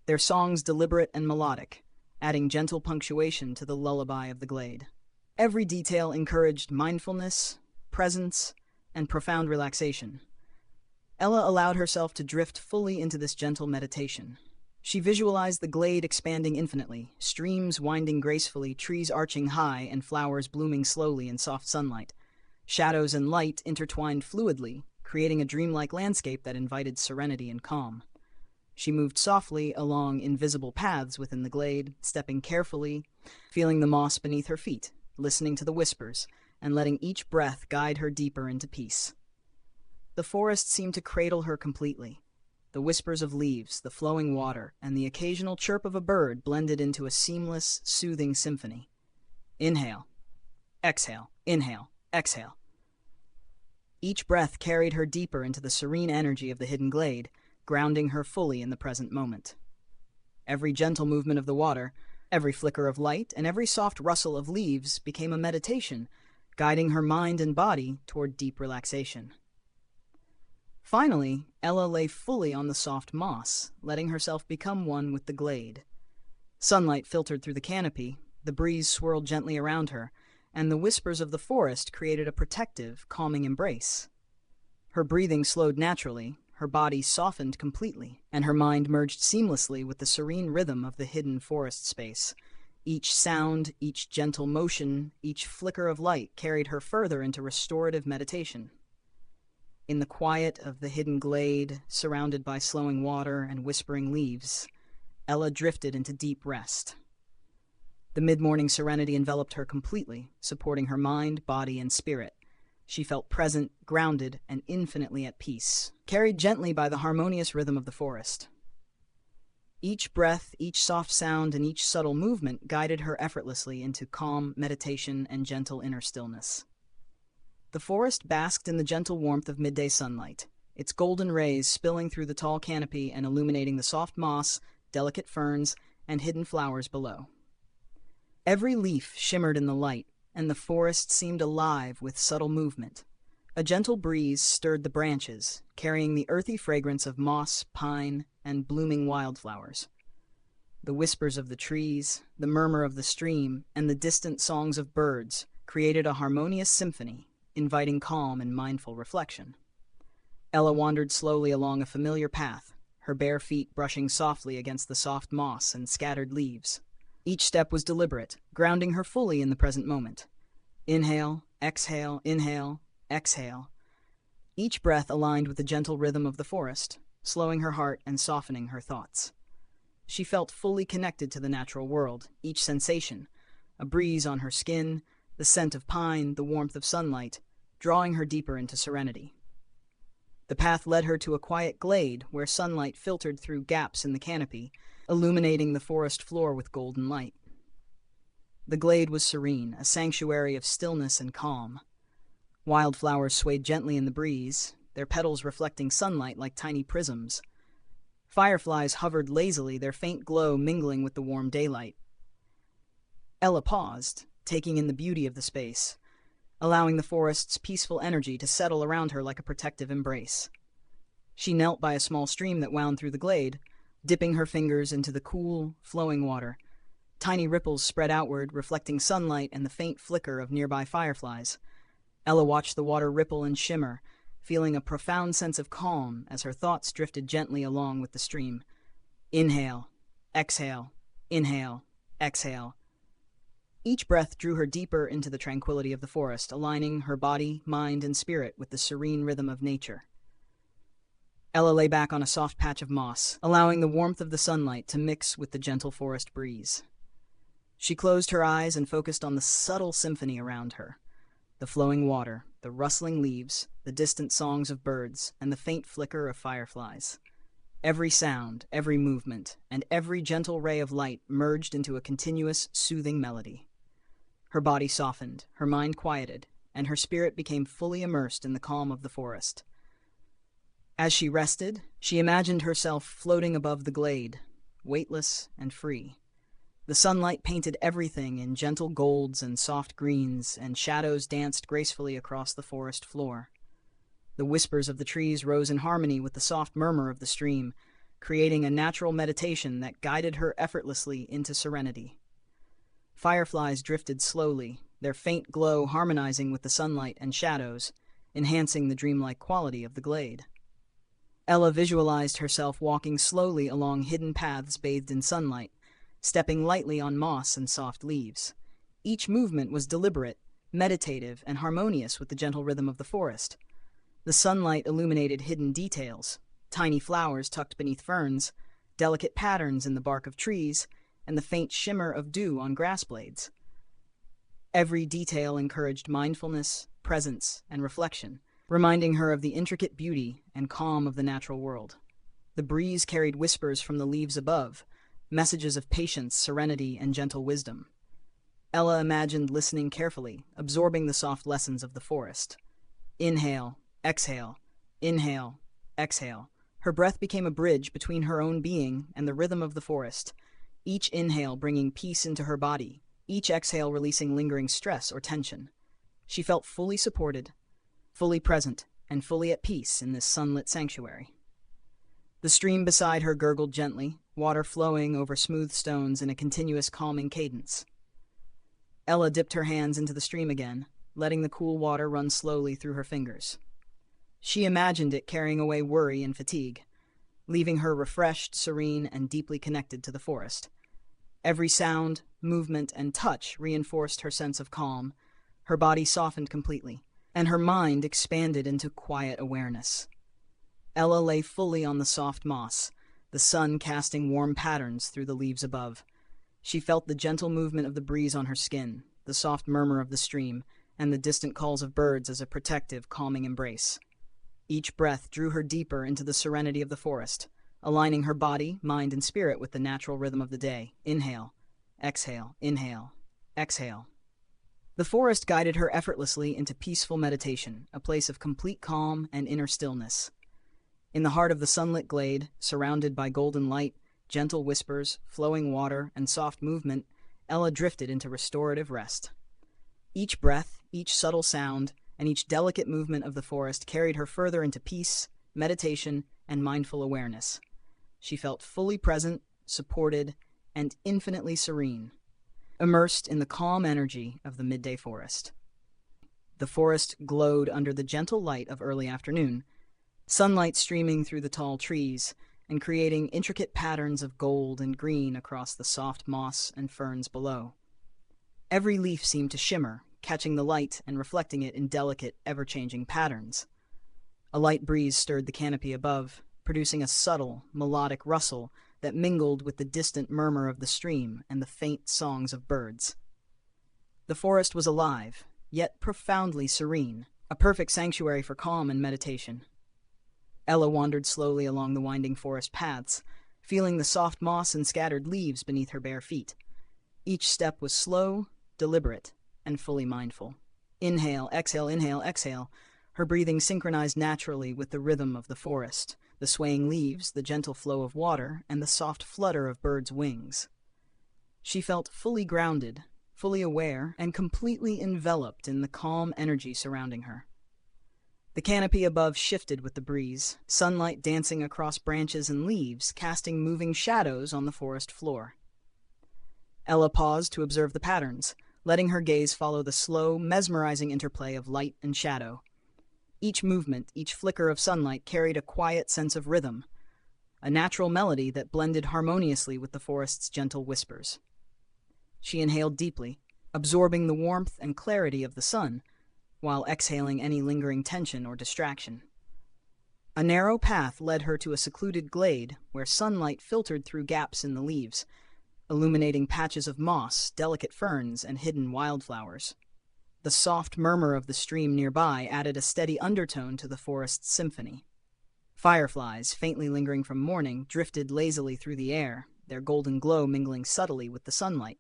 their songs deliberate and melodic, adding gentle punctuation to the lullaby of the glade. Every detail encouraged mindfulness, presence, and profound relaxation. Ella allowed herself to drift fully into this gentle meditation. She visualized the glade expanding infinitely, streams winding gracefully, trees arching high, and flowers blooming slowly in soft sunlight. Shadows and light intertwined fluidly, creating a dreamlike landscape that invited serenity and calm. She moved softly along invisible paths within the glade, stepping carefully, feeling the moss beneath her feet, listening to the whispers, and letting each breath guide her deeper into peace. The forest seemed to cradle her completely. The whispers of leaves, the flowing water, and the occasional chirp of a bird blended into a seamless, soothing symphony. Inhale, exhale, inhale, exhale. Each breath carried her deeper into the serene energy of the hidden glade, grounding her fully in the present moment. Every gentle movement of the water, every flicker of light, and every soft rustle of leaves became a meditation, guiding her mind and body toward deep relaxation. Finally, Ella lay fully on the soft moss, letting herself become one with the glade. Sunlight filtered through the canopy, the breeze swirled gently around her, and the whispers of the forest created a protective, calming embrace. Her breathing slowed naturally, her body softened completely, and her mind merged seamlessly with the serene rhythm of the hidden forest space. Each sound, each gentle motion, each flicker of light carried her further into restorative meditation. In the quiet of the hidden glade, surrounded by slowing water and whispering leaves, Ella drifted into deep rest. The mid-morning serenity enveloped her completely, supporting her mind, body, and spirit. She felt present, grounded, and infinitely at peace, carried gently by the harmonious rhythm of the forest. Each breath, each soft sound, and each subtle movement guided her effortlessly into calm meditation and gentle inner stillness. The forest basked in the gentle warmth of midday sunlight, its golden rays spilling through the tall canopy and illuminating the soft moss, delicate ferns, and hidden flowers below. Every leaf shimmered in the light, and the forest seemed alive with subtle movement. A gentle breeze stirred the branches, carrying the earthy fragrance of moss, pine, and blooming wildflowers. The whispers of the trees, the murmur of the stream, and the distant songs of birds created a harmonious symphony, inviting calm and mindful reflection. Ella wandered slowly along a familiar path, her bare feet brushing softly against the soft moss and scattered leaves. Each step was deliberate, grounding her fully in the present moment. Inhale, exhale, inhale, exhale. Each breath aligned with the gentle rhythm of the forest, slowing her heart and softening her thoughts. She felt fully connected to the natural world, each sensation, a breeze on her skin, the scent of pine, the warmth of sunlight, drawing her deeper into serenity. The path led her to a quiet glade where sunlight filtered through gaps in the canopy, illuminating the forest floor with golden light. The glade was serene, a sanctuary of stillness and calm. Wildflowers swayed gently in the breeze, their petals reflecting sunlight like tiny prisms. Fireflies hovered lazily, their faint glow mingling with the warm daylight. Ella paused, taking in the beauty of the space, allowing the forest's peaceful energy to settle around her like a protective embrace. She knelt by a small stream that wound through the glade, dipping her fingers into the cool, flowing water. Tiny ripples spread outward, reflecting sunlight and the faint flicker of nearby fireflies. Ella watched the water ripple and shimmer, feeling a profound sense of calm as her thoughts drifted gently along with the stream. Inhale, exhale, inhale, exhale. Each breath drew her deeper into the tranquility of the forest, aligning her body, mind, and spirit with the serene rhythm of nature. Ella lay back on a soft patch of moss, allowing the warmth of the sunlight to mix with the gentle forest breeze. She closed her eyes and focused on the subtle symphony around her. The flowing water, the rustling leaves, the distant songs of birds, and the faint flicker of fireflies. Every sound, every movement, and every gentle ray of light merged into a continuous, soothing melody. Her body softened, her mind quieted, and her spirit became fully immersed in the calm of the forest. As she rested, she imagined herself floating above the glade, weightless and free. The sunlight painted everything in gentle golds and soft greens, and shadows danced gracefully across the forest floor. The whispers of the trees rose in harmony with the soft murmur of the stream, creating a natural meditation that guided her effortlessly into serenity. Fireflies drifted slowly, their faint glow harmonizing with the sunlight and shadows, enhancing the dreamlike quality of the glade. Ella visualized herself walking slowly along hidden paths bathed in sunlight, stepping lightly on moss and soft leaves. Each movement was deliberate, meditative, and harmonious with the gentle rhythm of the forest. The sunlight illuminated hidden details, tiny flowers tucked beneath ferns, delicate patterns in the bark of trees, and the faint shimmer of dew on grass blades. Every detail encouraged mindfulness, presence, and reflection, reminding her of the intricate beauty and calm of the natural world. The breeze carried whispers from the leaves above, messages of patience, serenity, and gentle wisdom. Ella imagined listening carefully, absorbing the soft lessons of the forest. Inhale, exhale, inhale, exhale. Her breath became a bridge between her own being and the rhythm of the forest, each inhale bringing peace into her body, each exhale releasing lingering stress or tension. She felt fully supported, fully present, and fully at peace in this sunlit sanctuary. The stream beside her gurgled gently, water flowing over smooth stones in a continuous calming cadence. Ella dipped her hands into the stream again, letting the cool water run slowly through her fingers. She imagined it carrying away worry and fatigue, leaving her refreshed, serene, and deeply connected to the forest. Every sound, movement, and touch reinforced her sense of calm. Her body softened completely, and her mind expanded into quiet awareness. Ella lay fully on the soft moss, the sun casting warm patterns through the leaves above. She felt the gentle movement of the breeze on her skin, the soft murmur of the stream, and the distant calls of birds as a protective, calming embrace. Each breath drew her deeper into the serenity of the forest, aligning her body, mind, and spirit with the natural rhythm of the day. Inhale, exhale, inhale, exhale. The forest guided her effortlessly into peaceful meditation, a place of complete calm and inner stillness. In the heart of the sunlit glade, surrounded by golden light, gentle whispers, flowing water, and soft movement, Ella drifted into restorative rest. Each breath, each subtle sound, and each delicate movement of the forest carried her further into peace, meditation, and mindful awareness. She felt fully present, supported, and infinitely serene, immersed in the calm energy of the midday forest. The forest glowed under the gentle light of early afternoon, sunlight streaming through the tall trees and creating intricate patterns of gold and green across the soft moss and ferns below. Every leaf seemed to shimmer, catching the light and reflecting it in delicate, ever-changing patterns. A light breeze stirred the canopy above, producing a subtle, melodic rustle that mingled with the distant murmur of the stream and the faint songs of birds. The forest was alive, yet profoundly serene, a perfect sanctuary for calm and meditation. Ella wandered slowly along the winding forest paths, feeling the soft moss and scattered leaves beneath her bare feet. Each step was slow, deliberate, and fully mindful. Inhale, exhale, inhale, exhale. Her breathing synchronized naturally with the rhythm of the forest, the swaying leaves, the gentle flow of water, and the soft flutter of birds' wings. She felt fully grounded, fully aware, and completely enveloped in the calm energy surrounding her. The canopy above shifted with the breeze, sunlight dancing across branches and leaves, casting moving shadows on the forest floor. Ella paused to observe the patterns, letting her gaze follow the slow, mesmerizing interplay of light and shadow. Each movement, each flicker of sunlight carried a quiet sense of rhythm, a natural melody that blended harmoniously with the forest's gentle whispers. She inhaled deeply, absorbing the warmth and clarity of the sun, while exhaling any lingering tension or distraction. A narrow path led her to a secluded glade where sunlight filtered through gaps in the leaves, illuminating patches of moss, delicate ferns, and hidden wildflowers. The soft murmur of the stream nearby added a steady undertone to the forest's symphony. Fireflies, faintly lingering from morning, drifted lazily through the air, their golden glow mingling subtly with the sunlight.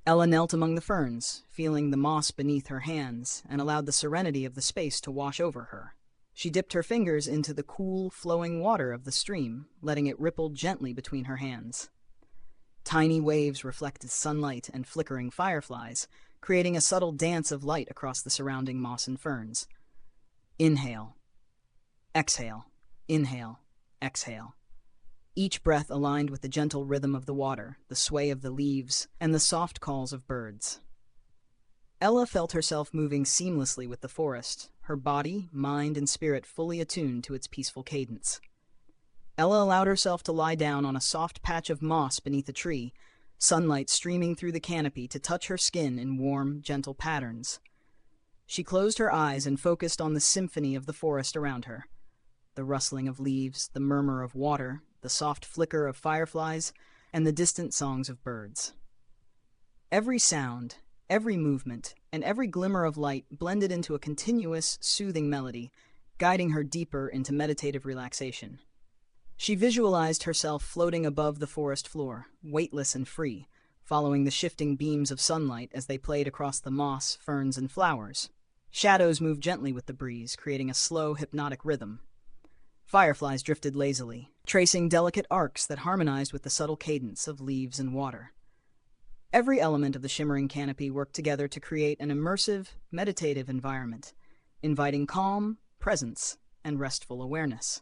Ella knelt among the ferns, feeling the moss beneath her hands, and allowed the serenity of the space to wash over her. She dipped her fingers into the cool, flowing water of the stream, letting it ripple gently between her hands. Tiny waves reflected sunlight and flickering fireflies, creating a subtle dance of light across the surrounding moss and ferns. Inhale, exhale, inhale, exhale. Each breath aligned with the gentle rhythm of the water, the sway of the leaves, and the soft calls of birds. Ella felt herself moving seamlessly with the forest, her body, mind, and spirit fully attuned to its peaceful cadence. Ella allowed herself to lie down on a soft patch of moss beneath a tree, sunlight streaming through the canopy to touch her skin in warm, gentle patterns. She closed her eyes and focused on the symphony of the forest around her. The rustling of leaves, the murmur of water, the soft flicker of fireflies, and the distant songs of birds. Every sound, every movement, and every glimmer of light blended into a continuous, soothing melody, guiding her deeper into meditative relaxation. She visualized herself floating above the forest floor, weightless and free, following the shifting beams of sunlight as they played across the moss, ferns, and flowers. Shadows moved gently with the breeze, creating a slow, hypnotic rhythm. Fireflies drifted lazily, tracing delicate arcs that harmonized with the subtle cadence of leaves and water. Every element of the shimmering canopy worked together to create an immersive, meditative environment, inviting calm, presence, and restful awareness.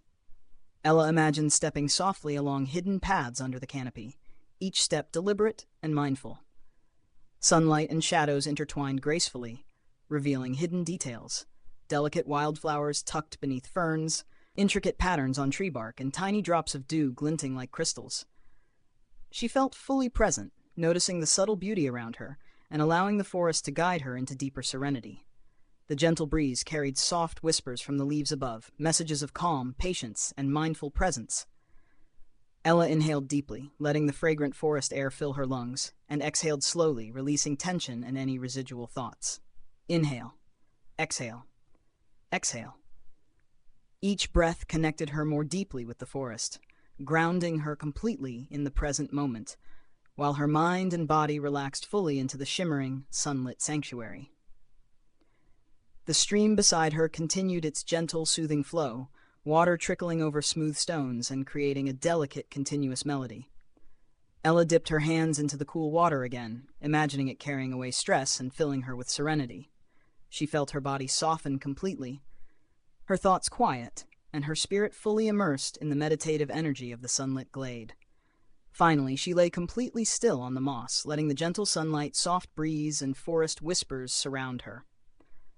Ella imagined stepping softly along hidden paths under the canopy, each step deliberate and mindful. Sunlight and shadows intertwined gracefully, revealing hidden details, delicate wildflowers tucked beneath ferns, intricate patterns on tree bark, and tiny drops of dew glinting like crystals. She felt fully present, noticing the subtle beauty around her and allowing the forest to guide her into deeper serenity. The gentle breeze carried soft whispers from the leaves above, messages of calm, patience, and mindful presence. Ella inhaled deeply, letting the fragrant forest air fill her lungs, and exhaled slowly, releasing tension and any residual thoughts. Inhale. Exhale. Exhale. Each breath connected her more deeply with the forest, grounding her completely in the present moment, while her mind and body relaxed fully into the shimmering, sunlit sanctuary. The stream beside her continued its gentle, soothing flow, water trickling over smooth stones and creating a delicate, continuous melody. Ella dipped her hands into the cool water again, imagining it carrying away stress and filling her with serenity. She felt her body soften completely, her thoughts quiet, and her spirit fully immersed in the meditative energy of the sunlit glade. Finally, she lay completely still on the moss, letting the gentle sunlight, soft breeze, and forest whispers surround her.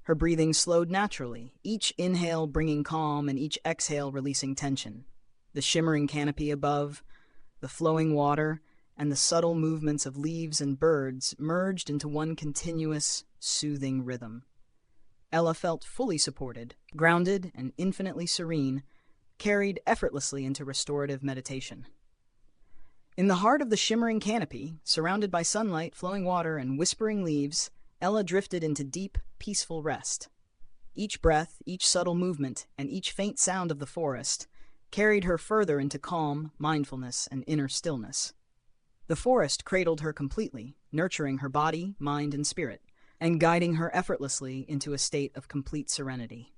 Her breathing slowed naturally, each inhale bringing calm and each exhale releasing tension. The shimmering canopy above, the flowing water, and the subtle movements of leaves and birds merged into one continuous, soothing rhythm. Ella felt fully supported, grounded, and infinitely serene, carried effortlessly into restorative meditation. In the heart of the shimmering canopy, surrounded by sunlight, flowing water, and whispering leaves, Ella drifted into deep, peaceful rest. Each breath, each subtle movement, and each faint sound of the forest carried her further into calm, mindfulness, and inner stillness. The forest cradled her completely, nurturing her body, mind, and spirit, and guiding her effortlessly into a state of complete serenity.